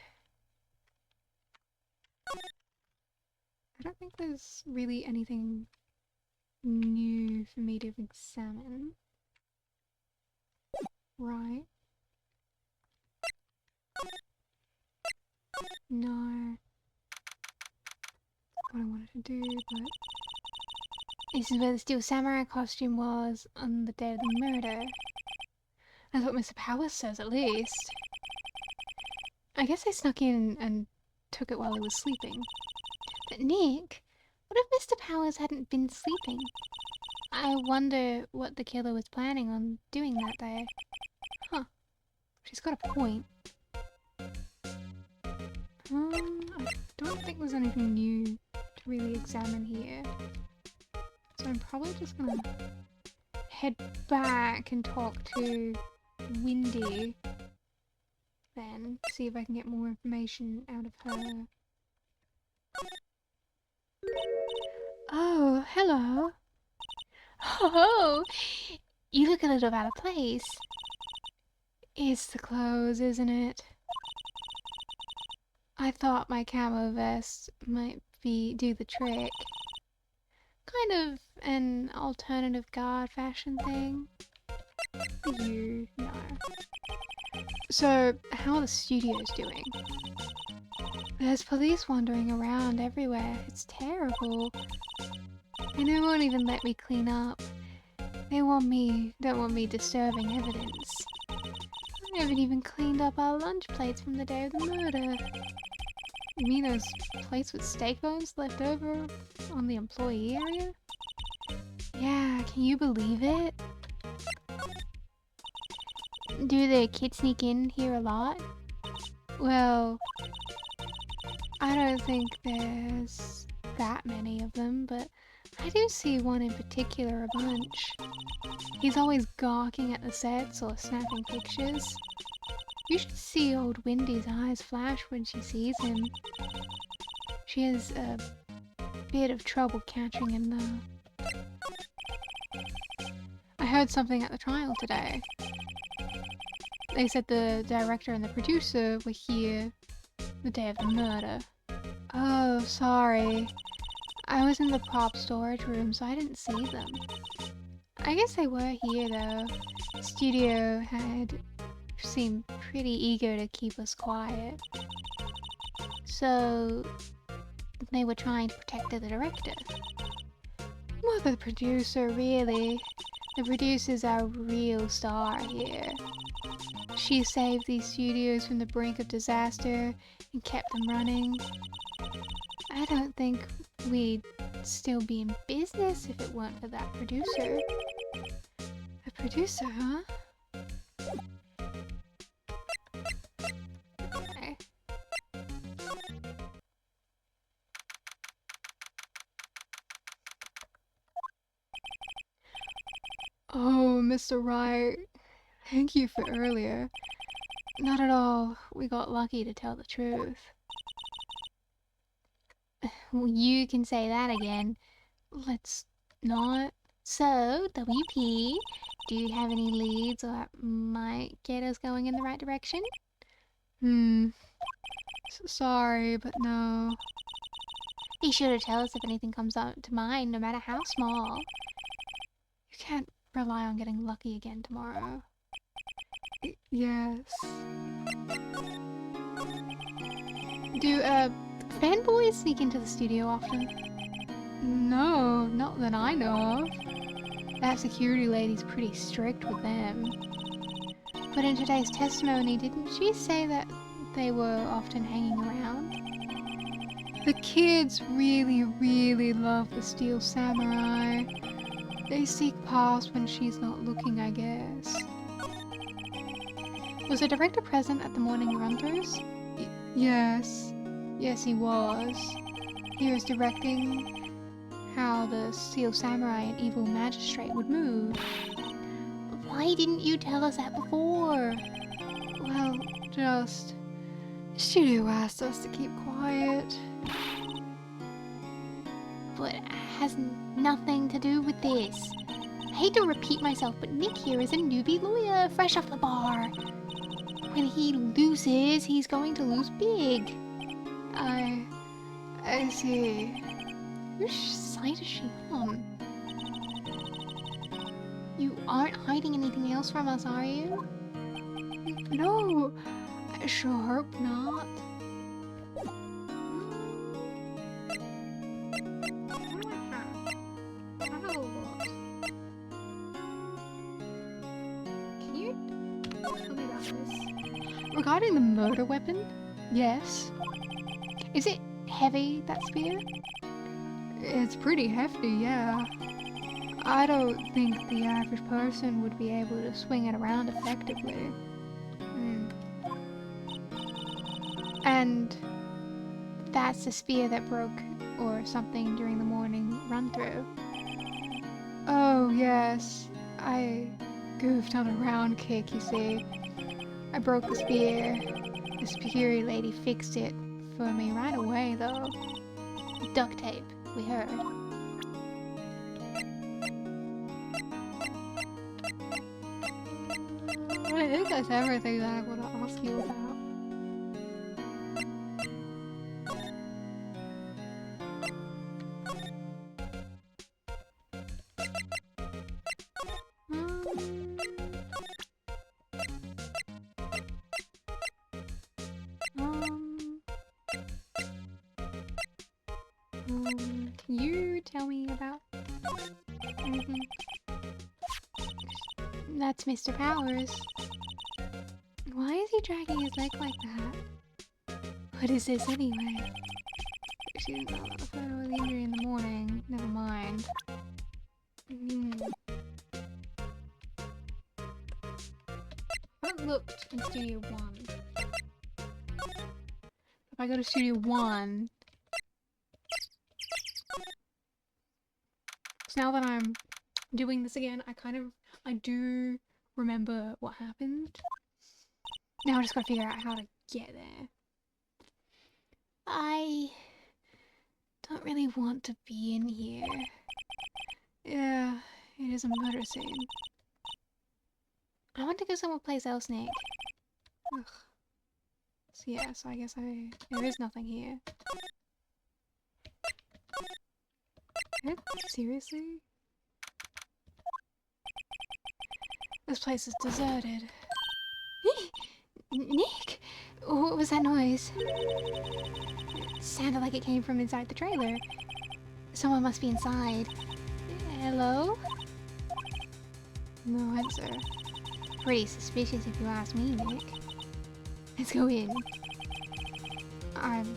I don't think there's really anything new for me to examine. Right. No. What I wanted to do, but... This is where the Steel Samurai costume was on the day of the murder. That's what Mr. Powers says, at least. I guess I snuck in and took it while he was sleeping. But Nick, what if Mr. Powers hadn't been sleeping? I wonder what the killer was planning on doing that day. Huh. She's got a point. I don't think there's anything new to really examine here. So I'm probably just gonna head back and talk to Windy. Then see if I can get more information out of her. Oh, hello. Oh, you look a little out of place. It's the clothes, isn't it? I thought my camo vest might do the trick. Kind of an alternative guard fashion thing. You know. So, how are the studios doing? There's police wandering around everywhere. It's terrible. And they won't even let me clean up. They don't want me disturbing evidence. I haven't even cleaned up our lunch plates from the day of the murder. You mean those plates with steak bones left over on the employee area? Yeah, can you believe it? Do the kids sneak in here a lot? Well, I don't think there's that many of them, but I do see one in particular a bunch. He's always gawking at the sets or snapping pictures. You should see old Windy's eyes flash when she sees him. She has a bit of trouble catching him though. I heard something at the trial today. They said the director and the producer were here the day of the murder. Oh, sorry. I was in the prop storage room, so I didn't see them. I guess they were here though. The studio had seemed pretty eager to keep us quiet. So they were trying to protect the director. Well, the producer, really. The producer's our real star here. She saved these studios from the brink of disaster and kept them running. I don't think we'd still be in business if it weren't for that producer. A producer, huh? Okay. Oh, Mr. Wright. Thank you for earlier. Not at all. We got lucky, to tell the truth. Well, you can say that again. Let's not. So, WP, do you have any leads that might get us going in the right direction? Sorry, but no. Be sure to tell us if anything comes up to mind, no matter how small. You can't rely on getting lucky again tomorrow. Yes. Do, fanboys sneak into the studio often? No, not that I know of. That security lady's pretty strict with them. But in today's testimony, didn't she say that they were often hanging around? The kids really, really love the Steel Samurai. They sneak past when she's not looking, I guess. Was the director present at the morning run-throughs? Yes. Yes, he was. He was directing how the Steel Samurai and Evil Magistrate would move. Why didn't you tell us that before? Well, the studio asked us to keep quiet. But it has nothing to do with this. I hate to repeat myself, but Nick here is a newbie lawyer, fresh off the bar. When he loses, he's going to lose big. I see. Which side is she on? You aren't hiding anything else from us, are you? No, I sure hope not. What do I have? I have a lot. Can you tell me about this? Regarding the murder weapon? Yes. Is it heavy, that spear? It's pretty hefty, yeah. I don't think the average person would be able to swing it around effectively. And that's the spear that broke or something during the morning run-through. Oh, yes. I goofed on a round kick, you see. I broke the spear. The security lady fixed it for me right away, though. Duct tape, we heard. I think that's everything that I want to ask you about. Can you tell me about anything? That's Mr. Powers. Why is he dragging his leg like that? What is this anyway? She didn't know a photo of the injury in the morning. Never mind. I haven't looked in Studio 1. If I go to Studio 1... So now that I'm doing this again, I do remember what happened. Now I just gotta figure out how to get there. I don't really want to be in here. Yeah, it is a murder scene. I want to go someplace else, Nick. Ugh. So yeah, so I guess there is nothing here. Seriously? This place is deserted. Nick! What was that noise? It sounded like it came from inside the trailer. Someone must be inside. Hello? No answer. Pretty suspicious if you ask me, Nick. Let's go in. I'm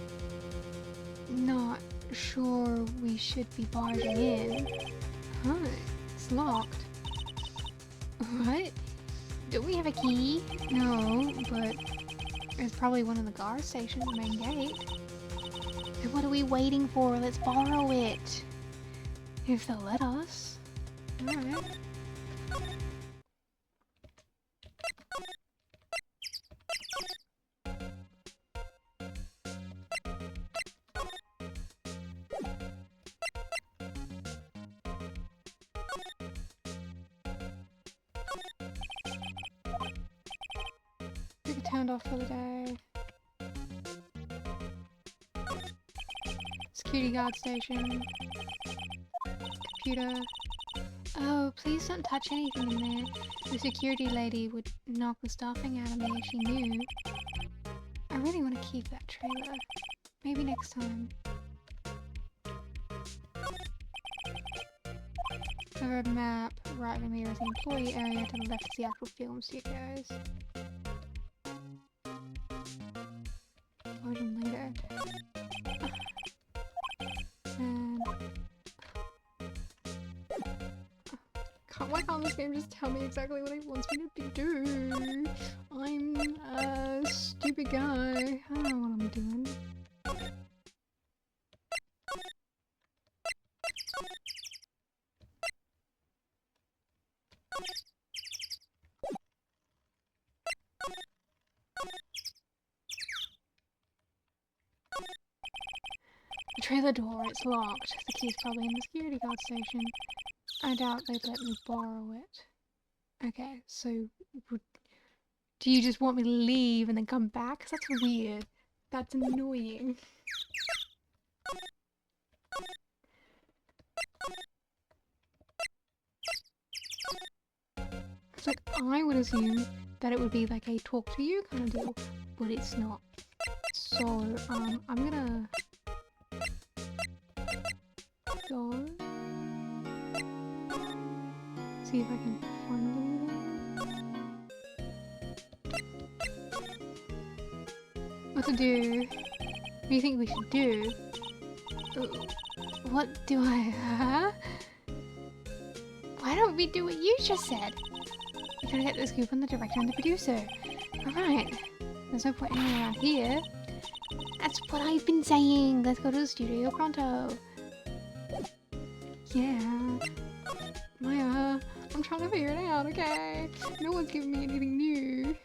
not sure we should be barging in. Huh? It's locked. What? Don't we have a key? No, but it's probably one in the guard station, the main gate. Then what are we waiting for? Let's borrow it. If they'll let us. Alright. Turned off for the day. Security guard station. Computer. Oh, please don't touch anything in there. The security lady would knock the stuffing out of me if she knew. I really want to keep that trailer. Maybe next time. A red map. Right from here is the employee area. To the left is the actual film studios. Later. And why can't this game just tell me exactly what it wants me to do? I'm a stupid guy. I don't know what I'm doing. The trailer door, it's locked. The key's probably in the security guard station. I doubt they'd let me borrow it. Okay, so do you just want me to leave and then come back? 'Cause that's weird. That's annoying. It's like, I would assume that it would be like a talk to you kind of deal, but it's not. So, I'm gonna go see if I can find anything. What to do? What do you think we should do? What do I... Why don't we do what you just said? We gotta get the scoop on the director and the producer. Alright. There's no point anywhere around here. That's what I've been saying. Let's go to the studio pronto. Yeah. Maya, I'm trying to figure it out, okay? No one's giving me anything new.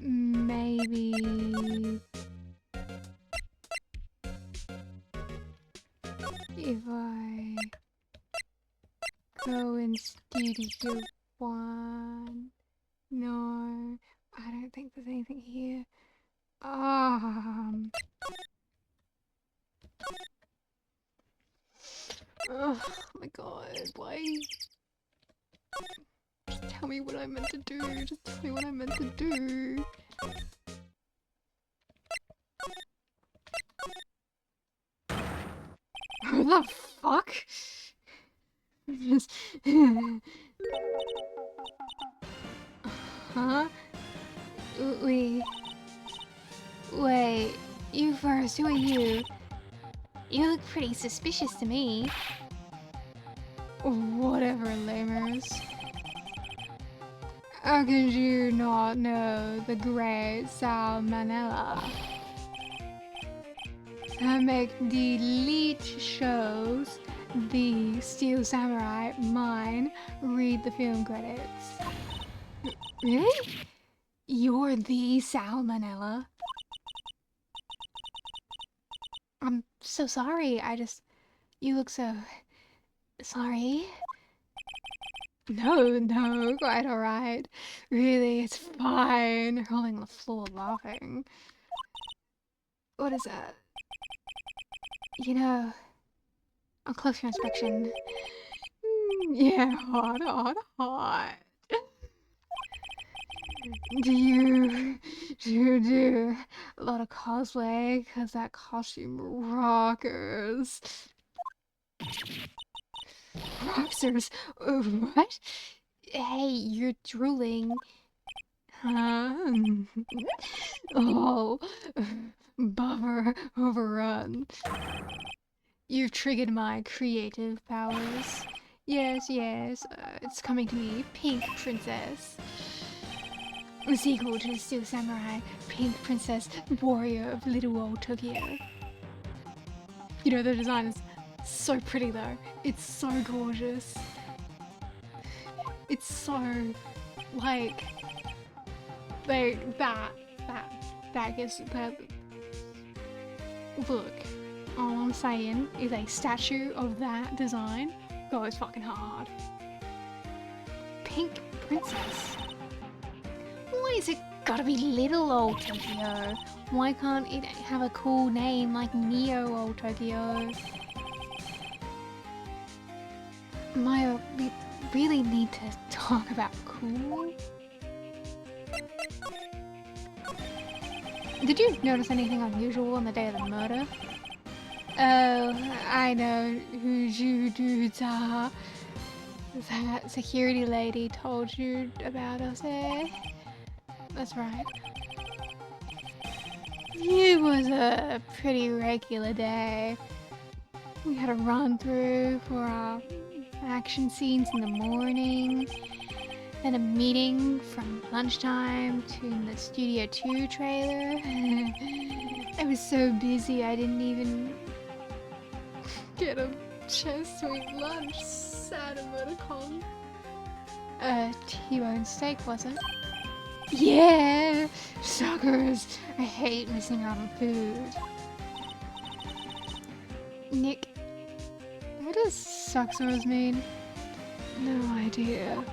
Maybe if I go in Studio 1. No, I don't think there's anything here. Oh my god, why? Just tell me what I meant to do. Just tell me what I meant to do. What the fuck? Huh? Wait, you first, who are you? You look pretty suspicious to me. Whatever, lamers. How could you not know the great Salmonella? I make the elite shows, the Steel Samurai, mine, read the film credits. Really? You're the Salmonella? I'm so sorry, you look so... sorry. No, quite alright. Really, it's fine. Rolling on the floor laughing. What is that? You know, on closer inspection... yeah, hot. Do you do a lot of cosplay? Cause that costume rockers. Rocksters? What? Hey, you're drooling. Huh? Oh, buffer overrun. You've triggered my creative powers. Yes, it's coming to me, Pink Princess. The sequel to the Steel Samurai, Pink Princess, Warrior of Little Old Tokyo. You know, the design is so pretty though. It's so gorgeous. It's so, like that gets, look, all I'm saying is a statue of that design goes fucking hard. Pink Princess. Why is it gotta be Little Old Tokyo? Why can't it have a cool name like Neo Old Tokyo? Maya, we really need to talk about cool. Did you notice anything unusual on the day of the murder? Oh, I know who you dudes are. That security lady told you about us, eh? That's right. It was a pretty regular day. We had a run through for our action scenes in the morning, then a meeting from lunchtime to the Studio 2 trailer. I was so busy I didn't even get a chance to eat lunch. Sad emoticon. T-bone steak, was it? Yeah! Suckers! I hate missing out on food. Nick, what does suckers mean? No idea.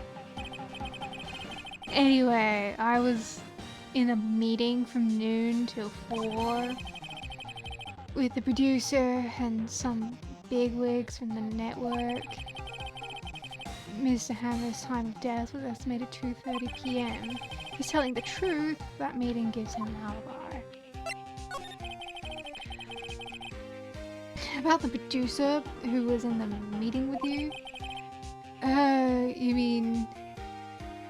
Anyway, I was in a meeting from noon till 4 with the producer and some bigwigs from the network. Mr. Hammer's time of death was estimated 2:30 p.m. He's telling the truth. That meeting gives him an alibi. About the producer who was in the meeting with you? You mean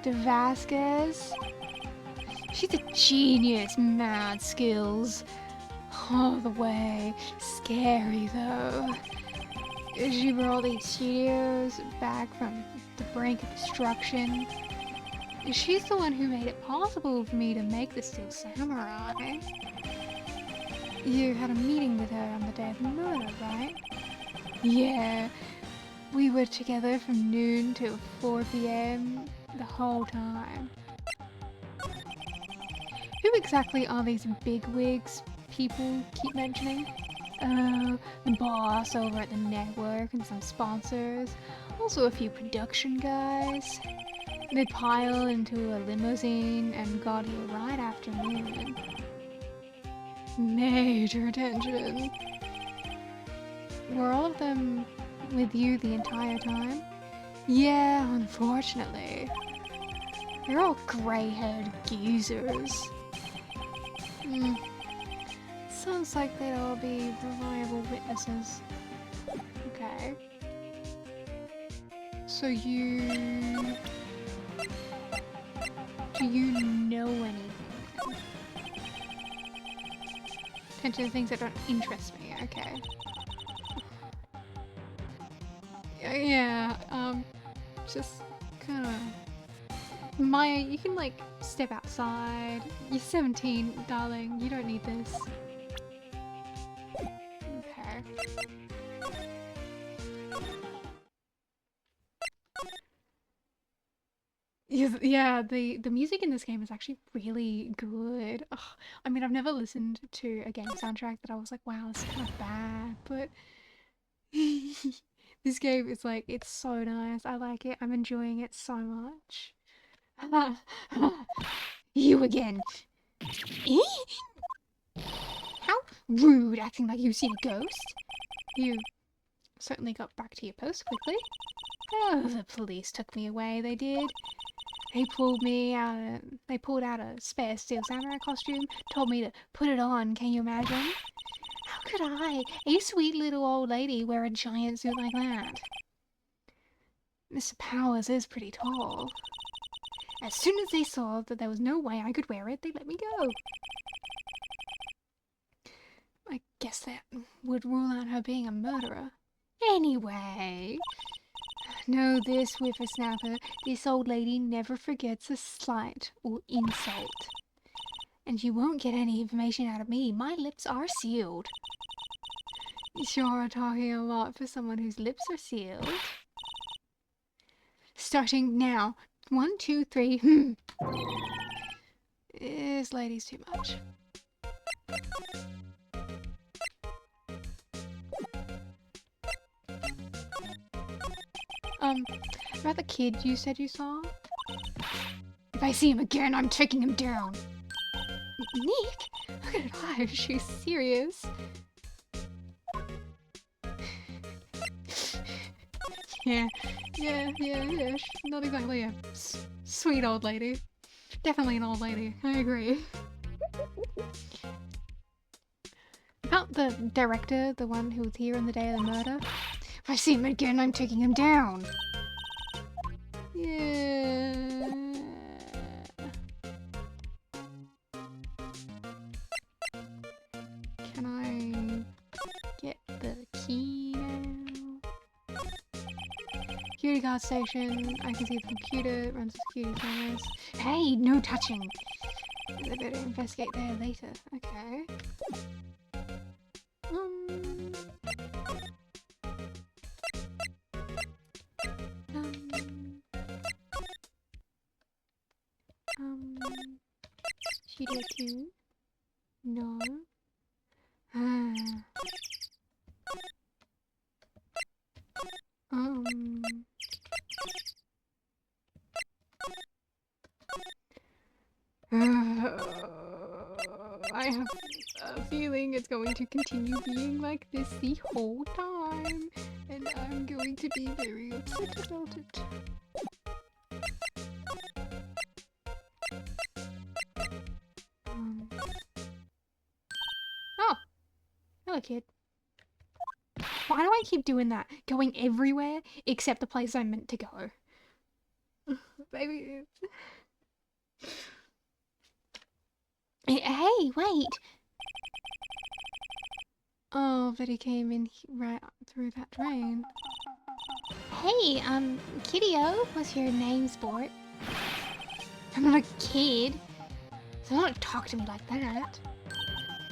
De Vasquez? She's a genius, mad skills. All the way. Scary though. She brought these studios back from the brink of destruction. She's the one who made it possible for me to make the Steel Samurai. You had a meeting with her on the day of the murder, right? Yeah. We were together from noon till 4 p.m. the whole time. Who exactly are these bigwigs people keep mentioning? The boss over at the network and some sponsors. Also a few production guys. They piled into a limousine and got here right after noon. Major tension. Were all of them with you the entire time? Yeah, unfortunately. They're all grey-haired geezers. Sounds like they'd all be reliable witnesses. Okay. So do you know anything? Attention to things that don't interest me, okay. Yeah, just kinda... Maya, you can like step outside. You're 17, darling, you don't need this. Okay. Yeah, the music in this game is actually really good. Ugh, I mean, I've never listened to a game soundtrack that I was like, wow, this is kind of bad, but this game is like, it's so nice. I like it. I'm enjoying it so much. You again. How rude, acting like you've seen a ghost. You certainly got back to your post quickly. Oh, the police took me away, they did. They pulled out a spare Steel Samurai costume, told me to put it on, can you imagine? How could I, a sweet little old lady, wear a giant suit like that? Mr. Powers is pretty tall. As soon as they saw that there was no way I could wear it, they let me go. I guess that would rule out her being a murderer. Anyway... Know this, whippersnapper, this old lady never forgets a slight or insult. And you won't get any information out of me. My lips are sealed. You sure are talking a lot for someone whose lips are sealed. Starting now. 1, 2, 3. This lady's too much. About the kid you said you saw? If I see him again, I'm taking him down. Nick? Look at her eyes, she's serious. Yeah. She's not exactly a sweet old lady. Definitely an old lady, I agree. About the director, the one who was here on the day of the murder. If I see him again, I'm taking him down. Yeah. Can I get the key now? Security guard station. I can see the computer. It runs the security cameras. Hey, no touching. I better investigate there later. Okay. Studio 2? No. I have a feeling it's going to continue being like this the whole time, and I'm going to be very upset about it. Oh! Hello, kid. Why do I keep doing that? Going everywhere except the place I'm meant to go. Baby. Hey, wait! Oh, but he came in right through that drain. Hey, Kiddo, what's your name, sport? I'm not a kid, so don't talk to me like that.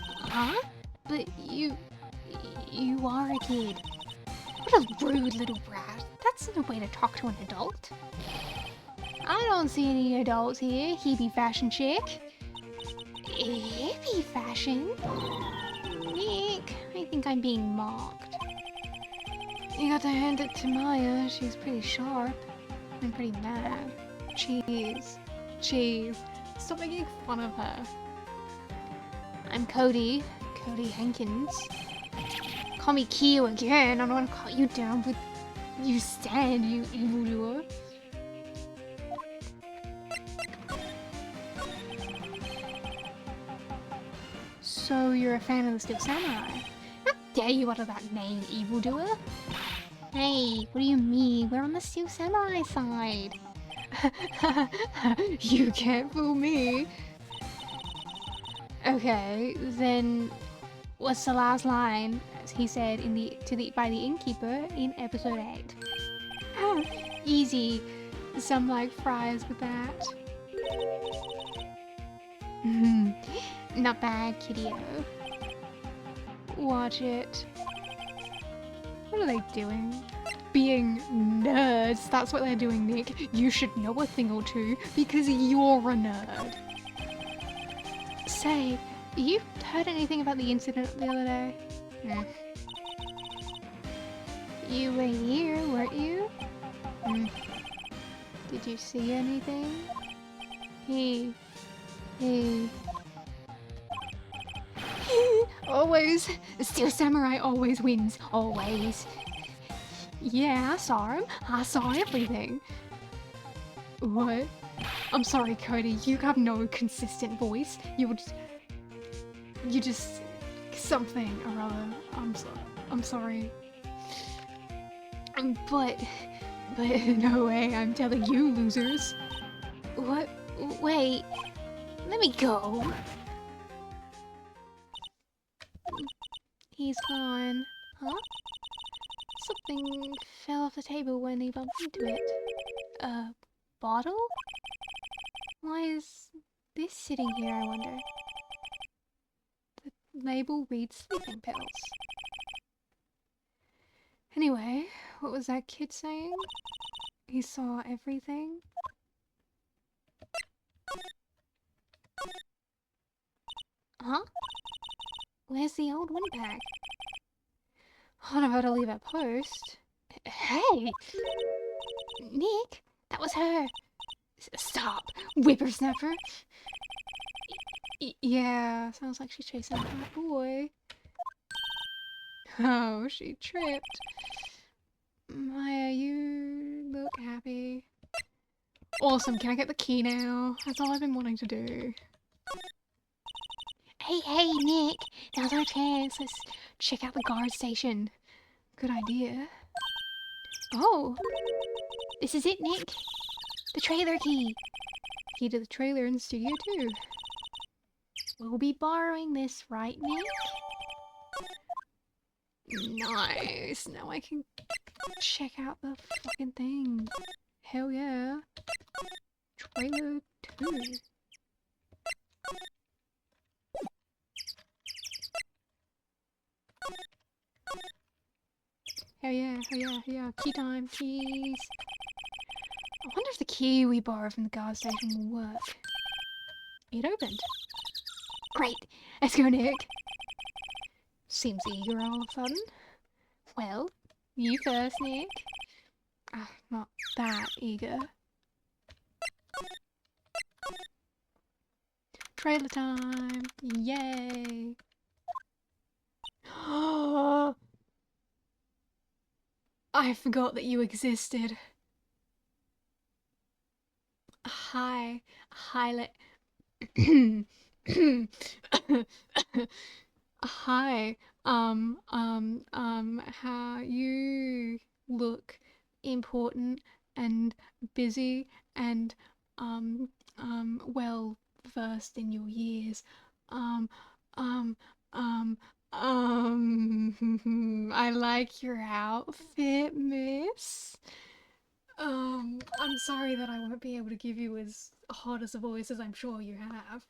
Huh? But you are a kid. What a rude little brat. That's no way to talk to an adult. I don't see any adults here, hippie fashion chick. Hippie fashion? Nick, I think I'm being mocked. You got to hand it to Maya, she's pretty sharp. I'm pretty mad. Cheese. Stop making fun of her. I'm Cody Hankins. Call me Kyo again, I don't want to call you down with you stand, you evildoer. So you're a fan of the Steel Samurai? How dare you utter that name, evildoer? Hey, what do you mean? We're on the Steel Samurai side. You can't fool me. Okay, then what's the last line, as he said by the innkeeper in episode 8? Oh, easy. Some like fries with that. Not bad, kiddo. Watch it. What are they doing? Being nerds. That's what they're doing, Nick. You should know a thing or two because you're a nerd. Say, you heard anything about the incident the other day? You were here, weren't you? Did you see anything? Hey. Always. The Steel Samurai always wins. Always. Yeah, I saw him. I saw everything. What? I'm sorry, Cody. You have no consistent voice. You just something or other. I'm sorry. But no way. I'm telling you, losers. What? Wait. Let me go. He's gone. Huh? Something fell off the table when he bumped into it. A bottle? Why is this sitting here, I wonder? The label reads sleeping pills. Anyway, what was that kid saying? He saw everything? Huh? Where's the old windbag? I'm about to leave a post. Hey! Nick, that was her. Stop, whippersnapper. Yeah, sounds like she's chasing that boy. Oh, she tripped. Maya, you look happy. Awesome, can I get the key now? That's all I've been wanting to do. Hey, Nick! Now's our chance. Let's check out the guard station. Good idea. Oh! This is it, Nick! The trailer key! Key to the trailer in the studio, too. We'll be borrowing this, right, Nick? Nice! Now I can check out the fucking thing. Hell yeah. Trailer 2. Hell yeah. Key time, keys. I wonder if the key we borrowed from the guard station will work. It opened. Great! Let's go, Nick! Seems eager all of a sudden. Well, you first, Nick. Not that eager. Trailer time! Yay! I forgot that you existed. Hi, hi, how you look important and busy and, well versed in your years. Um, um, I like your outfit, miss. I'm sorry that I won't be able to give you as hot as a voice as I'm sure you have.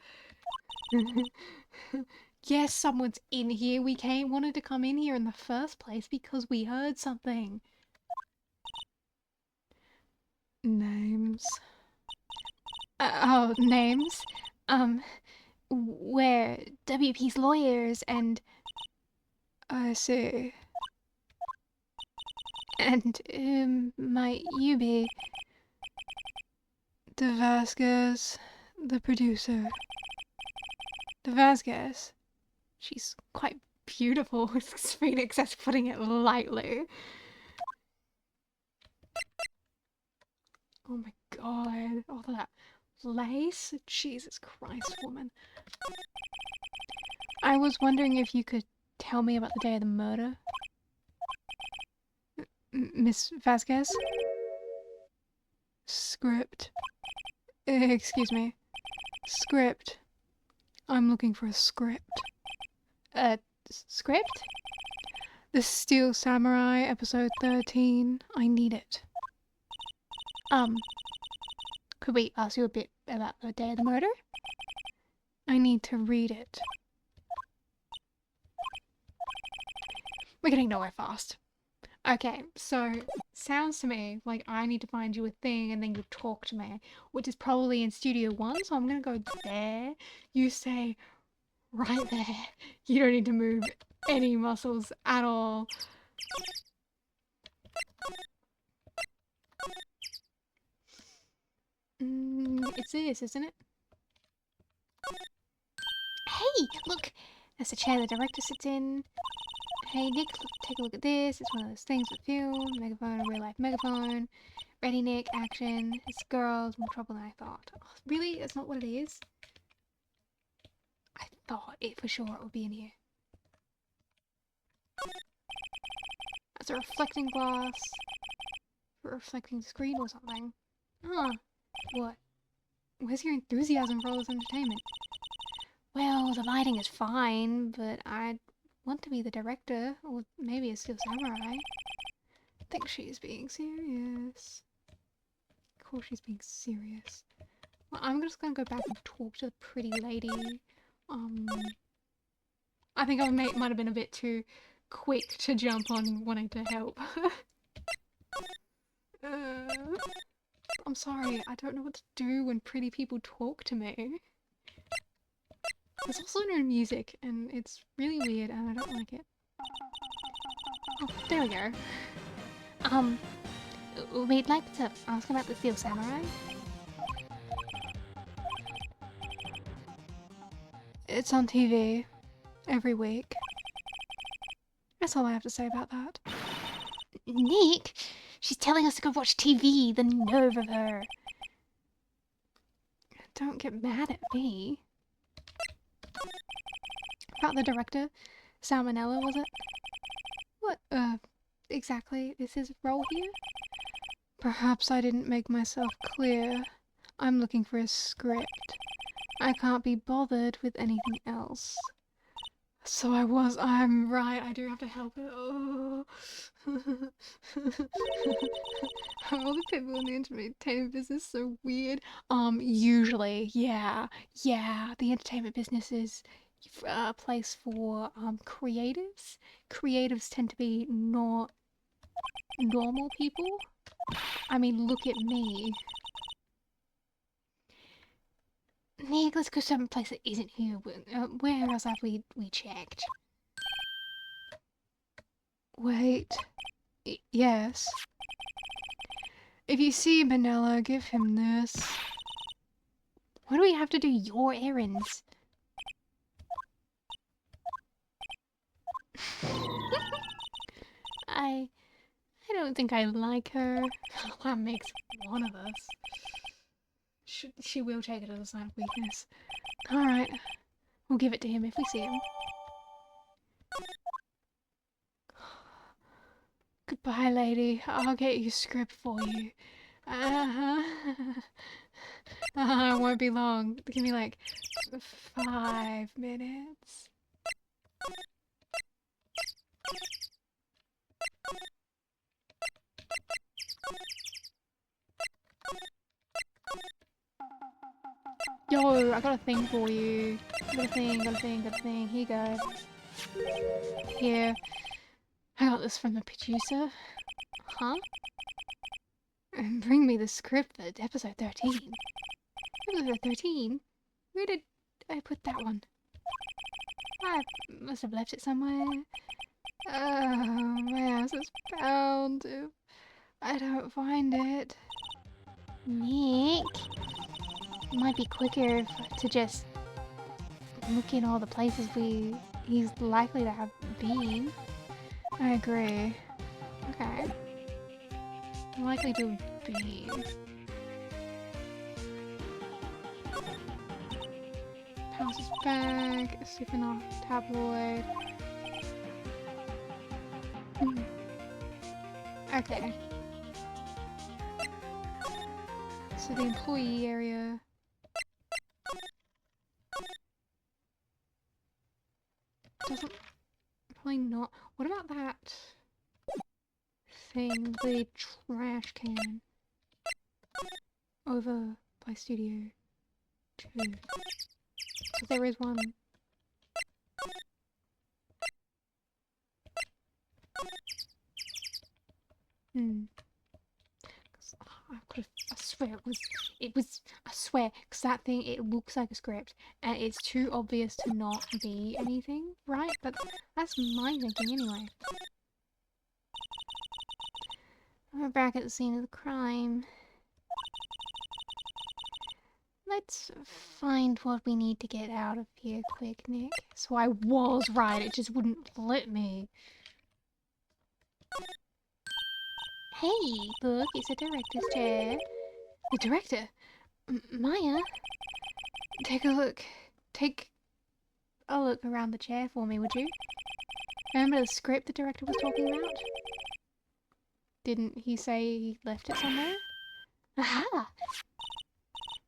Yes, someone's in here. We wanted to come in here in the first place because we heard something. Names. Names? We're WP's lawyers and... I see. And, might you be... De Vasquez, the producer. De Vasquez? She's quite beautiful, Phoenix, that's putting it lightly. Oh my god, all that lace? Jesus Christ, woman. I was wondering if you could tell me about the day of the murder. Miss Vasquez? Script. Excuse me. Script. I'm looking for a script. Script? The Steel Samurai, episode 13. I need it. Could we ask you a bit about the day of the murder? I need to read it. We're getting nowhere fast. Okay, so sounds to me like I need to find you a thing and then you talk to me, which is probably in Studio 1, so I'm gonna go there. You say right there. You don't need to move any muscles at all. It's this, isn't it? Hey, look! That's the chair the director sits in. Hey Nick, take a look at this. It's one of those things with film, megaphone, real life megaphone. Ready Nick, action. It's girls, more trouble than I thought. Oh, really? That's not what it is? I thought it for sure it would be in here. That's a reflecting glass. For a reflecting screen or something. Huh. What? Where's your enthusiasm for all this entertainment? Well, the lighting is fine, but I'd want to be the director, or maybe a Steel Samurai. I think she's being serious. Of course she's being serious. Well, I'm just gonna go back and talk to the pretty lady. I think I might have been a bit too quick to jump on wanting to help. I'm sorry, I don't know what to do when pretty people talk to me. There's also no music, and it's really weird, and I don't like it. Oh, there we go. We'd like to ask about the Steel Samurai. It's on TV. Every week. That's all I have to say about that. Nick! She's telling us to go watch TV, the nerve of her. Don't get mad at me. About the director? Salmonella, was it? What, exactly is his role here? Perhaps I didn't make myself clear. I'm looking for a script. I can't be bothered with anything else. So I'm right, I do have to help her. Oh. All the people in the entertainment business so weird. Usually, yeah. The entertainment business is a place for creatives. Creatives tend to be not normal people. I mean, look at me. Nick, let's go some place that isn't here. Where else have we checked? Wait. Yes. If you see Manila, give him this. Why do we have to do your errands? I don't think I like her. That makes one of us. She will take it as a sign of weakness. Alright. We'll give it to him if we see him. Goodbye, lady. I'll get you a script for you. It won't be long. Give me like 5 minutes. Yo, I got a thing for you. Got a thing. Here you go. Here. I got this from the producer. Huh? And bring me the script for episode 13. Episode 13? Where did I put that one? I must have left it somewhere. Oh, my ass is bound if I don't find it. Nick? It might be quicker to just look in all the places he's likely to have been. I agree. Okay. Likely to have been. House's bag, sipping off tabloid. Okay. So the employee area. Doesn't... Probably not. What about that thing, the trash can? Over by Studio 2. So there is one. I swear I swear, because that thing, it looks like a script, and it's too obvious to not be anything, right? But that's my thinking anyway. We're back at the scene of the crime. Let's find what we need to get out of here quick, Nick. So I was right, it just wouldn't let me. Hey, look, it's a director's chair. The director? Maya? Take a look around the chair for me, would you? Remember the script the director was talking about? Didn't he say he left it somewhere? Aha!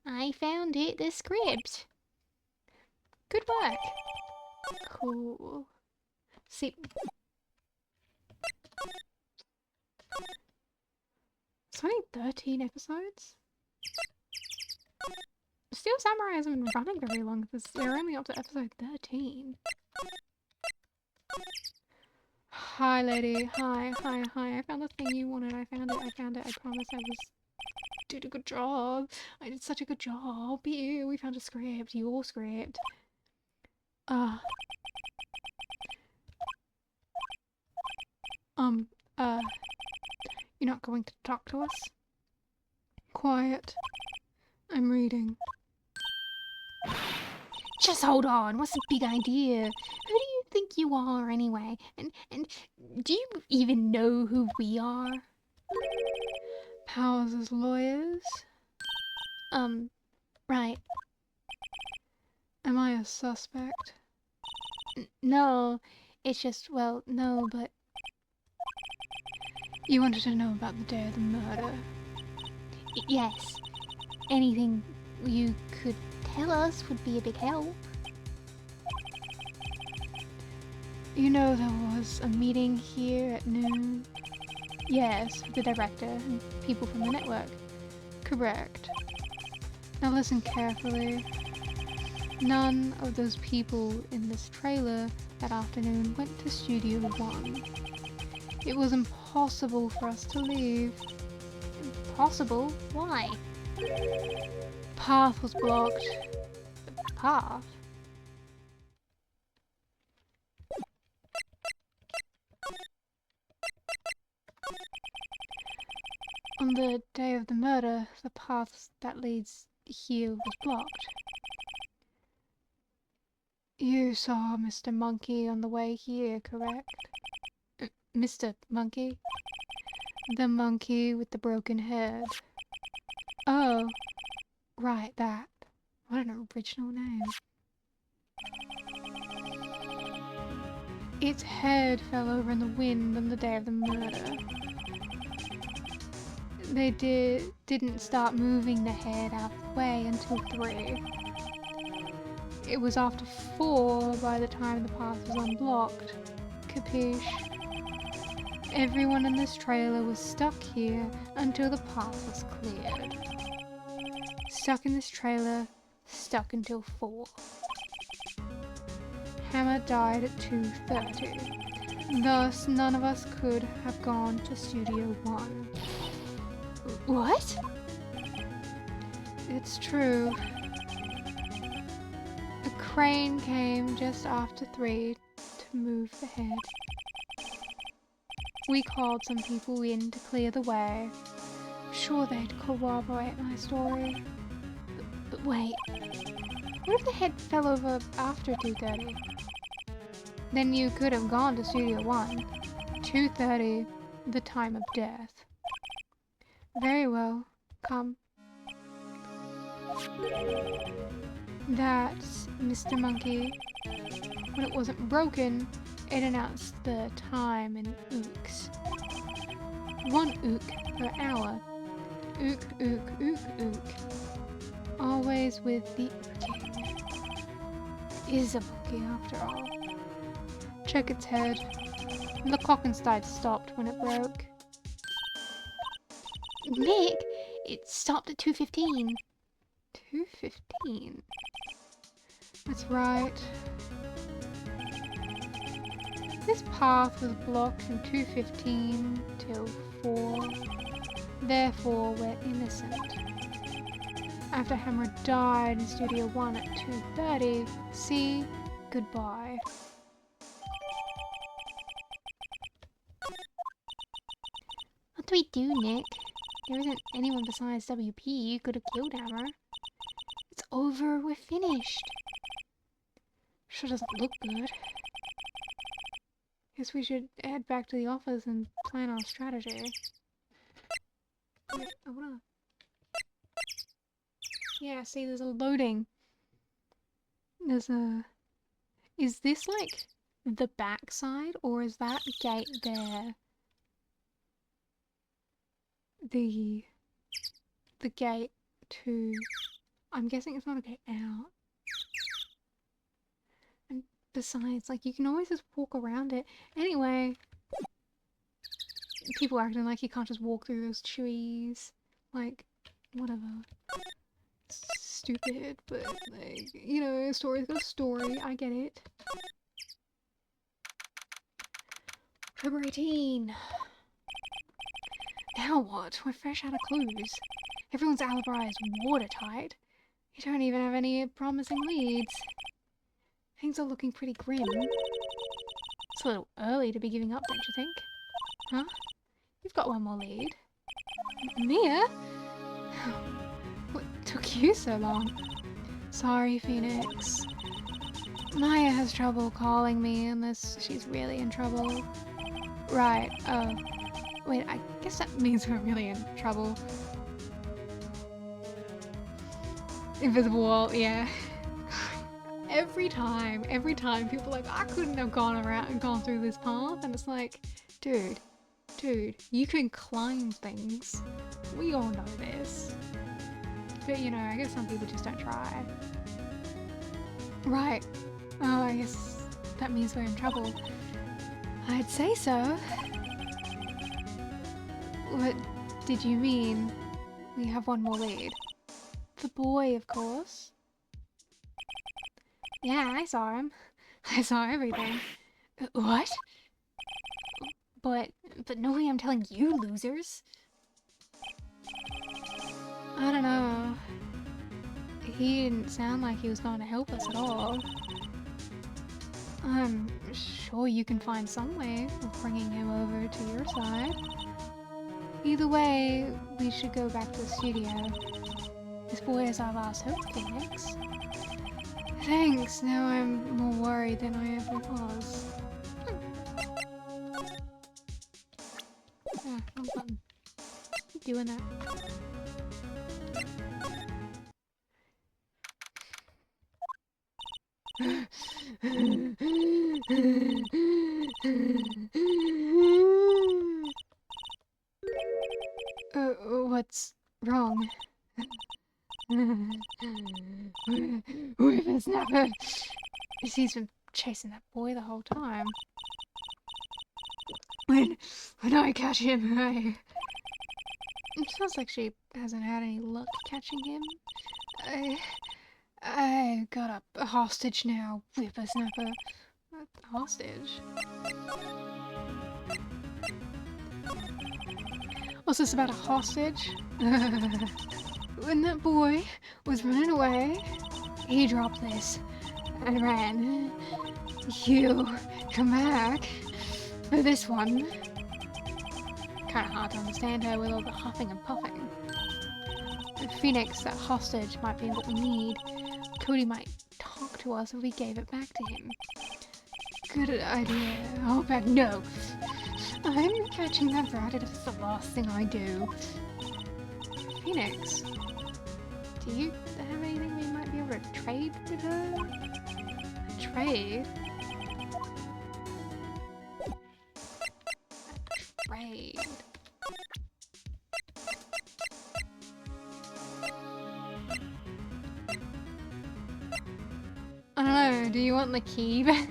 I found it, the script. Good work. Cool. See... It's only 13 episodes? Steel Samurai hasn't been running very long because they're only up to episode 13. Hi, lady. Hi. I found the thing you wanted. I found it. I promise I did a good job. I did such a good job. You, we found a script. Your script. You're not going to talk to us? Quiet. I'm reading. Just hold on. What's the big idea? Who do you think you are anyway? And do you even know who we are? Powers as lawyers? Right. Am I a suspect? No. It's just, well, no, but... You wanted to know about the day of the murder? Yes. Anything you could tell us would be a big help. You know there was a meeting here at noon? Yes, with the director and people from the network. Correct. Now listen carefully. None of those people in this trailer that afternoon went to Studio 1. It was impossible for us to leave. Impossible? Why? Path was blocked. The path? On the day of the murder, the path that leads here was blocked. You saw Mr. Monkey on the way here, correct? Mr. Monkey? The monkey with the broken head. Oh, right, that. What an original name. Its head fell over in the wind on the day of the murder. they didn't start moving the head out of the way until 3. It was after 4 by the time the path was unblocked. Capiche? Everyone in this trailer was stuck here until the path was cleared. Stuck in this trailer, stuck until 4. Hammer died at 2:30. Thus, none of us could have gone to Studio 1. What? It's true. A crane came just after 3 to move the head. We called some people in to clear the way. Sure they'd corroborate my story. But wait, what if the head fell over after 2:30? Then you could have gone to Studio 1. 2:30, the time of death. Very well, come. That's Mr. Monkey. When it wasn't broken, it announced the time in ooks. 1 ook per hour. Ook, ook, ook, ook. Always with the ooking. Is a monkey after all. Check its head. The clock inside stopped when it broke. Nick, it stopped at 2:15. 2:15? That's right. This path was blocked from 2:15 till 4. Therefore, we're innocent. After Hammer died in Studio 1 at 2:30, see, goodbye. What do we do, Nick? There isn't anyone besides WP who could have killed Hammer. It's over, we're finished. Sure doesn't look good. Guess we should head back to the office and plan our strategy. Wait, I wanna... Yeah, see, there's a loading. There's a... Is this like the back side, or is that gate there the gate to... I'm guessing it's not a gate out. And besides, like, you can always just walk around it. Anyway, people acting like you can't just walk through those trees. Like, whatever. It's stupid, but, like, you know, a story's got a story. I get it. October 18. Now what? We're fresh out of clues. Everyone's alibi is watertight. You don't even have any promising leads. Things are looking pretty grim. It's a little early to be giving up, don't you think? Huh? You've got one more lead. Mia? What took you so long? Sorry, Phoenix. Maya has trouble calling me unless she's really in trouble. Right, oh. Wait, I guess that means we're really in trouble. Invisible wall, yeah. Every time people are like, I couldn't have gone around and gone through this path, and it's like, dude, you can climb things. We all know this. But you know, I guess some people just don't try. Right. Oh, I guess that means we're in trouble. I'd say so. What did you mean? We have one more lead. The boy, of course. Yeah, I saw him. I saw everything. What? But no way I'm telling you, losers. I don't know. He didn't sound like he was going to help us at all. I'm sure you can find some way of bringing him over to your side. Either way, we should go back to the studio. This boy is our last hope, Phoenix. Thanks, now I'm more worried than I ever was. Ah, wrong button. Keep doing that. What's wrong? Whippersnapper! He's been chasing that boy the whole time. When I catch him, it sounds like she hasn't had any luck catching him. I got a hostage now, whippersnapper. A hostage? What's this about a hostage? When that boy was running away, he dropped this and ran. You come back for this one. Kinda hard to understand her with all the huffing and puffing. Phoenix, that hostage might be what we need. Cody might talk to us if we gave it back to him. Good idea. Oh, but no. I'm catching that rat if it's the last thing I do. Phoenix, do you have anything we might be able to trade with her? Trade? Trade. I don't know, do you want the key back?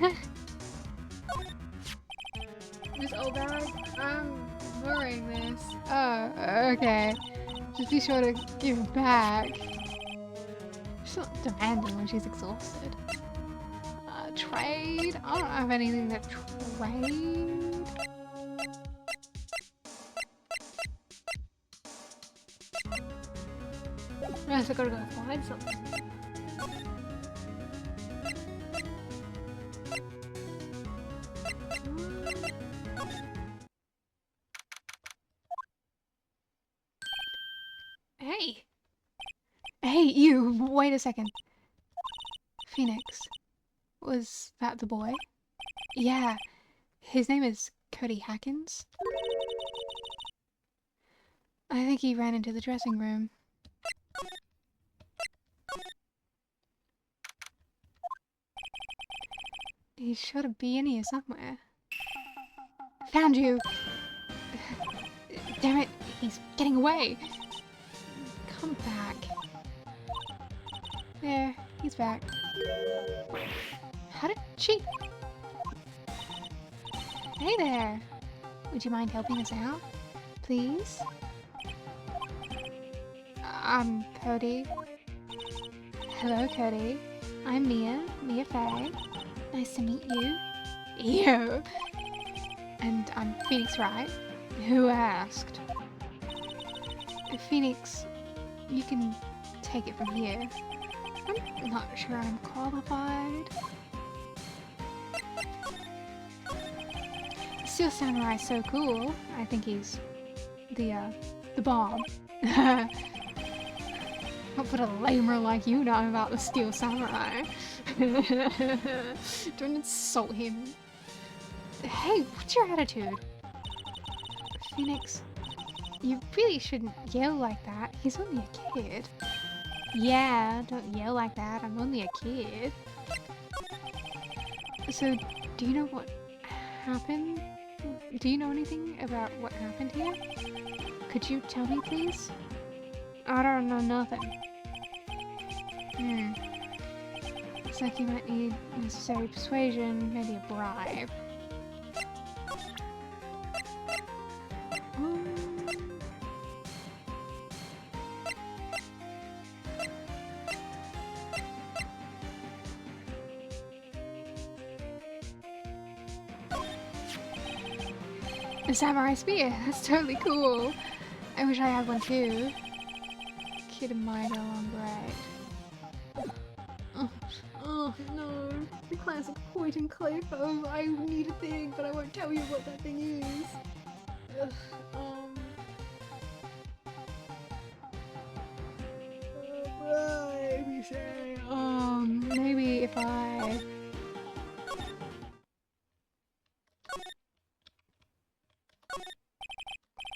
This old bag? I'm borrowing this. Oh, okay. Just be sure to give it back. She's not demanding when she's exhausted. Trade? I don't have anything to trade. Unless I gotta go find something. Hey! Hey, you! Wait a second. Phoenix. Was that the boy? Yeah. His name is Cody Hackins. I think he ran into the dressing room. He should be in here somewhere. Found you! Damn it! He's getting away! Come back. There, he's back. How did she... Hey there! Would you mind helping us out? Please? I'm Cody. Hello, Cody. I'm Mia Faye. Nice to meet you. Ew. And I'm Phoenix Wright. Who asked? Phoenix, you can take it from here. I'm not sure I'm qualified. Steel Samurai's so cool. I think he's the bomb. What would a lamer like you know about the Steel Samurai? Don't insult him. Hey, what's your attitude? Phoenix, you really shouldn't yell like that. He's only a kid. Yeah, don't yell like that. I'm only a kid. So, do you know what happened? Do you know anything about what happened here? Could you tell me, please? I don't know nothing. Looks like you might need necessary persuasion, maybe a bribe. A samurai spear, that's totally cool. I wish I had one too. Kid might go on great. Oh no, the classic point and click. Oh, I need a thing, but I won't tell you what that thing is. Maybe if I...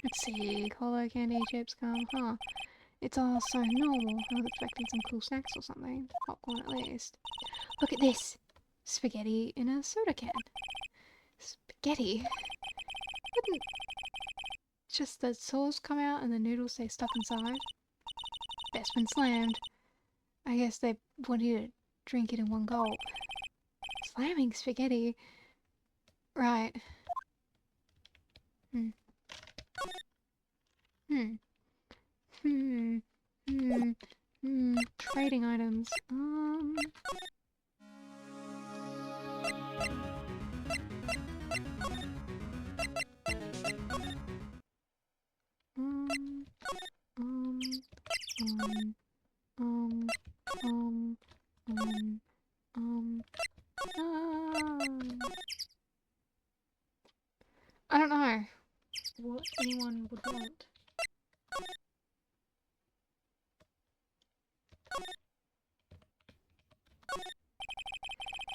Let's see, cola, candy, chips, gum, huh? It's all so normal. I was expecting some cool snacks or something. Popcorn at least. Look at this! Spaghetti in a soda can. Spaghetti? Wouldn't just the sauce come out and the noodles stay stuck inside. Best when slammed. I guess they want you to drink it in one gulp. Slamming spaghetti. Right. Hmm. Hmm. Hmm. Hmm. Hmm. Trading items. I don't know what anyone would want.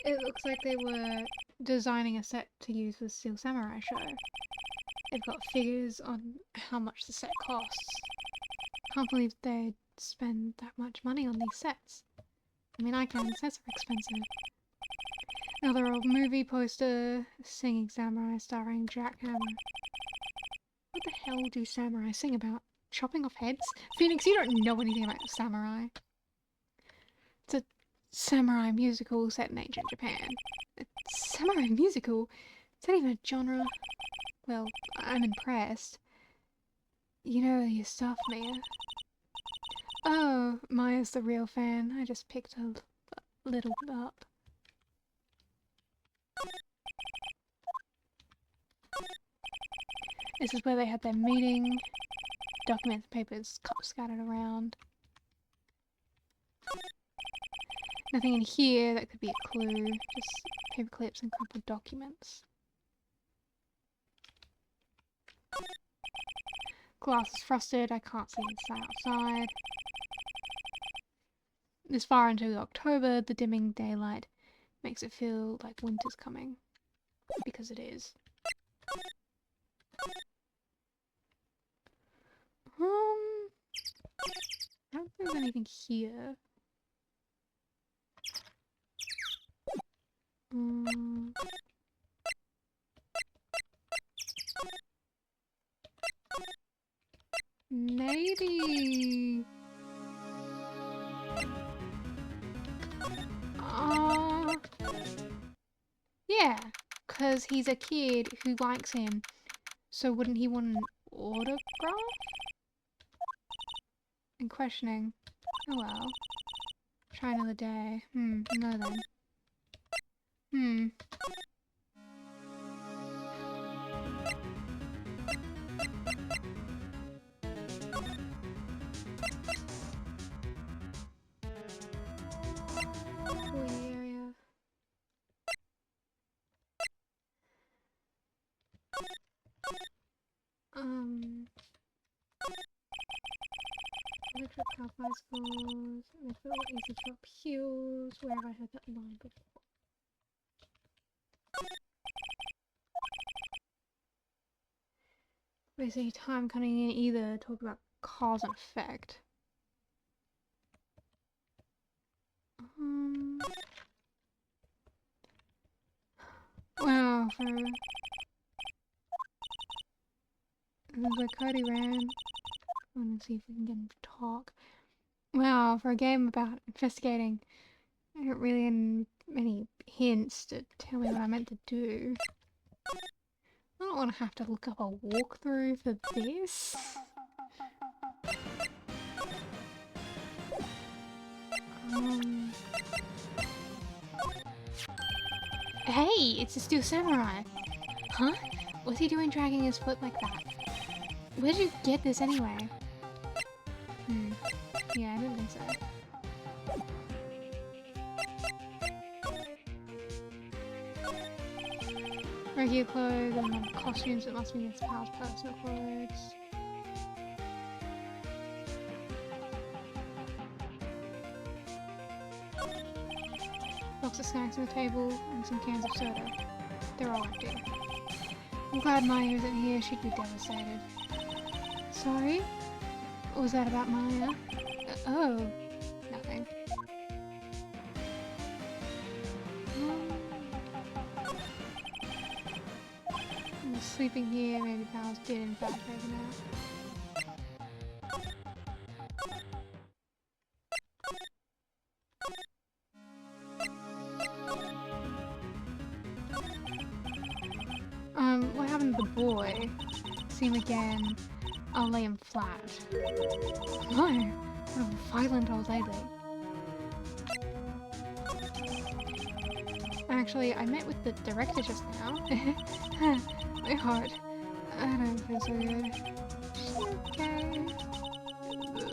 It looks like they were designing a set to use for the Steel Samurai show. They've got figures on how much the set costs. Can't believe they'd spend that much money on these sets. I mean, I can, sets are expensive. Another old movie poster, Singing Samurai starring Jack Hammer. What the hell do samurai sing about? Chopping off heads? Phoenix, you don't know anything about samurai. It's a samurai musical set in ancient Japan. A samurai musical? Is that even a genre? Well, I'm impressed. You know your stuff, Mia. Oh, Maya's the real fan. I just picked a little up. This is where they had their meeting. Documents and papers scattered around. Nothing in here that could be a clue. Just paper clips and crumpled documents. Glass is frosted. I can't see inside outside. This far into October, the dimming daylight makes it feel like winter's coming. Because it is. I don't think there's anything here. Maybe... yeah, because he's a kid who likes him. So wouldn't he want an autograph? And questioning. Oh well. Try another day. No then. Area. Electric car bicycles, electric easy drop heels, where have I heard that line before? Basically time cutting in either talk about cause and effect. Wow, this is where Cody ran. I want to see if we can get him to talk. Wow, for a game about investigating, I don't really have any hints to tell me what I meant to do. I don't want to have to look up a walkthrough for this. Hey, it's a Steel Samurai! Huh? What's he doing dragging his foot like that? Where'd you get this anyway? Yeah, I didn't think so. Regular clothes and costumes, it must be Miss Powell's personal clothes. Box of snacks on the table and some cans of soda. They're all empty. I'm glad Maya isn't here, she'd be devastated. Sorry? What was that about Maya? Oh. Nothing. Let's sweeping here, maybe the power's did in fact taken out. What happened to the boy? See him again. I'll lay him flat. No! What a violent old lady. Actually, I met with the director just now. My heart. I don't feel so good. Okay.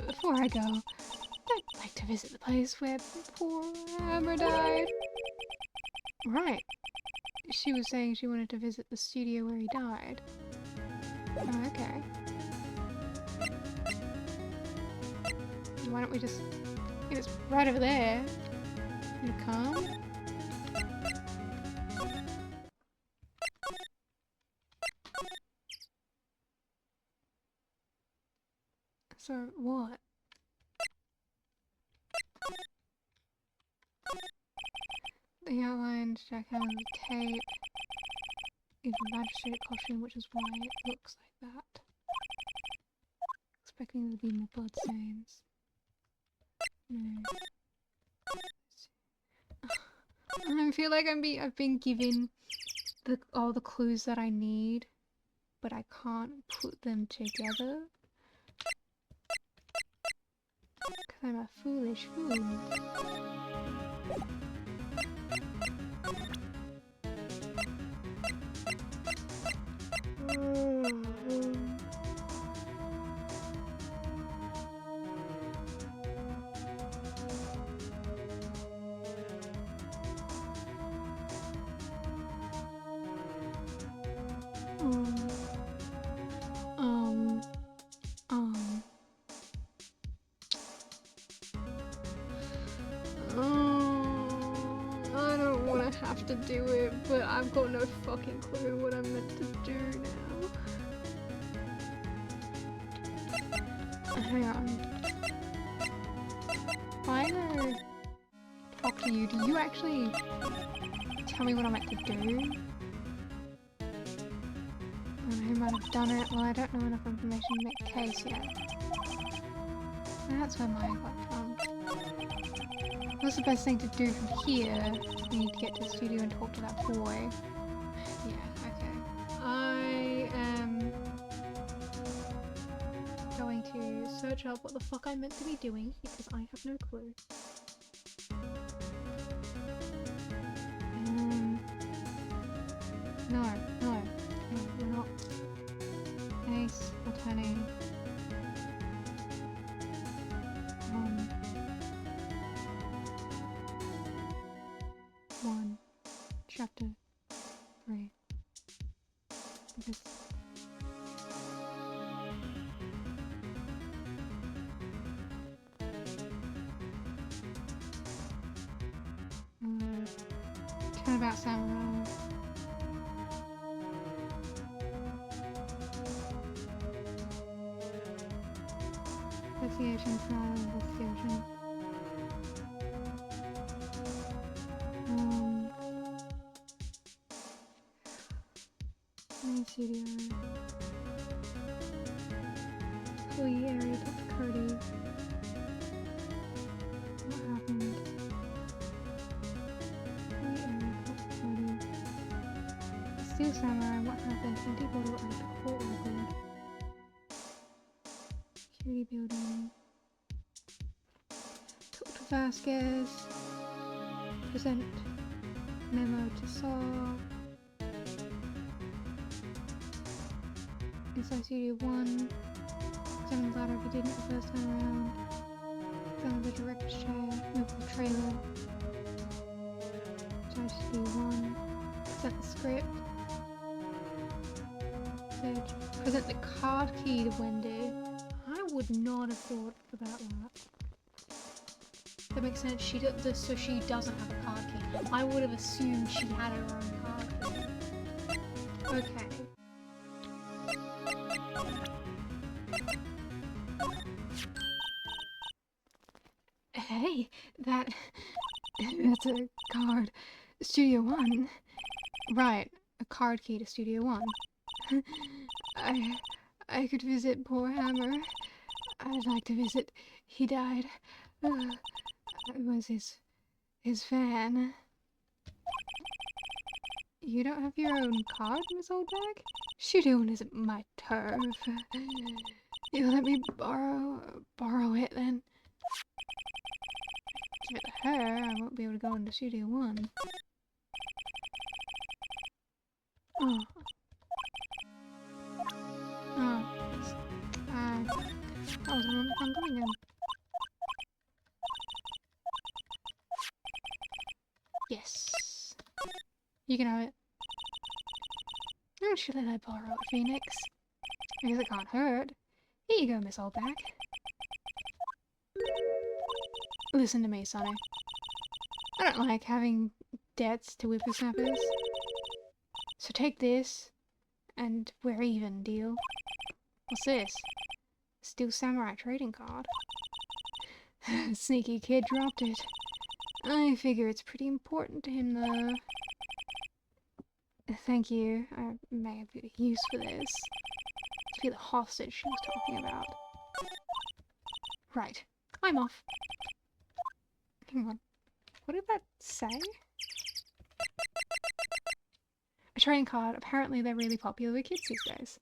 Before I go, I'd like to visit the place where poor Amber died. Right. She was saying she wanted to visit the studio where he died. Oh, okay. Why don't we just... it's right over there. You come? So, what? The outline, jackhammer with tape, is a magistrate costume, which is why it looks like that. Expecting there to be more blood stains. No. I feel like I've been given all the clues that I need, but I can't put them together. Because I'm a foolish fool. I don't want to have to do it, but I've got no fucking clue what I'm meant to do now. Hang on. If I go talk to you, do you actually tell me what I'm meant to do? Who might have done it? Well, I don't know enough information to make a case yet. That's where mine got from. What's the best thing to do from here? We need to get to the studio and talk to that boy. Yeah, okay. I am going to search up what the fuck I'm meant to be doing because I have no clue. No, we're not. Ace, attorney. One. Chapter 3. This. Turnabout samurai. Investigation, trial, investigation. Main studio. Employee area, Dr. Cody. What happened? Employee area, Dr. Cody. Steel samurai, what happened? Empty bottle and a court record. Security building. Talk to Vasquez. Present memo to Saw. Inside Studio 1. Examine the ladder if you didn't the first time around. Examine the director's chair. Move the trailer. Charge Studio 1. Present the script. Present the card key to Wendy. I would not have thought about that. That makes sense. So she doesn't have a card key. I would have assumed she had her own card key. Okay. Hey, that's a card. Studio 1. Right, a card key to Studio 1. I could visit poor Hammer. I'd like to visit. He died. I was his fan. You don't have your own card, Miss Oldbag? Shooting isn't my turf. You let me borrow it then. Give it to her. I won't be able to go into Studio 1. Oh. Oh. That was a fun going again. Yes. You can have it. Oh, should I borrow it, Phoenix? I guess it can't hurt. Here you go, Miss Oldback. Listen to me, Sonny. I don't like having debts to whippersnappers. So take this, and we're even, deal. What's this? Steel Samurai trading card. Sneaky kid dropped it. I figure it's pretty important to him, though. Thank you. I may have use for this. To be the hostage she was talking about. Right. I'm off. Hang on. What did that say? A trading card. Apparently they're really popular with kids these days.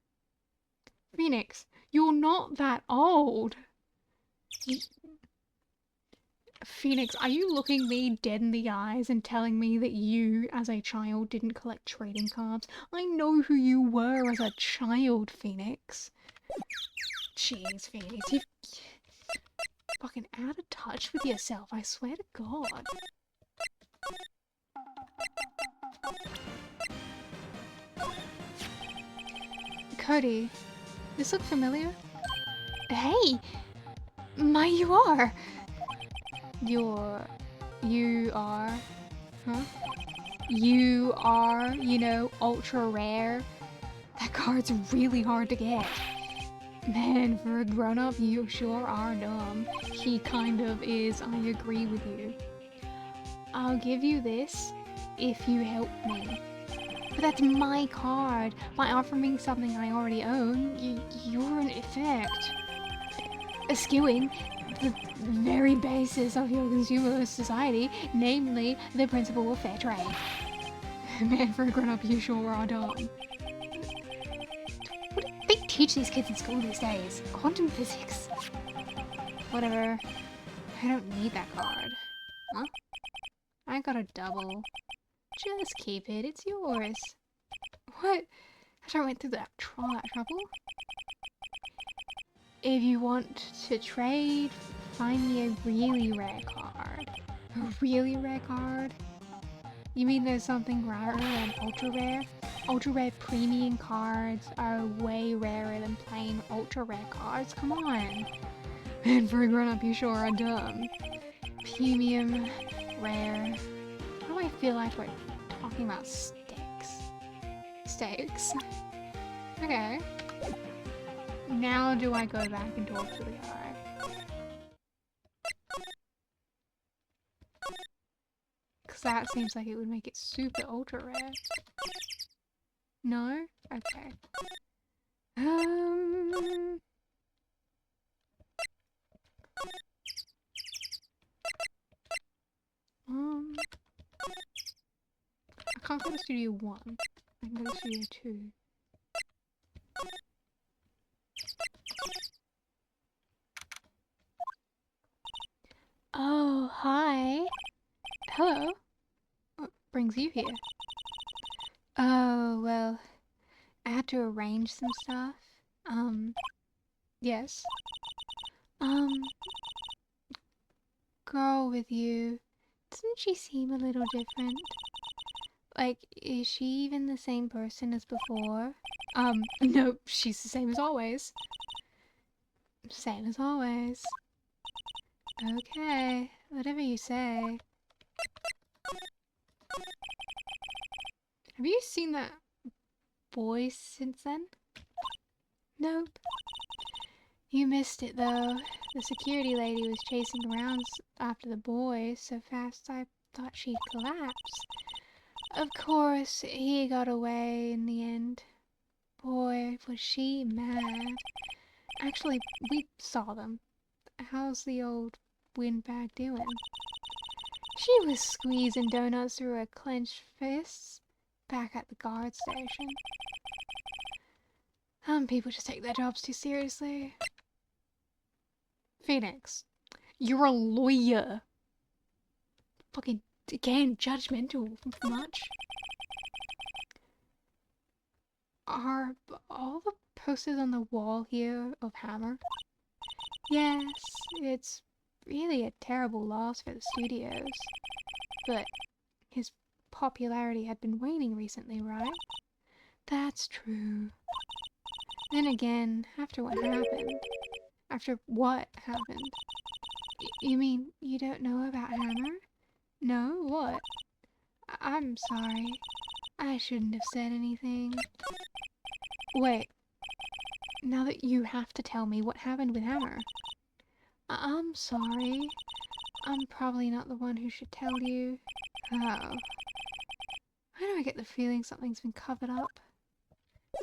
Phoenix, you're not that old. Phoenix, are you looking me dead in the eyes and telling me that you, as a child, didn't collect trading cards? I know who you were as a child, Phoenix. Jeez, Phoenix, you're fucking out of touch with yourself, I swear to God. Cody, this look familiar? Hey! You are! You are, huh? You are, you know, ultra rare. That card's really hard to get. Man, for a grown-up, you sure are dumb. He kind of is, I agree with you. I'll give you this if you help me. But that's my card. By offering something I already own, you're in effect eschewing the very basis of your consumerist society, namely the principle of fair trade. Man, for a grown-up, you sure are dumb. What do they teach these kids in school these days? Quantum physics? Whatever. I don't need that card. Huh? I got a double. Just keep it, it's yours. What? After I went through that trouble? If you want to trade, find me a really rare card. A really rare card? You mean there's something rarer than ultra rare? Ultra rare premium cards are way rarer than plain ultra rare cards. Come on. And for a grown-up, you sure are dumb. Premium, rare. Why do I feel like we're talking about steaks? Steaks. Okay. Now do I go back and talk to the guy? Because that seems like it would make it super ultra rare. No? Okay. I can't go to Studio 1. I can go to Studio 2. Oh, hi. Hello. What brings you here? Oh, well, I had to arrange some stuff. Yes. Girl with you, doesn't she seem a little different? Like, is she even the same person as before? No, she's the same as always. Same as always. Okay, whatever you say. Have you seen that boy since then? Nope. You missed it though. The security lady was chasing around after the boy so fast I thought she'd collapse. Of course, he got away in the end. boy, was she mad. Actually, we saw them. How's the old windbag doing? She was squeezing donuts through her clenched fists back at the guard station. People just take their jobs too seriously. Phoenix, you're a lawyer. Fucking, again, judgmental much. Are all the posters on the wall here of Hammer? Yes, it's really a terrible loss for the studios. But his popularity had been waning recently, right? That's true. Then again, after what happened... After what happened? You mean you don't know about Hammer? No? What? I'm sorry. I shouldn't have said anything. Wait. Now that you have to tell me what happened with Hammer. I'm sorry. I'm probably not the one who should tell you. Oh. Why do I get the feeling something's been covered up?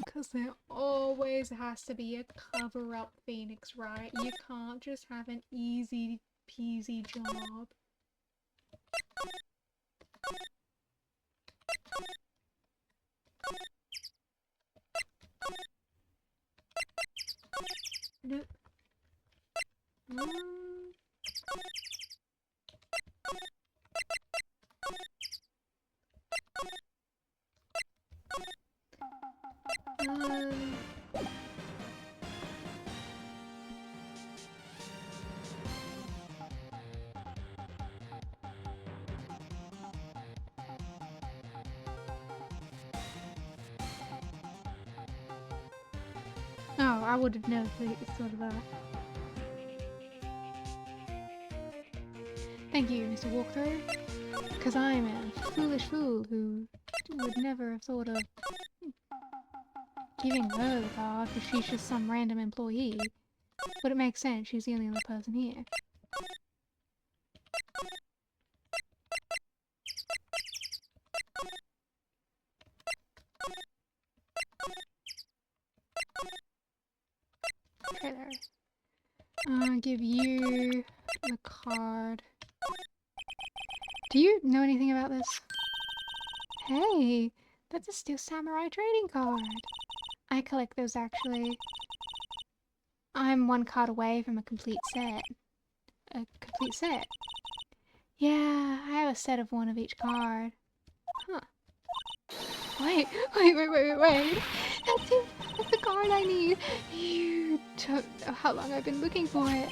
Because there always has to be a cover-up, Phoenix Wright. You can't just have an easy peasy job. Nope. Oh, I would have never thought of that. Thank you, Mr. Walkthrough. Because I'm a foolish fool who would never have thought of giving her the card because she's just some random employee. But it makes sense, she's the only other person here. Okay, there. I'll give you the card. Do you know anything about this? Hey, that's a Steel Samurai trading card. I collect those actually. I'm one card away from a complete set. A complete set? Yeah, I have a set of one of each card. Huh. Wait. That's it. That's the card I need. You don't know how long I've been looking for it.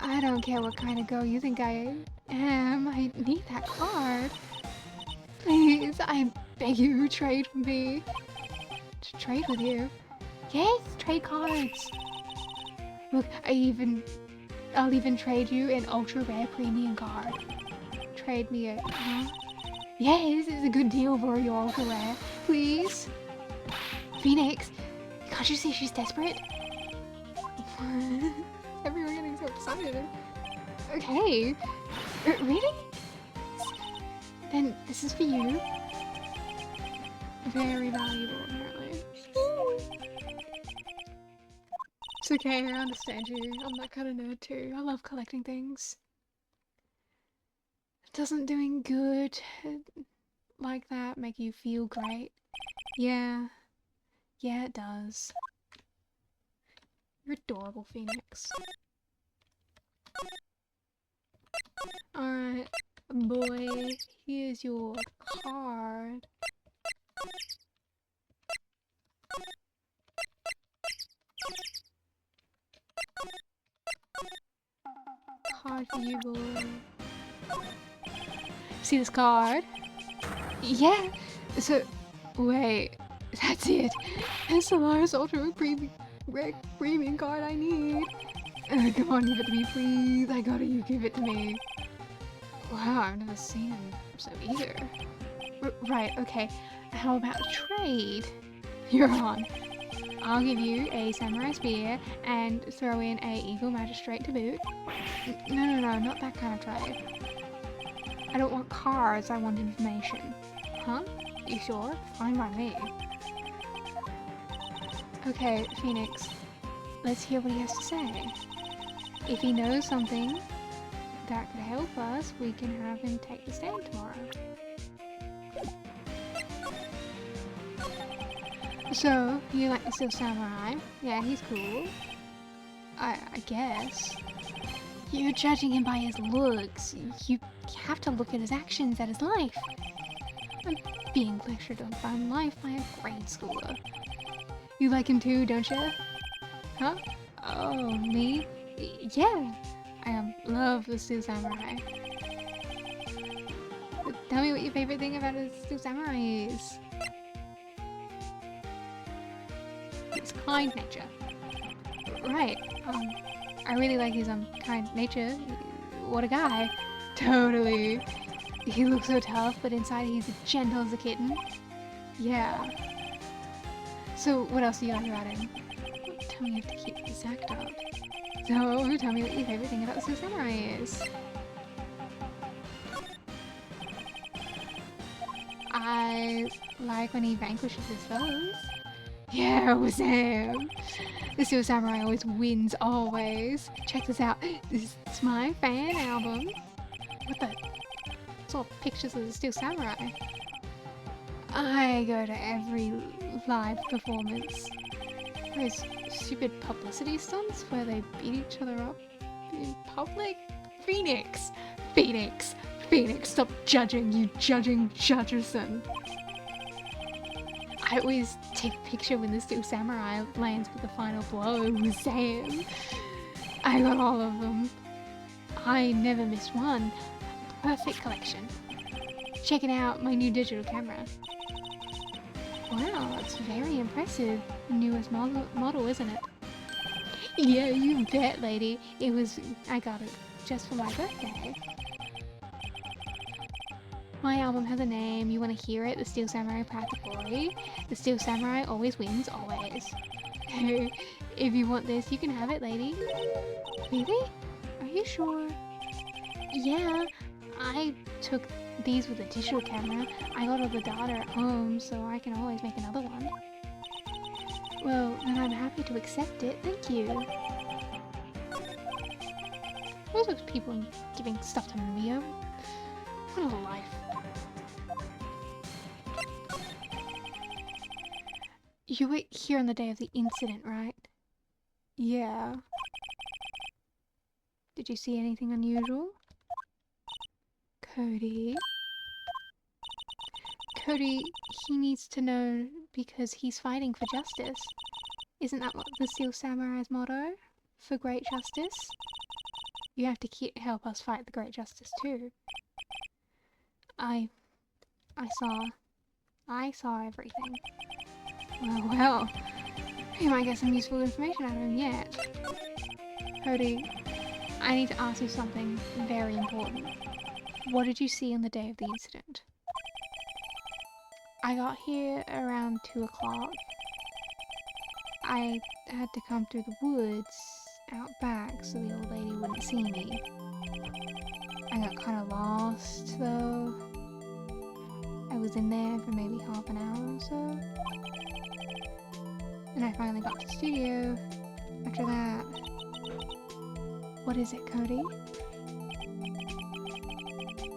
I don't care what kind of girl you think I am. I need that card. Please, I beg you, trade with me. To trade with you? Yes, trade cards. Look, I'll even trade you an ultra rare premium card. Trade me a, huh? Yes, it's a good deal for your ultra rare. Please? Phoenix, can't you see she's desperate? Everyone getting so excited. Okay. Really? Then this is for you. Very valuable, apparently. It's okay, I understand you. I'm that kind of nerd too. I love collecting things. Doesn't doing good like that make you feel great? Yeah. Yeah, it does. You're adorable, Phoenix. Alright, boy, here's your card. Card for you, boy. See this card? Yeah! So, wait, that's it. It's the largest ultra premium card I need. Come on, give it to me, please. I gotta you give it to me. Wow, I've never seen him so eager. Right, okay. How about a trade? You're on. I'll give you a samurai spear and throw in a evil magistrate to boot. No, not that kind of trade. I don't want cards, I want information. Huh? You sure? Fine by me. Okay, Phoenix, let's hear what he has to say. If he knows something that could help us, we can have him take the stand tomorrow. So, you like the Steel Samurai? Yeah, he's cool. I guess. You're judging him by his looks. You have to look at his actions, at his life. I'm being lectured on by life by a grade schooler. You like him too, don't you? Huh? Oh, me? Yeah. I love the Steel Samurai. Tell me what your favorite thing about the Steel Samurai is. His kind nature. Right. I really like his kind nature. What a guy. Totally. He looks so tough, but inside he's as gentle as a kitten. Yeah. So what else do you like about him? Tell me you have to keep this act up. So tell me what your favorite thing about the Steel Samurai is. I like when he vanquishes his foes. Yeah, it was him. The Steel Samurai always wins, always. Check this out. This is my fan album. What the? It's all pictures of the Steel Samurai. I go to every live performance. Those stupid publicity stunts where they beat each other up in public. Phoenix! Phoenix! Phoenix, stop judging, you judging Judgerson. I always take a picture when the Steel Samurai lands with the final blow with Sam. I got all of them. I never missed one. Perfect collection. Check it out, my new digital camera. Wow, that's very impressive. The newest model, isn't it? Yeah, you bet, lady. I got it just for my birthday. My album has a name. You want to hear it? The Steel Samurai Path to Glory. The Steel Samurai always wins, always. If you want this, you can have it, lady. Really? Are you sure? Yeah, I took these with a digital camera. I got all the data at home, so I can always make another one. Well, then I'm happy to accept it. Thank you. What's those people giving stuff to Mio? What a life. You were here on the day of the incident, right? Yeah. Did you see anything unusual? Cody, he needs to know because he's fighting for justice. Isn't that what the Steel Samurai's motto? For great justice? You have to help us fight the great justice too. I saw everything. Well, you might get some useful information out of him yet. Cody, I need to ask you something very important. What did you see on the day of the incident? I got here around 2 o'clock. I had to come through the woods out back so the old lady wouldn't see me. I got kind of lost though. I was in there for maybe half an hour or so. And I finally got to the studio after that. What is it, Cody?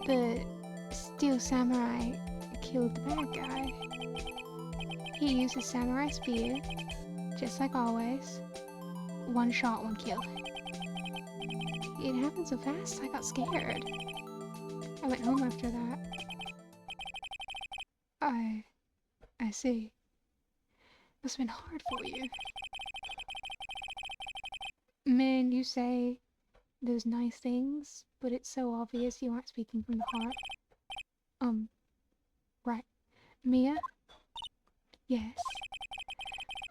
The Steel Samurai killed the bad guy. He used his samurai spear, just like always. One shot, one kill. It happened so fast, I got scared. I went home after that. I see. Must have been hard for you. Man, you say those nice things, but it's so obvious you aren't speaking from the heart. Right. Mia? Yes.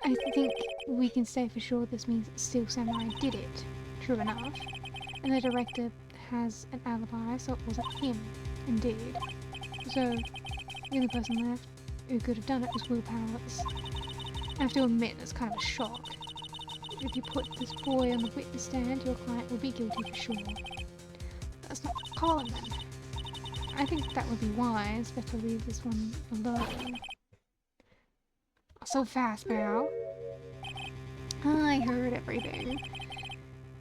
I think we can say for sure this means Steel Samurai did it. True enough. And the director has an alibi, so it wasn't him. Indeed. So, the only person left who could have done it was Will Powers. I have to admit, that's kind of a shock. If you put this boy on the witness stand, your client will be guilty for sure. Let's not call him then. I think that would be wise. Better leave this one alone. So fast, pal. I heard everything.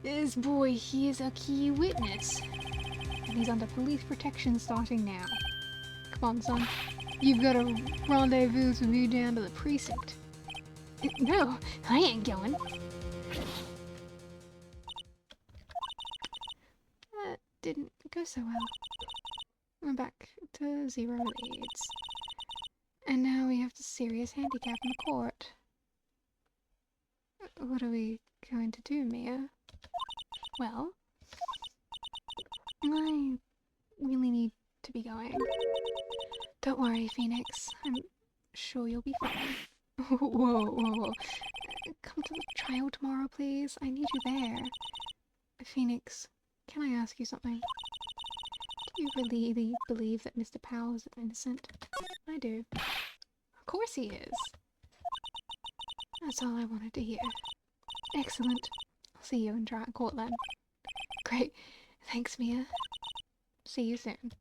This boy, he is a key witness. And he's under police protection starting now. Come on, son. You've got a rendezvous with me down to the precinct. No, I ain't going. That didn't go so well. We're back to 0 leads. And now we have the serious handicap in the court. What are we going to do, Mia? Well, I really need to be going. Don't worry, Phoenix. I'm sure you'll be fine. Whoa. Come to the trial tomorrow, please. I need you there. Phoenix, can I ask you something? Do you really believe that Mr. Powers is innocent? I do. Of course he is. That's all I wanted to hear. Excellent. I'll see you in court then. Great. Thanks, Mia. See you soon.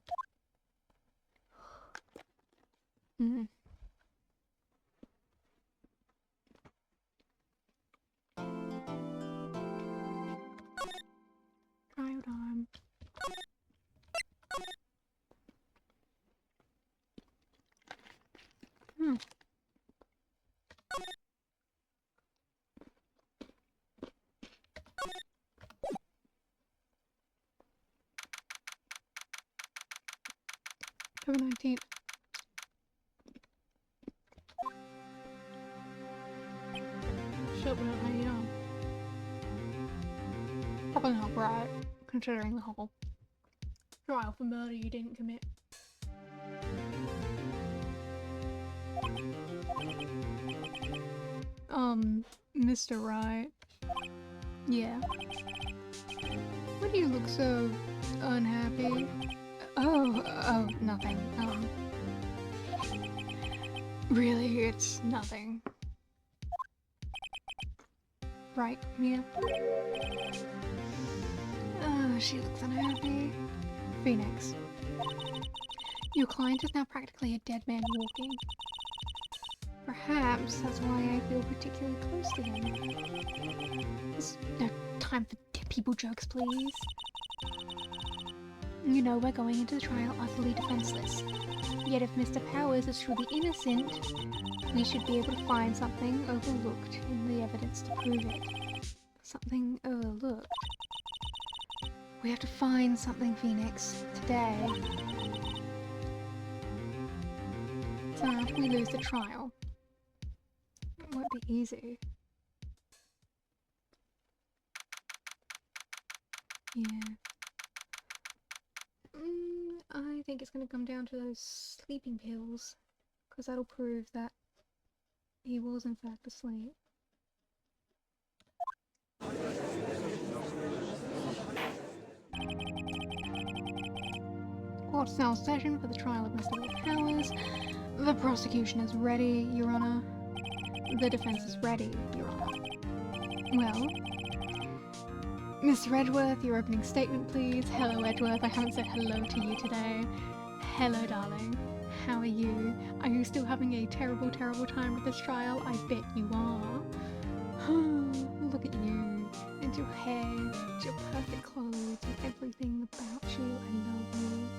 Trial time. 19th. Shit, we don't need probably not right, considering the whole trial for murder you didn't commit. Mr. Wright. Yeah. Why do you look so unhappy? Oh, nothing. Really, it's nothing. Right, Mia? Oh, she looks unhappy. Phoenix. Your client is now practically a dead man walking. Perhaps that's why I feel particularly close to him. There's no time for dead people jokes, please. You know we're going into the trial utterly defenseless. Yet if Mr. Powers is truly innocent, we should be able to find something overlooked in the evidence to prove it. Something overlooked? We have to find something, Phoenix, today. So after we lose the trial, it won't be easy. Yeah. I think it's going to come down to those sleeping pills, because that'll prove that he was in fact asleep. Court's now in session for the trial of Mr. Powers. The prosecution is ready, Your Honor. The defense is ready, Your Honor. Well, Mr. Edgeworth, your opening statement, please. Hello, Edgeworth. I haven't said hello to you today. Hello, darling. How are you? Are you still having a terrible, terrible time with this trial? I bet you are. Look at you. And your hair, and your perfect clothes, and everything about you. I love you.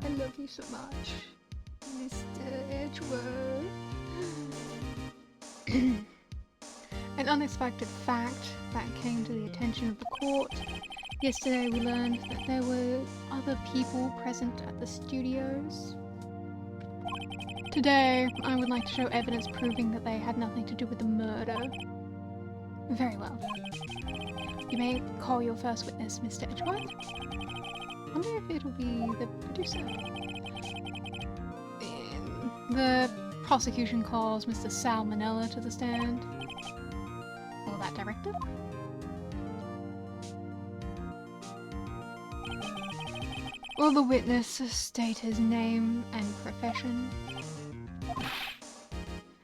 I love you so much. Mr. Edgeworth. An unexpected fact that came to the attention of the court. Yesterday we learned that there were other people present at the studios. Today, I would like to show evidence proving that they had nothing to do with the murder. Very well. You may call your first witness, Mr. Edgeworth. I wonder if it'll be the producer. The prosecution calls Mr. Salmonella to the stand. Or that director. Will the witness state his name and profession?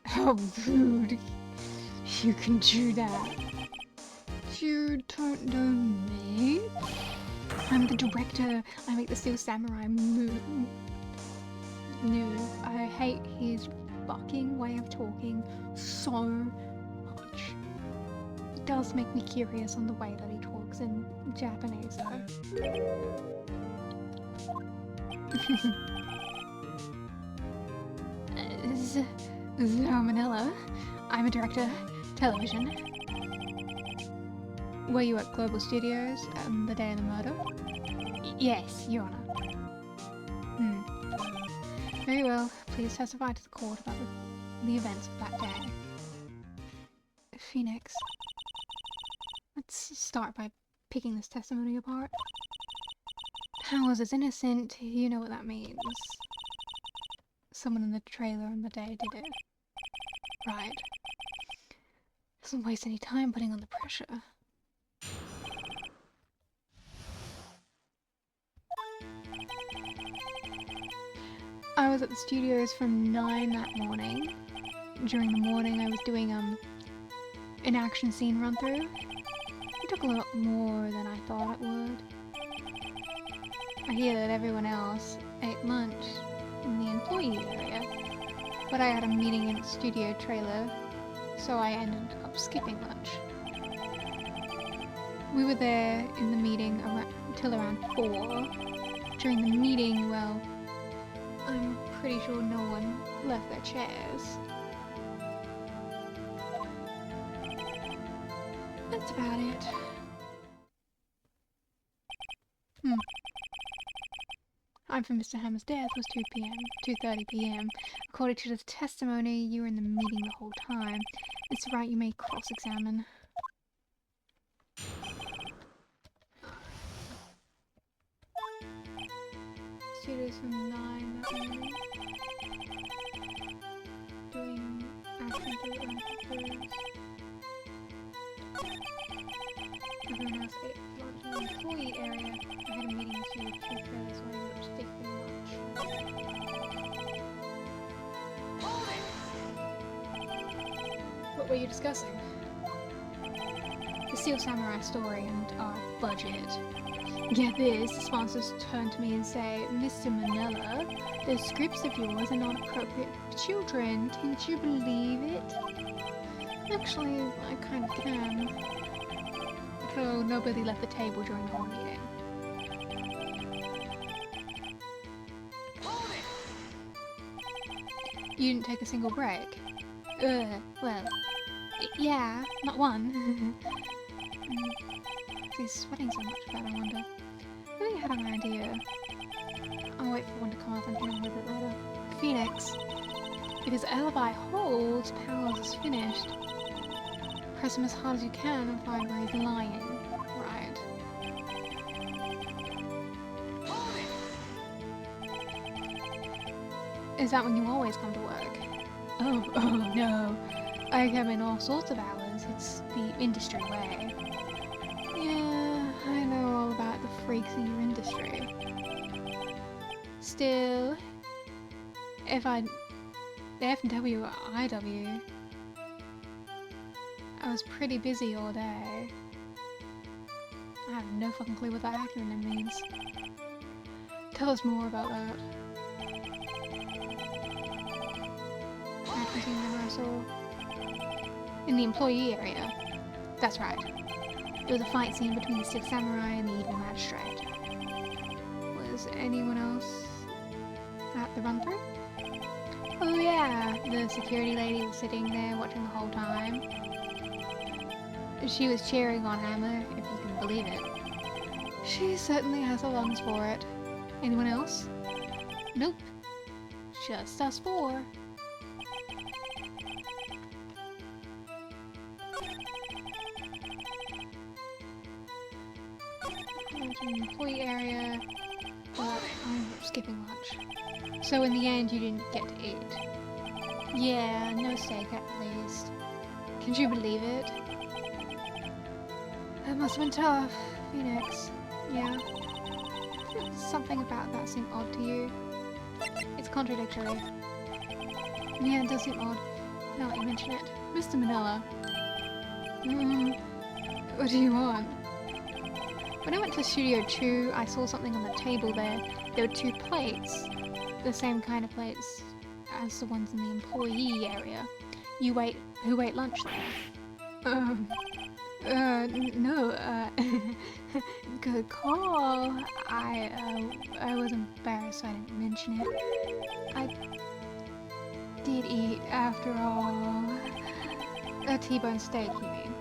How rude. You can do that. You don't know me? I'm the director. I make the Steel Samurai move. No, I hate his fucking way of talking so much. does make me curious on the way that he talks in Japanese, though. Manila. I'm a director, television. Were you at Global Studios the day of the murder? Yes, Your Honor. Very well. Please testify to the court about the events of that day. Phoenix. Let's start by picking this testimony apart. Powers is innocent, you know what that means. Someone in the trailer on the day did it. Right. Doesn't waste any time putting on the pressure. I was at the studios from 9 that morning. During the morning I was doing an action scene run through. It took a lot more than I thought it would. I hear that everyone else ate lunch in the employee area, but I had a meeting in the studio trailer, so I ended up skipping lunch. We were there in the meeting till around 4. During the meeting, well, I'm pretty sure no one left their chairs. That's about it. Time for Mr. Hammer's death was 2:30 p.m. According to the testimony, you were in the meeting the whole time. It's right, you may cross-examine. Studios from 9 that morning. Doing action through everyone else ate lunch in the employee area. I had a meeting with you 2 trailers where you were skipping lunch. What were you discussing? The Steel Samurai story and our budget. Get this, the sponsors turn to me and say, Mr. Manila, those scripts of yours are not appropriate for children. Can't you believe it? Actually, I kind of can. So nobody left the table during the whole meeting. You didn't take a single break? Well, yeah, not one. He's sweating so much about it, I wonder. I really had an idea. I'll wait for one to come up and deal with it later. Phoenix. If his alibi holds, Powers is finished. Press him as hard as you can and find where he's lying. Right. Is that when you always come to work? Oh no. I come in all sorts of hours. It's the industry way. Yeah, I know all about the freaks in your industry. Still, if FW or IW, I was pretty busy all day. I have no fucking clue what that acronym means. Tell us more about that. Action rehearsal. In the employee area. That's right. There was a fight scene between the Steel Samurai and the evil magistrate. Was anyone else at the run-through? Oh yeah, the security lady was sitting there watching the whole time. She was cheering on Hammer, if you can believe it. She certainly has the lungs for it. Anyone else? Nope. Just us 4. Employee area, but I'm skipping lunch. So in the end, you didn't get to eat. Yeah, no steak at least. Can you believe it? That must have been tough, Phoenix. Yeah. Something about that seemed odd to you. It's contradictory. Yeah, it does seem odd. Now that you mention it. Mr. Manila. What do you want? When I went to Studio 2, I saw something on the table there. There were 2 plates. The same kind of plates as the ones in the employee area. Who ate lunch there? No, good call. I was embarrassed I didn't mention it. I did eat, after all. A T-bone steak, you mean?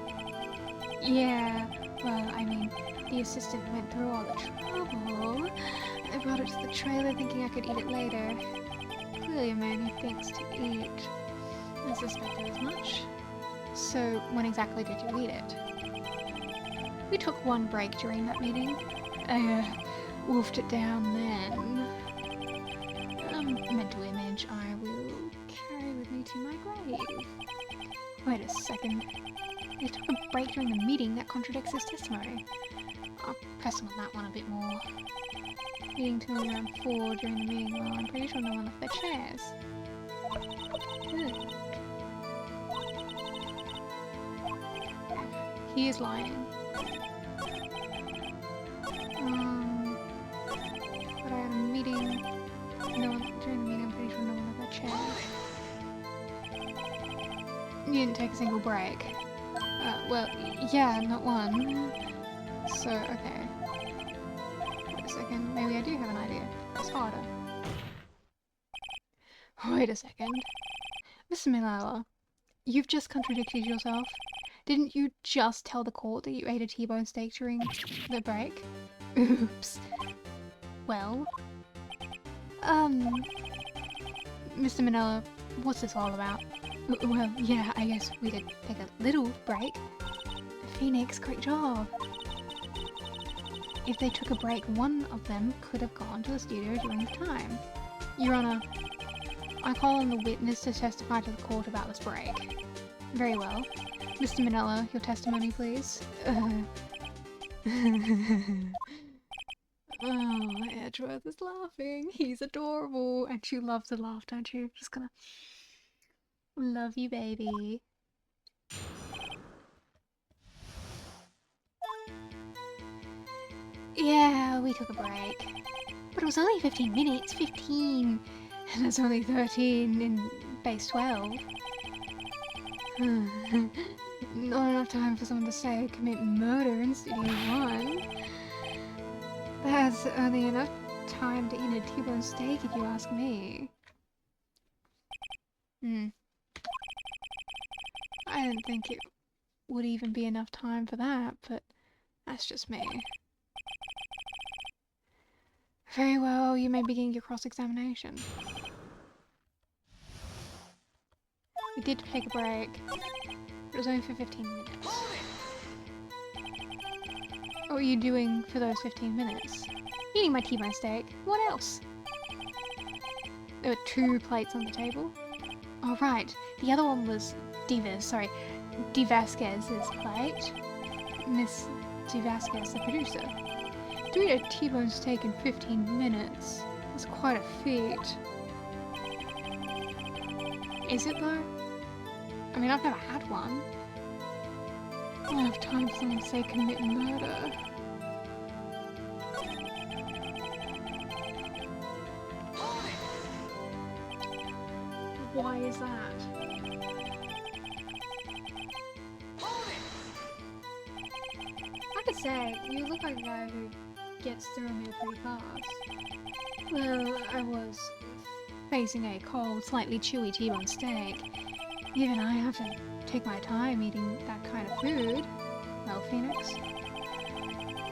Yeah, well, I mean, the assistant went through all the trouble. I brought it to the trailer thinking I could eat it later. Clearly a man who thinks to eat. I suspected as much. So, when exactly did you eat it? We took one break during that meeting. Wolfed it down then. Mental image I will carry with me to my grave. Wait a second. They took a break during the meeting. That contradicts his testimony. I'll press him on that one a bit more. Meeting till around 4 during the meeting. Well, I'm pretty sure no one left their chairs. He is lying. But I had a meeting. No one during the meeting. I'm pretty sure no one left their chairs. You didn't take a single break. Well, yeah, not one. So, okay. Wait a second. Maybe I do have an idea. It's harder. Wait a second. Mr. Milala, you've just contradicted yourself. Didn't you just tell the court that you ate a T-bone steak during the break? Oops. Well, Mr. Manila, what's this all about? Well, yeah, I guess we did take a little break. Phoenix, great job. If they took a break, one of them could have gone to the studio during the time. Your Honor, I call on the witness to testify to the court about this break. Very well. Mr. Manella, your testimony, please. Oh, Edgeworth is laughing. He's adorable. And you love to laugh, don't you? Just gonna... Love you, baby. Yeah, we took a break. But it was only 15 minutes. 15! And there's only 13 in base 12. Not enough time for someone to say commit murder in Studio 1. That's only enough time to eat a T-bone steak if you ask me. I didn't think it would even be enough time for that, but that's just me. Very well, you may begin your cross-examination. We did take a break, but it was only for 15 minutes. What were you doing for those 15 minutes? Eating my T-bone steak. What else? There were 2 plates on the table. Oh, right. The other one was D. Vasquez's plate. Miss D. Vasquez, the producer. To eat a T-bone steak in 15 minutes. That's quite a feat. Is it though? I mean, I've never had one. I don't have time for someone to say commit murder. Why is that? I could say, you look like a guy who gets through a meal pretty fast. Well, I was facing a cold, slightly chewy T-bone steak. Even I have to take my time eating that kind of food. Well, Phoenix?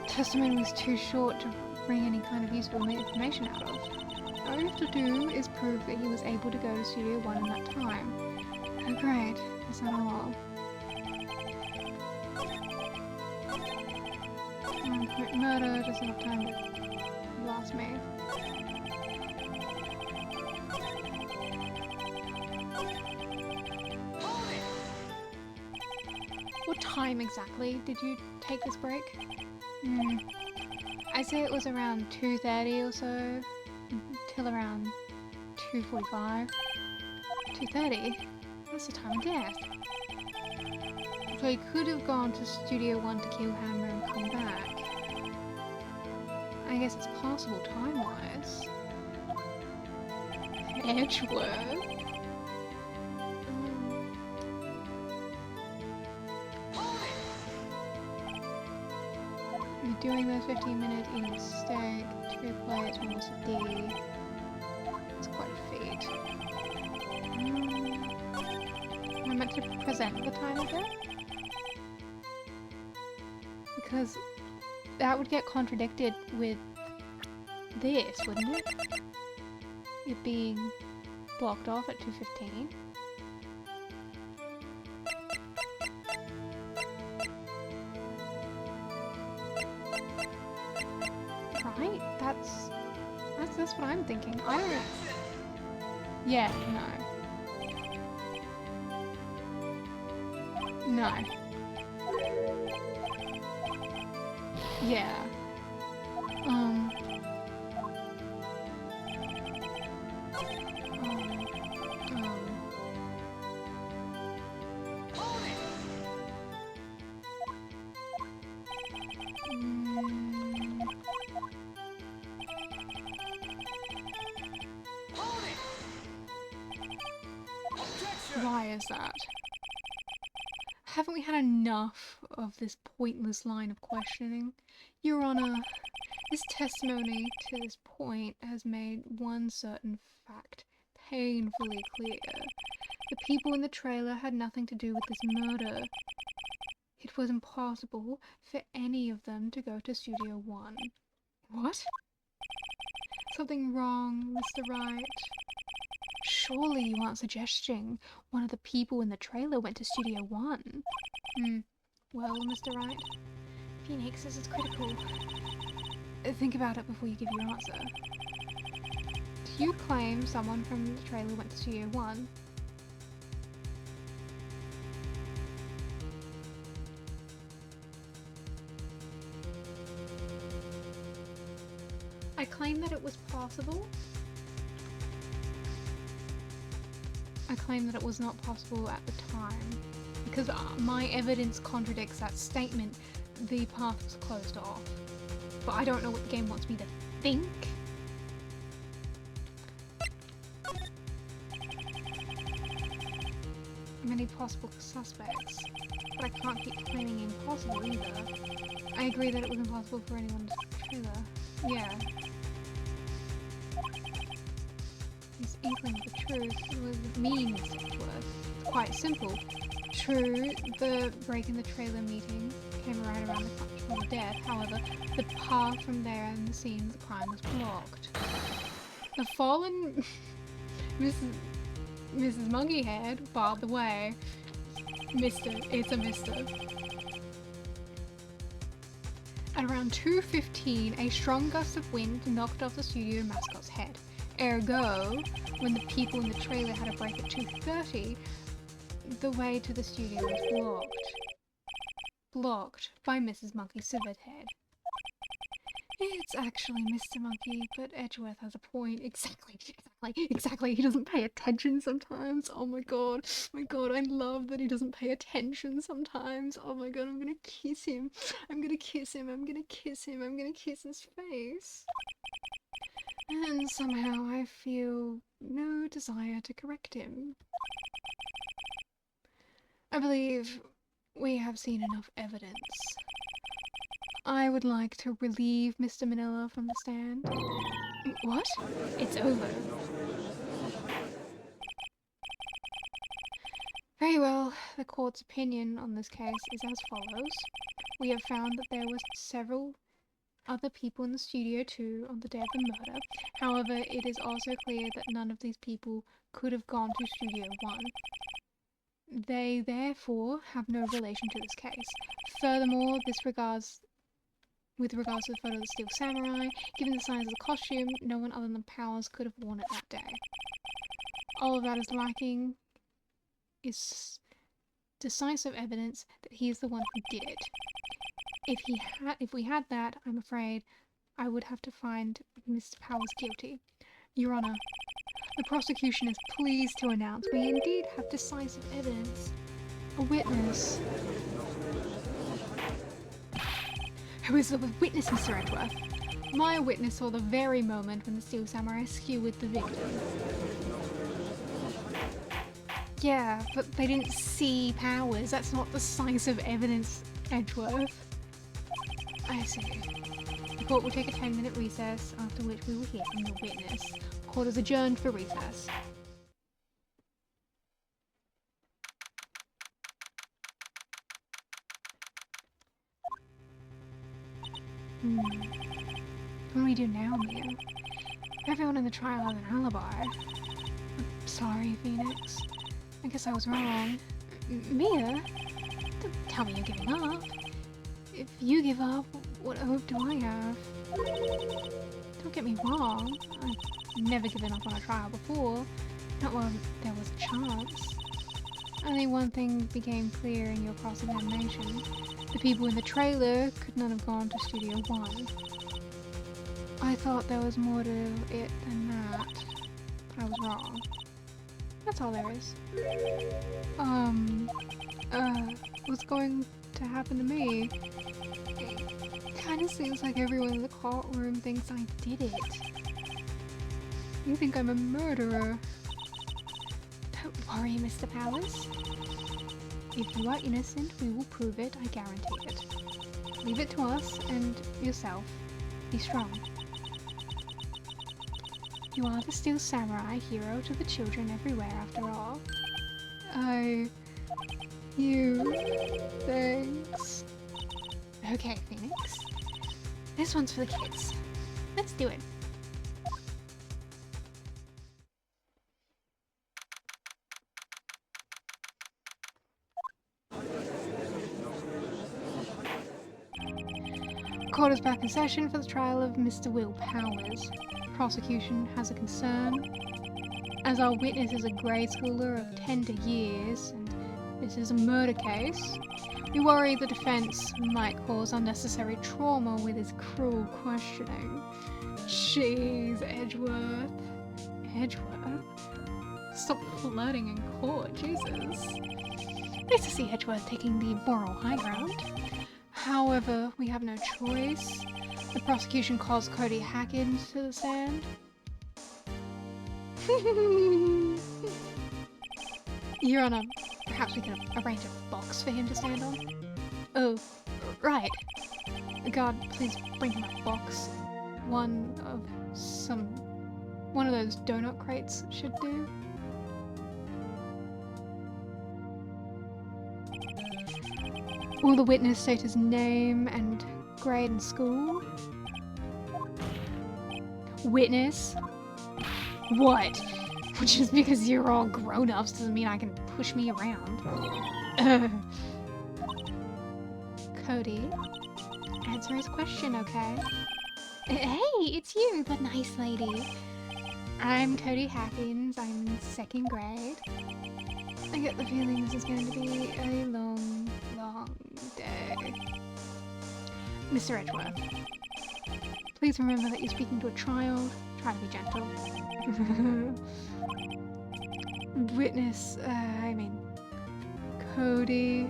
Testimony was too short to bring any kind of useful information out of. All you have to do is prove that he was able to go to Studio 1 in that time. Oh great, that's not all. Murder doesn't have time to last me. What time exactly did you take this break? I'd say it was around 2:30 or so, till around 2:45. 2:30? That's the time of death. So he could have gone to Studio 1 to kill Hammer and come back. I guess it's possible time-wise. Edgeworth? You're doing those 15-minute eating steak, 2 plates, almost a D. It's quite a feat. Am I meant to present the time again? Because that would get contradicted with this, wouldn't it? It being blocked off at 2:15. Right? That's what I'm thinking. I don't. Yeah, no. No. Yeah. Why is that? Haven't we had enough of this pointless line of questioning? Your Honor, this testimony to this point has made one certain fact painfully clear. The people in the trailer had nothing to do with this murder. It was impossible for any of them to go to Studio 1. What? Something wrong, Mr. Wright? Surely you aren't suggesting one of the people in the trailer went to Studio 1? Well, Mr. Wright, Phoenix, this is critical. Think about it before you give your answer. Do you claim someone from the trailer went to Studio 1? I claim that it was possible. I claim that it was not possible at the time. Because my evidence contradicts that statement. The path was closed off. But I don't know what the game wants me to think. Many possible suspects. But I can't keep claiming impossible either. I agree that it was impossible for anyone to trailer. Yeah. This inkling of the truth was mean, Mr. Edgeworth. It's quite simple. True, the break in the trailer meeting came right around the time of the death. However, the path from there and the scene of the crime was blocked. The fallen Mrs. Monkeyhead barred the way. It's a mister. At around 2:15, a strong gust of wind knocked off the studio mascot's head. Ergo, when the people in the trailer had a break at 2:30, the way to the studio was blocked. Blocked by Mrs. Monkey's severed head. It's actually Mr. Monkey, but Edgeworth has a point. Exactly. He doesn't pay attention sometimes. Oh my god, I love that he doesn't pay attention sometimes. Oh my god, I'm gonna kiss him. I'm gonna kiss his face. And somehow I feel no desire to correct him. I believe we have seen enough evidence. I would like to relieve Mr. Manila from the stand. What? It's over. Very well, the court's opinion on this case is as follows. We have found that there were several other people in the studio too on the day of the murder. However, it is also clear that none of these people could have gone to Studio 1. They therefore have no relation to this case. Furthermore, with regards to the photo of the Steel Samurai, given the size of the costume, no one other than Powers could have worn it that day. All of that is lacking is decisive evidence that he is the one who did it. If we had that, I'm afraid I would have to find Mr. Powers guilty. Your Honor, the prosecution is pleased to announce we indeed have decisive evidence. A witness. Who is the witness, Mr. Edgeworth? My witness saw the very moment when the Steel Samurai skewered the victim. Yeah, but they didn't see Powers. That's not decisive evidence, Edgeworth. I see. The court will take a 10-minute recess, after which we will hear from the witness. Court is adjourned for recess. What do we do now, Mia? Everyone in the trial has an alibi. I'm sorry, Phoenix. I guess I was wrong. Mia? Don't tell me you're giving up. If you give up, what hope do I have? Don't get me wrong. I've never given up on a trial before. Not while there was a chance. Only one thing became clear in your cross-examination. The people in the trailer could not have gone to Studio 1. I thought there was more to it than that, but I was wrong. That's all there is. What's going to happen to me? It kinda seems like everyone in the courtroom thinks I did it. You think I'm a murderer. Don't worry, Mr. Powers. If you are innocent, we will prove it, I guarantee it. Leave it to us and yourself. Be strong. You are the Steel Samurai, hero to the children everywhere, after all. Thanks. Okay, Phoenix. This one's for the kids. Let's do it. Court is back in session for the trial of Mr. Will Powers. Prosecution has a concern. As our witness is a grade schooler of tender years, and this is a murder case, we worry the defense might cause unnecessary trauma with his cruel questioning. Jeez, Edgeworth. Edgeworth? Stop flirting in court, Jesus. Nice to see Edgeworth taking the moral high ground. However, we have no choice. The prosecution calls Cody Hackins to the stand. Your Honor, perhaps we could arrange a box for him to stand on? Oh, right. Guard, please bring him a box. One of those donut crates should do. Will the witness state his name and grade in school? Witness? What? Just because you're all grown-ups doesn't mean I can push me around. Cody, answer his question, okay? Hey, it's you, the nice lady. I'm Cody Hackins, I'm in 2nd grade. I get the feeling this is going to be a long, long day. Mr. Edgeworth, please remember that you're speaking to a child. Try to be gentle. Witness, Cody.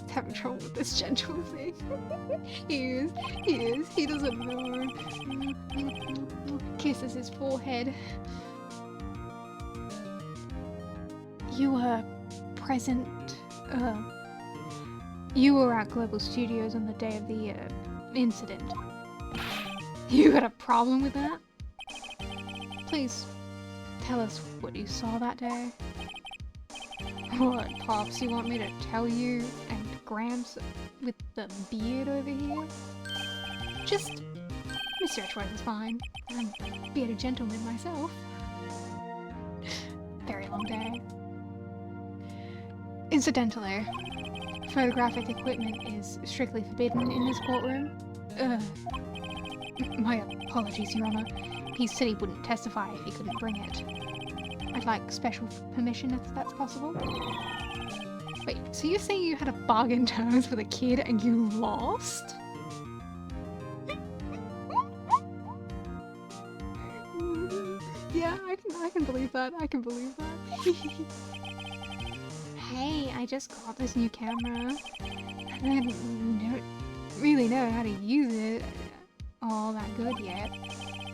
He's having trouble with this gentle thing. He doesn't know. Kisses his forehead. You were present, you were at Global Studios on the day of the, incident. You got a problem with that? Please, tell us what you saw that day. What, Pops, you want me to tell you and Gramps with the beard over here? Just, Mr. Edgeworth is fine. I'm a bearded gentleman myself. Very long day. Incidentally, photographic equipment is strictly forbidden in this courtroom. My apologies, Your Honor. He said he wouldn't testify if he couldn't bring it. I'd like special permission if that's possible. Wait, so you're saying you had a bargain terms with a kid and you lost? Yeah, I can believe that. I can believe that. Hey, I just got this new camera. I don't really know how to use it all that good yet,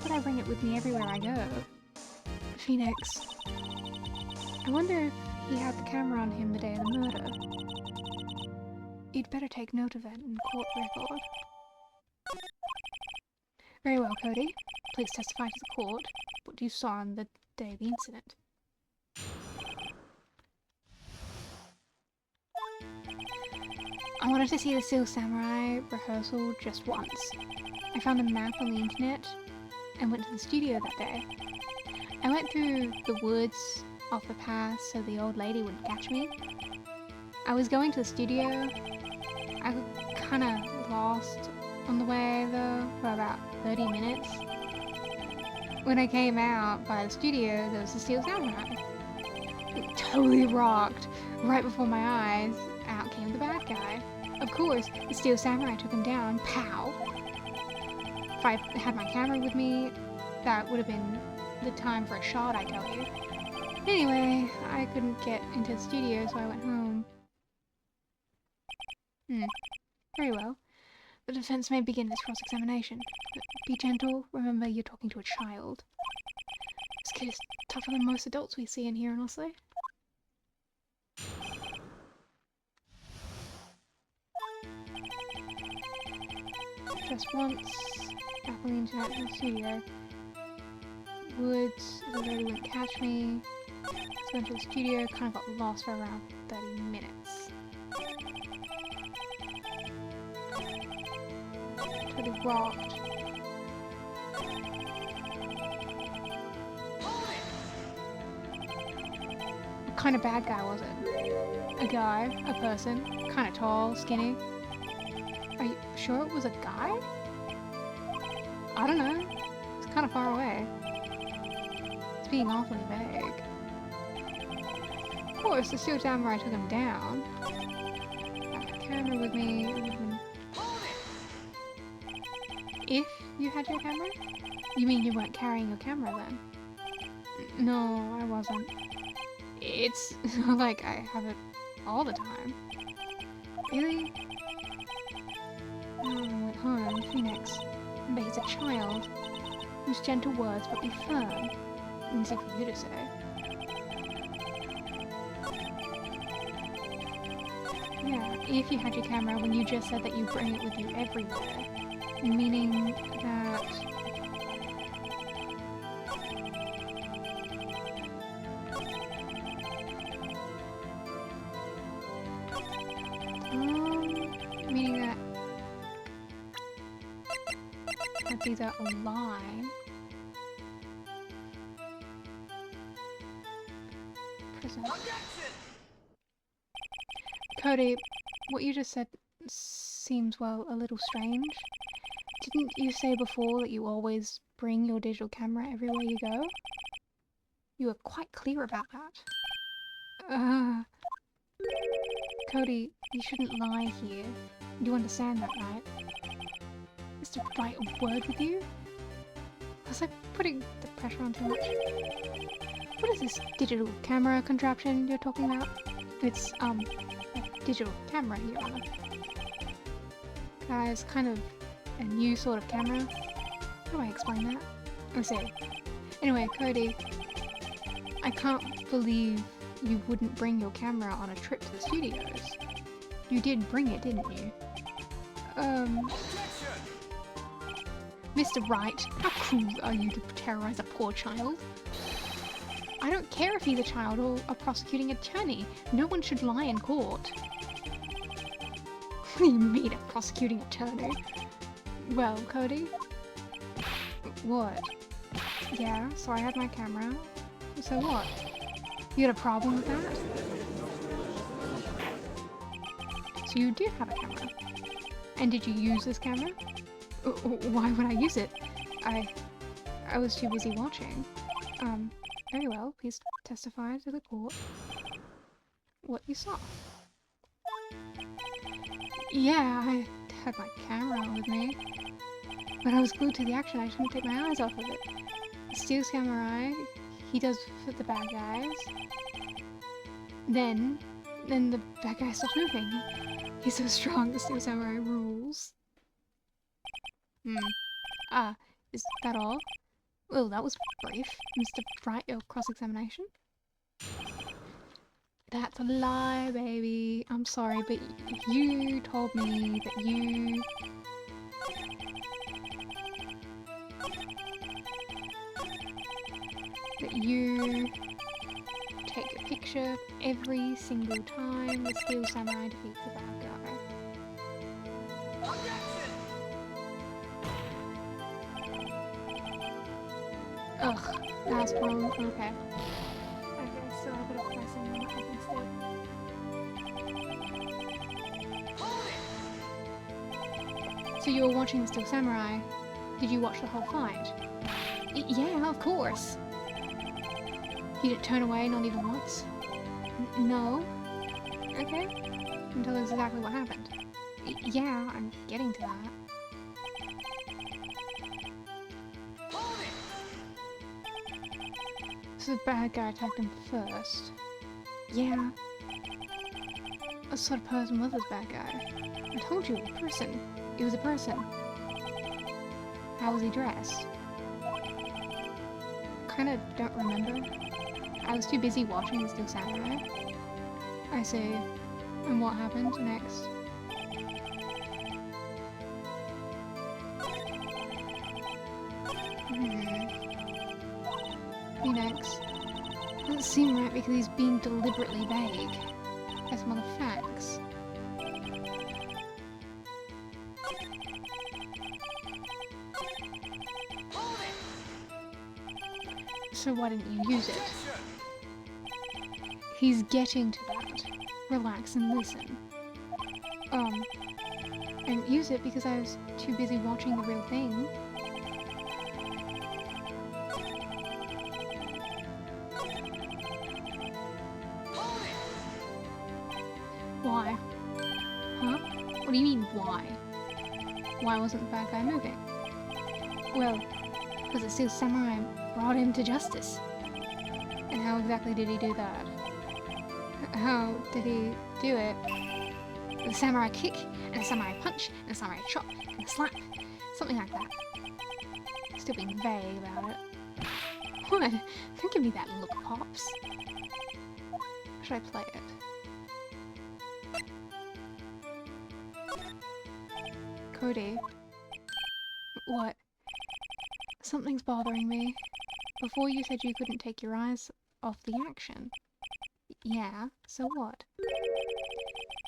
but I bring it with me everywhere I go. Phoenix, I wonder if he had the camera on him the day of the murder. You'd better take note of that in court record. Very well, Cody. Please testify to the court what you saw on the day of the incident. I wanted to see the Steel Samurai rehearsal just once. I found a map on the internet and went to the studio that day. I went through the woods off the path so the old lady wouldn't catch me. I was going to the studio. I got kinda lost on the way though for about 30 minutes. When I came out by the studio, there was the Steel Samurai. It totally rocked. Right before my eyes, out came the bad guy. Of course, the Steel Samurai took him down. Pow! If I had my camera with me, that would have been the time for a shot, I tell you. Anyway, I couldn't get into the studio, so I went home. Very well. The defense may begin its cross-examination. But be gentle. Remember, you're talking to a child. This kid is tougher than most adults we see in here, honestly. Just once. Back on the internet in the studio. Woods, the lady wouldn't catch me. Just went to the studio, kind of got lost for around 30 minutes. Totally rocked. What kind of bad guy was it? A guy? A person? Kind of tall, skinny? Are you sure it was a guy? I don't know. It's kind of far away. It's being awfully vague. Of course, the Steel Samurai took him down. I have a camera with me. If you had your camera? You mean you weren't carrying your camera then? No, I wasn't. It's like I have it all the time. Really? I went home, Phoenix. But he's a child. Use gentle words, but be firm. Easy for you to say. Yeah, if you had your camera when you just said that you bring it with you everywhere. Meaning that... meaning that... that's either a lie... Prison. Cody, what you just said seems, well, a little strange. Didn't you say before that you always bring your digital camera everywhere you go? You were quite clear about that. Cody, you shouldn't lie here. You understand that, right? Mr. Wright, a word with you? Was I putting the pressure on too much? What is this digital camera contraption you're talking about? It's, a digital camera, Your Honor. Guys, kind of a new sort of camera. How do I explain that? I see. Anyway, Cody, I can't believe you wouldn't bring your camera on a trip to the studios. You did bring it, didn't you? Mr. Wright, how cruel are you to terrorize a poor child? I don't care if he's a child or a prosecuting attorney. No one should lie in court. What do you mean, a prosecuting attorney? Well, Cody? What? Yeah, so I had my camera. So what? You had a problem with that? So you did have a camera. And did you use this camera? Why would I use it? I was too busy watching. Very well, please testify to the court what you saw. Yeah, I had my camera with me, but I was glued to the action. I couldn't take my eyes off of it. The Steel Samurai, he does for the bad guys. Then the bad guy stops moving. He's so strong, the Steel Samurai rules. Is that all? Well, that was brief. Mr. Wright, your cross-examination? That's a lie, baby. I'm I'm sorry, but you told me that you take a picture every single time the Steel Samurai defeats the bad guy. Ugh, that's wrong. Okay. Okay, so I better press on that instead. So you were watching the Steel Samurai. Did you watch the whole fight? Yeah, of course. You didn't turn away, not even once? No? Okay. Tell us exactly what happened. Yeah, I'm getting to that. So the bad guy attacked him first. Yeah. What sort of person was this bad guy? I told you, a person. It was a person. How was he dressed? Kinda don't remember. I was too busy watching the Steel Samurai. I see. And what happened next? Phoenix. Doesn't seem right because he's being deliberately vague. Has some other facts. So why didn't you use it? He's getting to that. Relax and listen. I didn't use it because I was too busy watching the real thing. Why? Huh? What do you mean, why? Why wasn't the bad guy moving? Well, because the Steel Samurai brought him to justice. And how exactly did he do that? How did he do it? The samurai kick, and a samurai punch, and a samurai chop, and a slap. Something like that. Still being vague about it. What? Don't give me that look, Pops. Should I play it? Cody. What? Something's bothering me. Before you said you couldn't take your eyes off the action. Yeah, so what?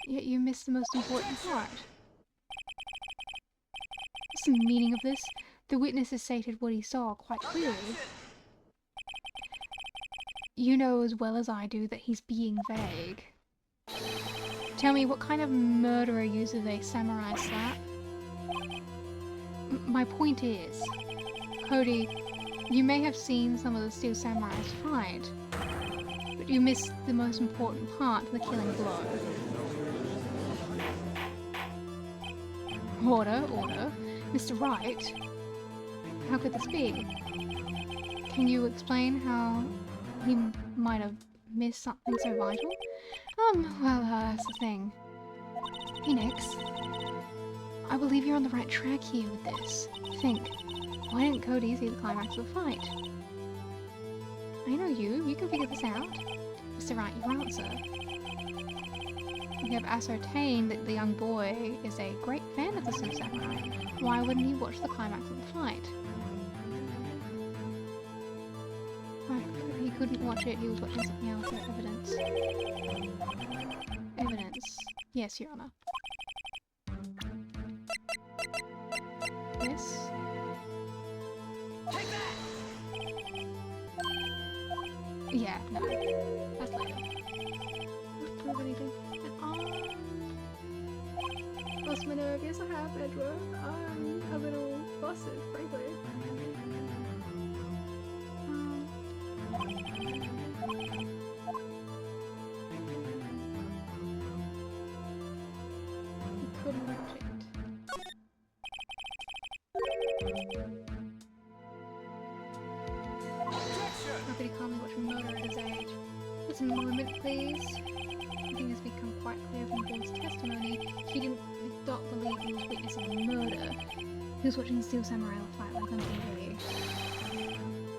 Yet you missed the most important part. What's the meaning of this? The witnesses stated what he saw quite clearly. You know as well as I do that he's being vague. Tell me, what kind of murderer uses a samurai slap? My point is, Cody, you may have seen some of the Steel Samurai's fight, but you missed the most important part, the killing blow. Order, order. Mr. Wright? How could this be? Can you explain how he might have missed something so vital? Well, that's the thing. Phoenix, I believe you're on the right track here with this. Think, why didn't Cody see the climax of the fight? I know you can figure this out. Mr. Wright, your answer. We have ascertained that the young boy is a great fan of the Steel Samurai. Why wouldn't he watch the climax of the fight? Well, he couldn't watch it, he was watching something else for evidence. Evidence. Yes, Your Honor. Yes? Take that! Yeah, no. That's later. Not prove anything. Lost my nerve. Yes, I have, Edward. I'm a little flustered, frankly. He couldn't watch it. How could he calmly watch a murder at his age? Just a moment, please. Something has become quite clear from Paul's testimony. He did not believe he was witnessing a murder. He was watching the Steel Samurai fight like on TV.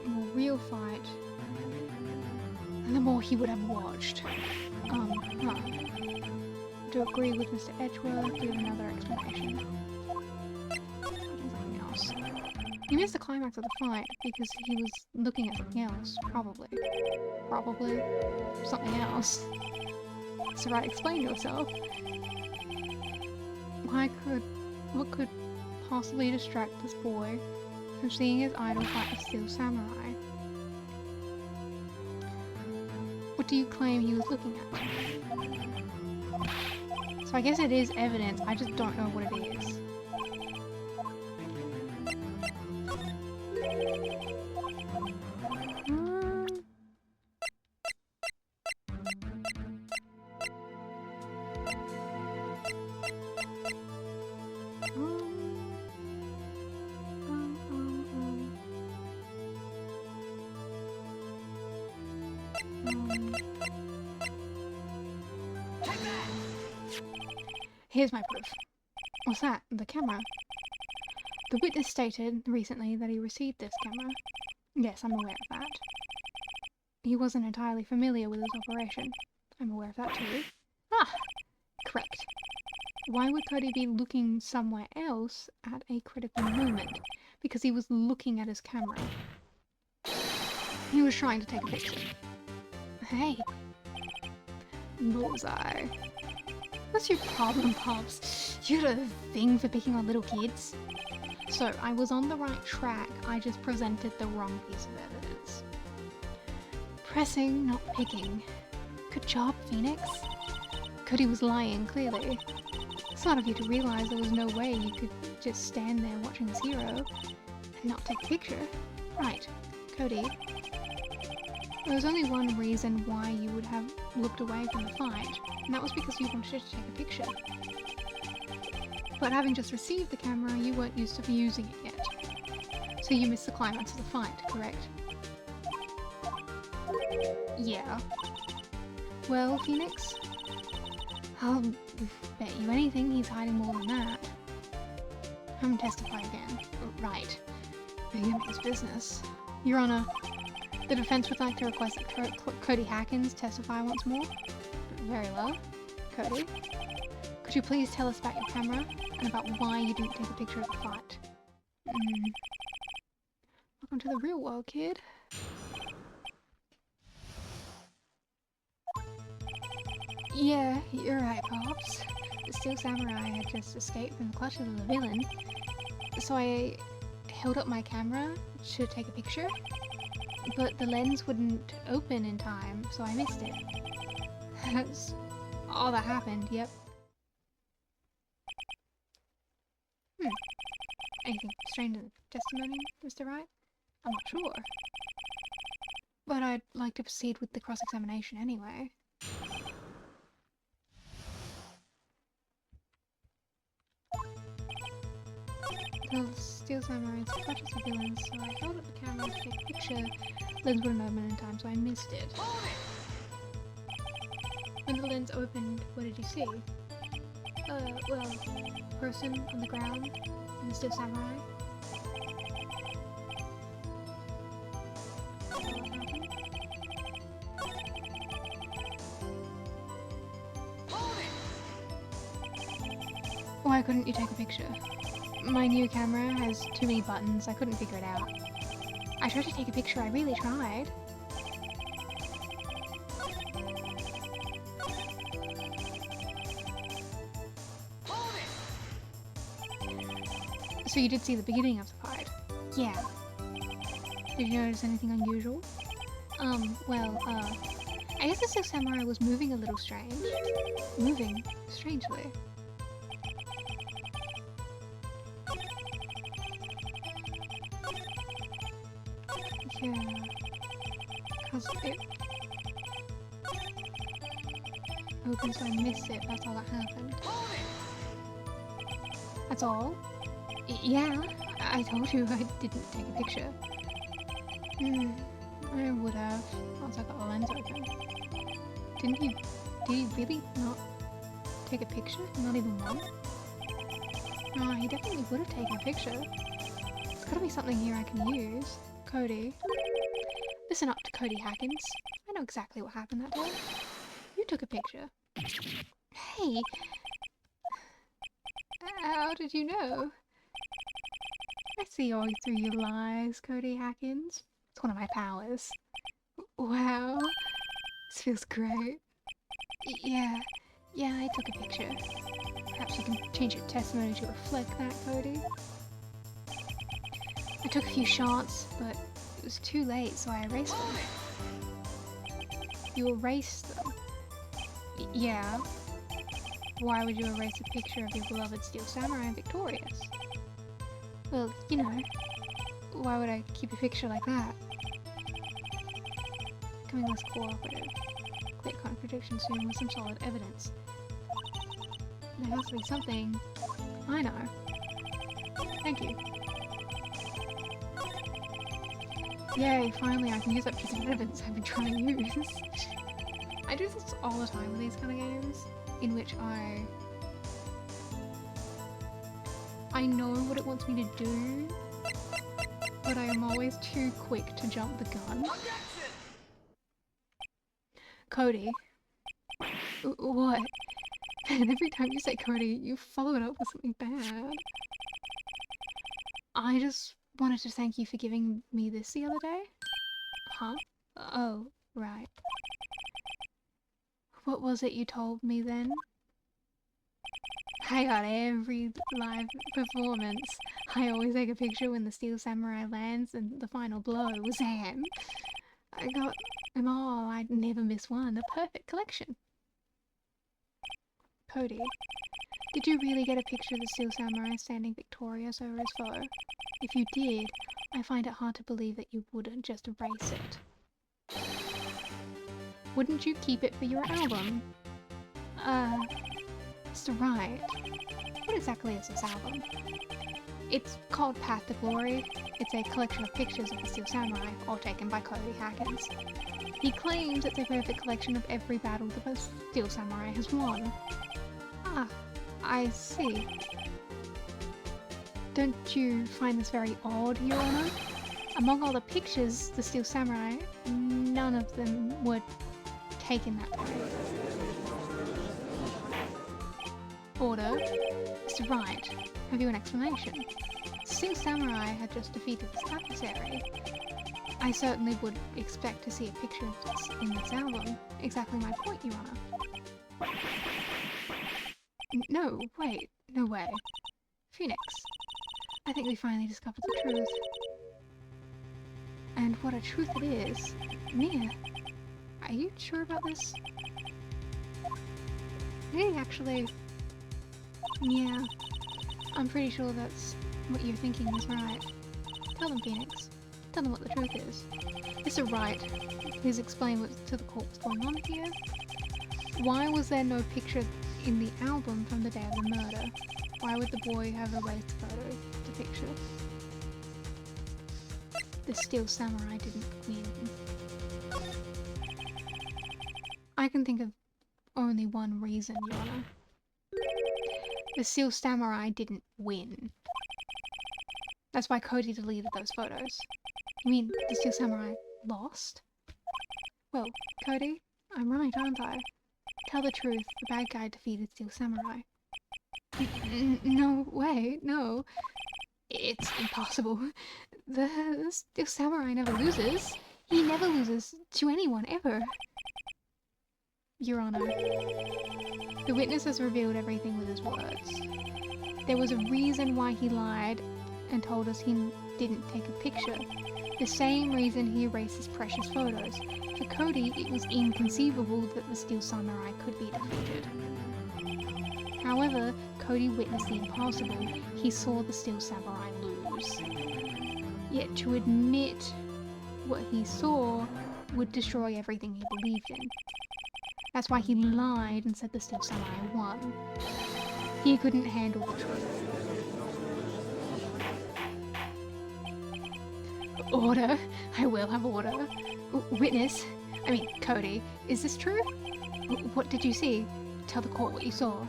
A more real fight, the more he would have watched. to agree with Mr. Edgeworth, give another explanation. Something else. He missed the climax of the fight because he was looking at something else, probably. Probably. Something else. So right, explain yourself. What could possibly distract this boy from seeing his idol fight a steel samurai? What do you claim he was looking at? So I guess it is evidence, I just don't know what it is. Here's my proof. What's that? The camera? The witness stated recently that he received this camera. Yes, I'm aware of that. He wasn't entirely familiar with its operation. I'm aware of that too. Ah! Correct. Why would Cody be looking somewhere else at a critical moment? Because he was looking at his camera. He was trying to take a picture. Hey! Bullseye. What's your problem, Pops? You got a thing for picking on little kids? So, I was on the right track, I just presented the wrong piece of evidence. Pressing, not picking. Good job, Phoenix. Cody was lying, clearly. Smart of you to realize there was no way you could just stand there watching this hero and not take a picture. Right, Cody. There was only one reason why you would have looked away from the fight, and that was because you wanted to take a picture. But having just received the camera, you weren't used to using it yet. So you missed the climax of the fight, correct? Yeah. Well, Phoenix? I'll bet you anything he's hiding more than that. Come and testify again. Right. Begin his business. Your Honor, the defense would like to request that Cody Hackins testify once more. Very well. Cody, could you please tell us about your camera and about why you didn't take a picture of the fight? Welcome to the real world, kid. Yeah, you're right, Pops. The Steel Samurai had just escaped from the clutches of the villain, so I held up my camera to take a picture, but the lens wouldn't open in time, so I missed it. That's all that happened, yep. Anything strange in the testimony, Mr. Wright? I'm not sure. But I'd like to proceed with the cross-examination anyway. The Steel Samurai's clutches of villains, so I held up the camera to take a picture. Lens wouldn't open in time, so I missed it. When the lens opened, what did you see? Well, person on the ground in the Steel Samurai. Why couldn't you take a picture? My new camera has too many buttons, I couldn't figure it out. I tried to take a picture, I really tried. So you did see the beginning of the fight? Yeah. Did you notice anything unusual? I guess the Steel Samurai was moving a little strange. Moving strangely. Yeah. Cause it opened so I missed it, that's all that happened. That's all? Yeah, I told you I didn't take a picture. I would have, once I got the lens open. Did he really not take a picture? Not even one? No, he definitely would have taken a picture. There's gotta be something here I can use. Cody. Listen up to Cody Hackins. I know exactly what happened that day. You took a picture. Hey, me! How did you know? I see all through your lies, Cody Hackins. It's one of my powers. Wow. This feels great. Yeah, I took a picture. Perhaps you can change your testimony to reflect that, Cody. I took a few shots, but it was too late, so I erased them. You erased them? Yeah. Why would you erase a picture of your beloved Steel Samurai victorious? Well, you know, why would I keep a picture like that? Becoming less cooperative. Clear contradiction soon with some solid evidence. There has to be something. I know. Thank you. Yay, finally I can use that piece of evidence I've been trying to use. I do this all the time with these kind of games, in which I know what it wants me to do, but I am always too quick to jump the gun. Cody. What? And every time you say Cody, you follow it up with something bad. I just wanted to thank you for giving me this the other day. Huh? Oh, right. What was it you told me then? I got every live performance. I always take a picture when the Steel Samurai lands and the final blow was Sam. I got them all. I'd never miss one. A perfect collection. Cody, did you really get a picture of the Steel Samurai standing victorious over his foe? If you did, I find it hard to believe that you wouldn't just erase it. Wouldn't you keep it for your album? Mr. Wright, what exactly is this album? It's called Path to Glory. It's a collection of pictures of the Steel Samurai, all taken by Cody Hackins. He claims it's a perfect collection of every battle the Steel Samurai has won. Ah, I see. Don't you find this very odd, Your Honor? Among all the pictures, the Steel Samurai, none of them were taken that way. Order. Mr. Wright, have you an explanation? Steel Samurai had just defeated his adversary. I certainly would expect to see a picture of this in this album. Exactly my point, Your Honor. No, wait, no way. Phoenix, I think we finally discovered the truth. And what a truth it is. Mia, are you sure about this? Hey, actually... Yeah, I'm pretty sure that's what you're thinking is right. Tell them, Phoenix. Tell them what the truth is. Mr. Wright, please explain to the court what's going on here. Why was there no picture in the album from the day of the murder? Why would the boy have erased photo to picture? The Steel Samurai didn't win. I can think of only one reason, Your Honor. The Steel Samurai didn't win. That's why Cody deleted those photos. You mean the Steel Samurai lost? Well, Cody, I'm right, aren't I? Tell the truth, the bad guy defeated Steel Samurai. No way, no. It's impossible. The Steel Samurai never loses. He never loses to anyone, ever. Your Honor, the witness has revealed everything with his words. There was a reason why he lied and told us he didn't take a picture. The same reason he erased his precious photos. For Cody, it was inconceivable that the Steel Samurai could be defeated. However, Cody witnessed the impossible. He saw the Steel Samurai lose. Yet to admit what he saw would destroy everything he believed in. That's why he lied and said the Steel Samurai won. He couldn't handle the truth. Order! I will have order. Witness, Cody, is this true? What did you see? Tell the court what you saw.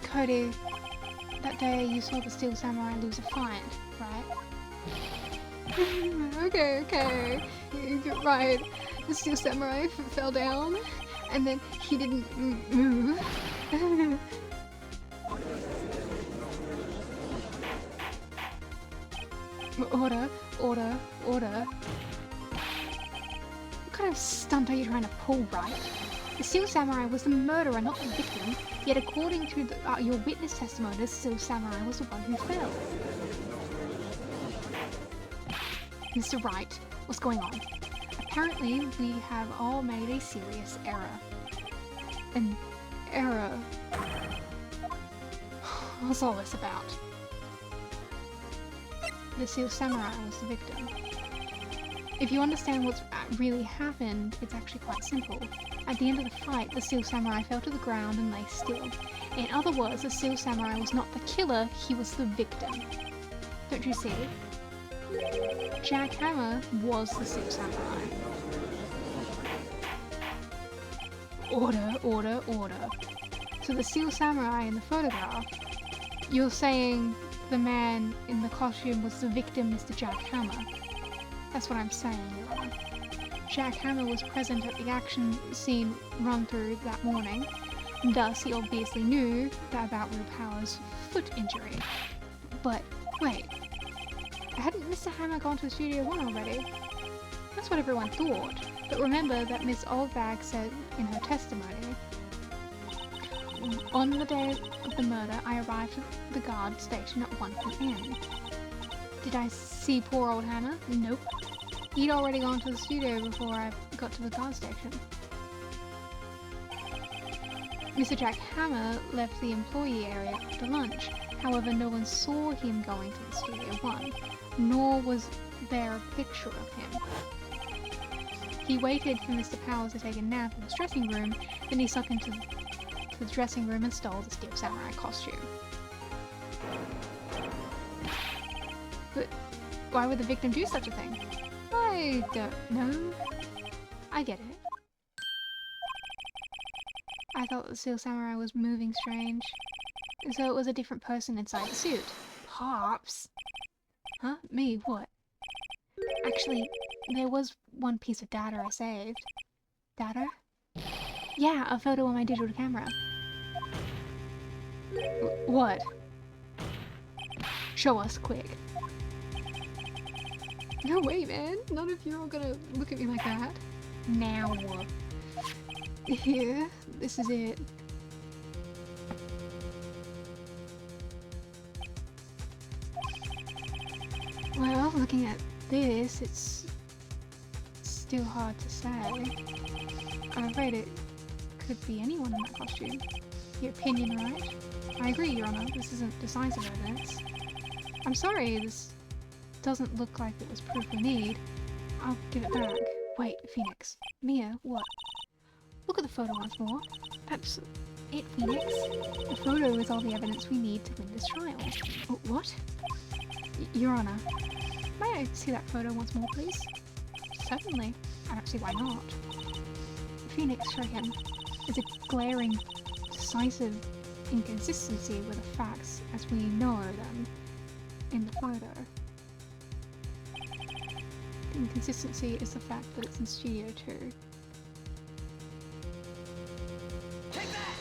Cody, that day you saw the Steel Samurai lose a fight. right? Okay. You're right. The steel samurai fell down, and then he didn't move. Order. What kind of stunt are you trying to pull, right? The steel samurai was the murderer, not the victim. Yet according to your witness testimony, the steel samurai was the one who fell. Mr. Wright, what's going on? Apparently, we have all made a serious error. An error? What's all this about? The steel samurai was the victim. If you understand what's really happened, it's actually quite simple. At the end of the fight, the steel samurai fell to the ground and lay still. In other words, the steel samurai was not the killer, he was the victim. Don't you see? Jack Hammer was the steel samurai. Order. So the steel samurai in the photograph, you're saying the man in the costume was the victim, Mr. Jack Hammer. That's what I'm saying, Your Honor. Jack Hammer was present at the action scene run through that morning. Thus, he obviously knew about Will Power's foot injury. But, wait. Hadn't Mr. Hammer gone to Studio 1 already? That's what everyone thought. But remember that Miss Oldbag said in her testimony, on the day of the murder, I arrived at the guard station at 1 PM. Did I see poor old Hammer? Nope. He'd already gone to the studio before I got to the guard station. Mr. Jack Hammer left the employee area after lunch. However, no one saw him going to the Studio 1, nor was there a picture of him. He waited for Mr. Powers to take a nap in his dressing room, then he snuck into the dressing room and stole the Steel Samurai costume. But why would the victim do such a thing? I don't know. I get it. I thought the Steel Samurai was moving strange. So it was a different person inside the suit. Pops? Huh? Me? What? Actually, there was one piece of data I saved. Data? Yeah, a photo on my digital camera. What? Show us, quick. No way, man. None of you are gonna look at me like that. Now what? Here, this is it. Well, looking at this, it's still hard to say. I'm afraid it could be anyone in that costume. Your opinion, right? I agree, Your Honor. This isn't decisive evidence. I'm sorry, this doesn't look like it was proof we need. I'll give it back. Wait, Phoenix. Mia, what? Look at the photo once more. That's it, Phoenix. The photo is all the evidence we need to win this trial. Oh, what? Your Honor, may I see that photo once more, please? Certainly. I don't see why not. Phoenix, show him. There's a glaring, decisive inconsistency with the facts as we know them in the photo. The inconsistency is the fact that it's in Studio 2. Take that!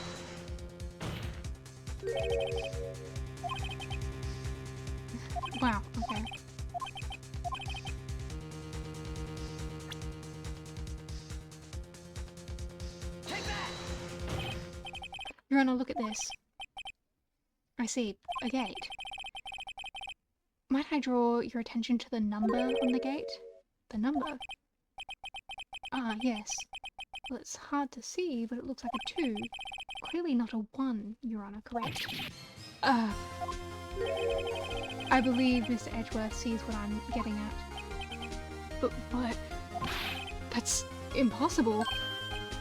Wow, okay. Take that! Your Honor, look at this. I see a gate. Might I draw your attention to the number on the gate? The number? Ah, yes. Well, it's hard to see, but it looks like a 2. Clearly not a 1, Your Honor, correct? I believe Mr. Edgeworth sees what I'm getting at. But, that's impossible.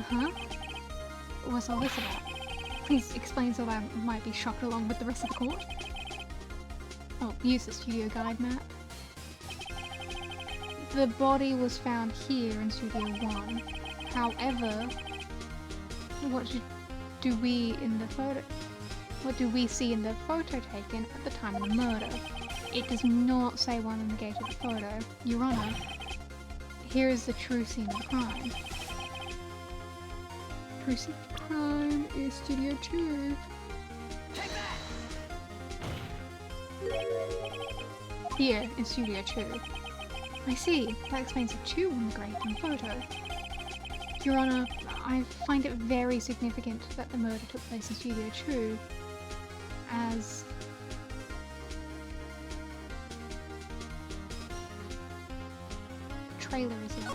Huh? What's all this about? Please explain so that I might be shocked along with the rest of the court. Oh, use the studio guide map. The body was found here in Studio 1. However, what do we see in the photo taken at the time of the murder? It does not say one in the gate of the photo. Your Honor, here is the true scene of the crime. True scene of the crime is Studio 2. Take that! Here in Studio 2. I see. That explains the 2 on the grate in the photo. Your Honor, I find it very significant that the murder took place in Studio 2, as the trailer is there.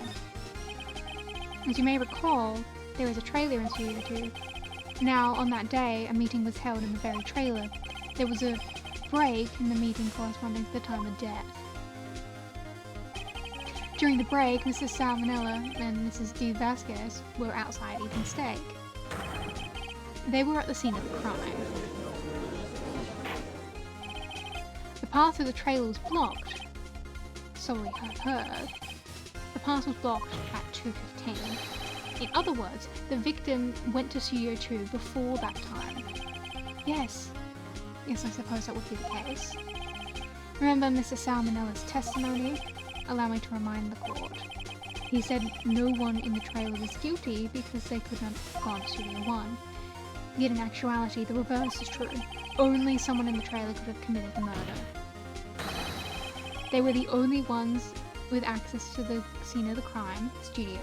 As you may recall, there was a trailer in Studio 2. Now, on that day, a meeting was held in the very trailer. There was a break in the meeting corresponding to the time of death. During the break, Mrs. Salmonella and Mrs. D. Vasquez were outside eating steak. They were at the scene of the crime. The path through the trailer was blocked. So we have heard. The path was blocked at 2:15. In other words, the victim went to Studio 2 before that time. Yes. Yes, I suppose that would be the case. Remember Mr. Salmonella's testimony? Allow me to remind the court. He said no one in the trailer was guilty because they could not have gone to Studio 1. Yet in actuality, the reverse is true. Only someone in the trailer could have committed the murder. They were the only ones with access to the scene of the crime, Studio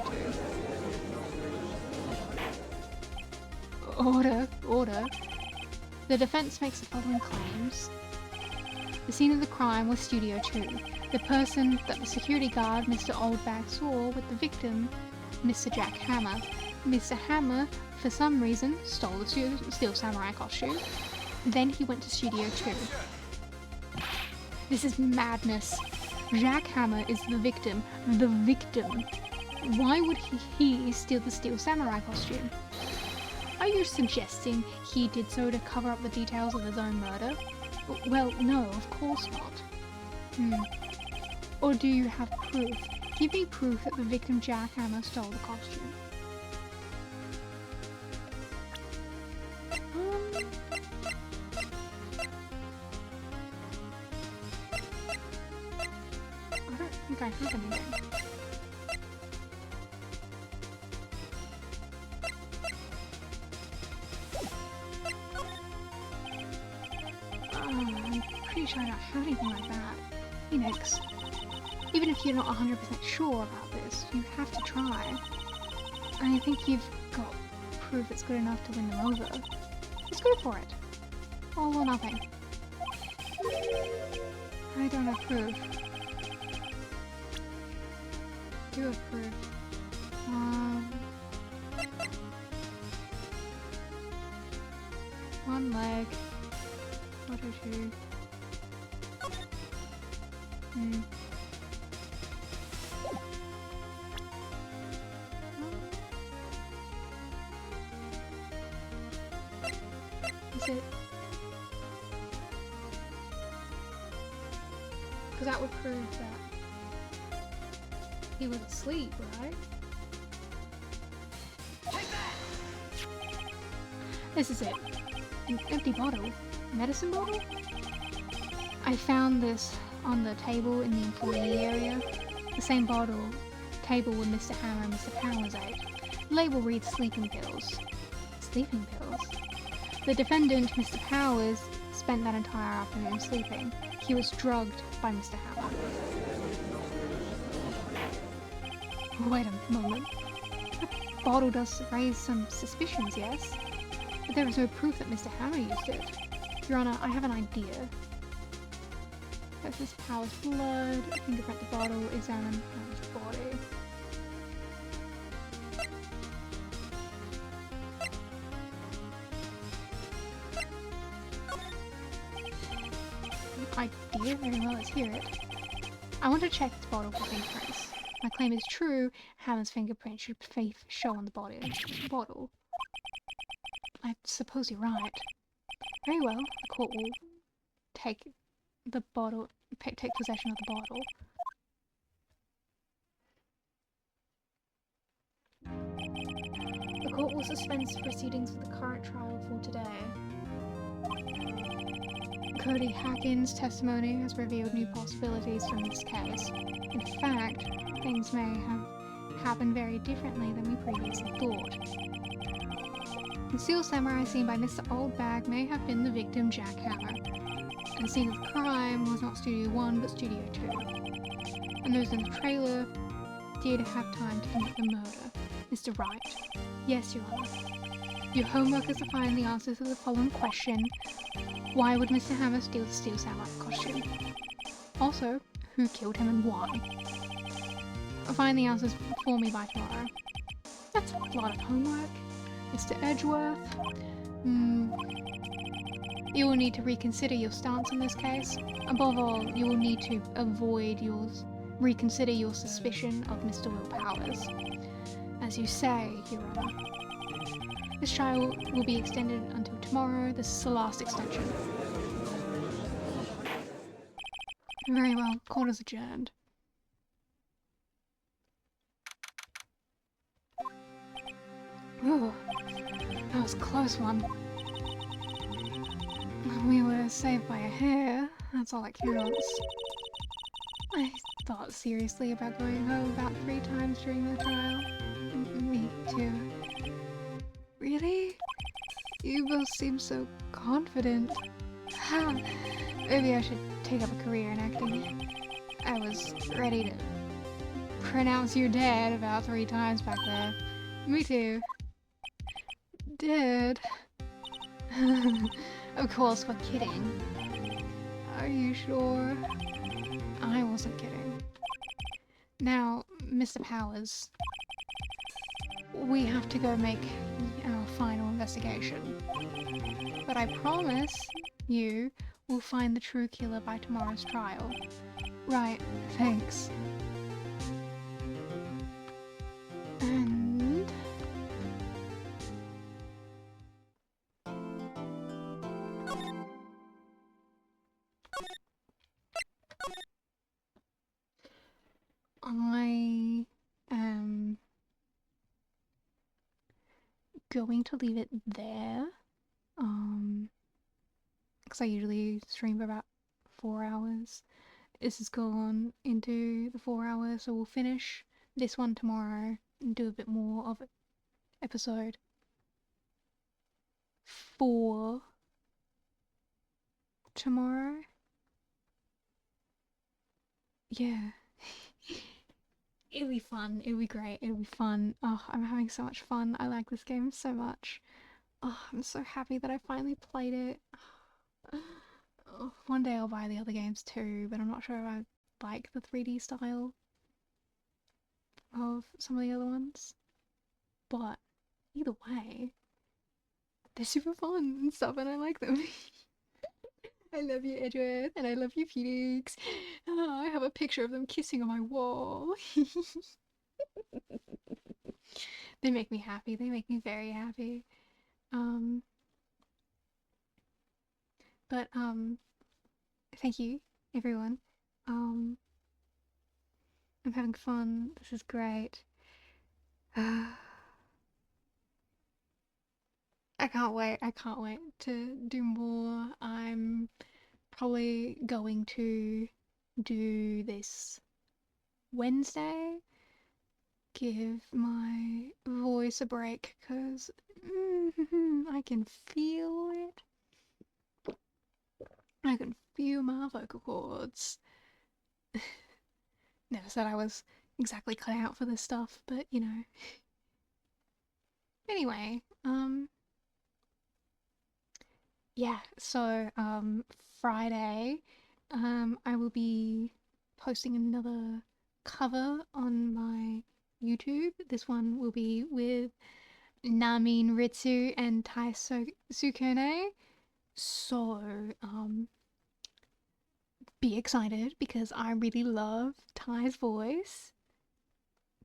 2. Order. The defense makes the following claims. The scene of the crime was Studio 2. The person that the security guard, Mr. Oldbag, saw with the victim, Mr. Jack Hammer. Mr. Hammer, for some reason, stole the Steel Samurai costume. Then he went to Studio 2. This is madness. Jack Hammer is the victim. The victim. Why would he steal the Steel Samurai costume? Are you suggesting he did so to cover up the details of his own murder? Well, no, of course not. Or do you have proof? Give me proof that the victim Jack Hammer stole the costume. I don't think I have anything. I'm pretty sure I don't have anything like that. Phoenix, even if you're not 100% sure about this, you have to try. And I think you've got proof that's good enough to win them over. Let's go for it. All or nothing. I don't have proof. Do have proof. One leg. Photo 2. Is it? Because that would prove that he was asleep, right? This is it. An empty bottle. Medicine bottle? I found this on the table in the employee area. The same table where Mr. Hammer and Mr. Powers ate. The label reads sleeping pills. Sleeping pills? The defendant, Mr. Powers, spent that entire afternoon sleeping. He was drugged by Mr. Hammer. Wait a moment. The bottle does raise some suspicions, yes? But there is no proof that Mr. Hammer used it. Your Honor, I have an idea. That's Mr. Powers' blood, fingerprint the bottle, examine Hammer's body. Idea? Very well, let's hear it. I want to check this bottle for fingerprints. My claim is true, Hammer's fingerprint should show on the bottle. I suppose you're right. Very well, the court will take the bottle, take possession of the bottle. The court will suspend proceedings for the current trial for today. Cody Hackin's testimony has revealed new possibilities from this case. In fact, things may have happened very differently than we previously thought. The Steel Samurai seen by Mr. Oldbag may have been the victim, Jack Hammer. And the scene of the crime was not Studio 1 but Studio 2. And those in the trailer did have time to commit the murder. Mr. Wright. Yes, Your Honor. Your homework is to find the answer to the following question. Why would Mr. Hammer steal the Steel Samurai costume? Also, who killed him and why? Find the answers for me by tomorrow. That's a lot of homework. Mr. Edgeworth. You will need to reconsider your stance in this case. Above all, you will need to reconsider your suspicion of Mr. Will Powers. As you say, Your Honor. This trial will be extended until tomorrow. This is the last extension. Very well. Court is adjourned. Ooh, that was a close one. We were saved by a hair. That's all that counts. I thought seriously about going home about 3 times during the trial. Me too. Really? You both seem so confident. Ha! Maybe I should take up a career in acting. I was ready to pronounce you dead about 3 times back there. Me too. Dead? Of course, we're kidding. Are you sure? I wasn't kidding. Now, Mr. Powers, we have to go make our final investigation. But I promise you will find the true killer by tomorrow's trial. Right, thanks. And... I am going to leave it there, because I usually stream for about 4 hours. This has gone into the 4 hours, so we'll finish this one tomorrow and do a bit more of episode 4 tomorrow. Yeah. It'll be fun, it'll be great, it'll be fun. Oh, I'm having so much fun. I like this game so much. Oh, I'm so happy that I finally played it. Oh, one day I'll buy the other games too, but I'm not sure if I like the 3D style of some of the other ones. But either way, they're super fun and stuff and I like them. I love you, Edgeworth, and I love you, Phoenix. Oh, I have a picture of them kissing on my wall. They make me happy. They make me very happy. Thank you, everyone. I'm having fun. This is great. I can't wait. I can't wait to do more. I'm probably going to do this Wednesday. Give my voice a break because I can feel it. I can feel my vocal cords. Never said I was exactly cut out for this stuff, but you know. Anyway, yeah, so Friday I will be posting another cover on my YouTube. This one will be with Namin Ritsu and Tai Sukune. So be excited because I really love Tai's voice.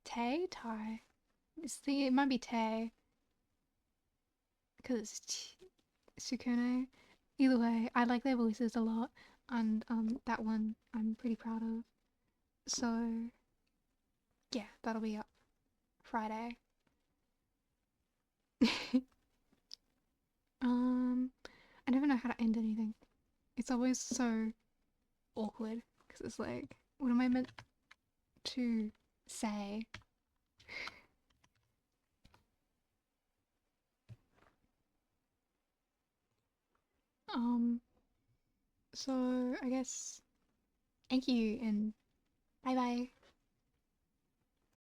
Tai? It might be Tai because it's Sukune. Either way, I like their voices a lot, and that one I'm pretty proud of. So yeah, that'll be up Friday. I never know how to end anything. it's always so awkward because it's like, what am I meant to say? So I guess thank you and bye bye.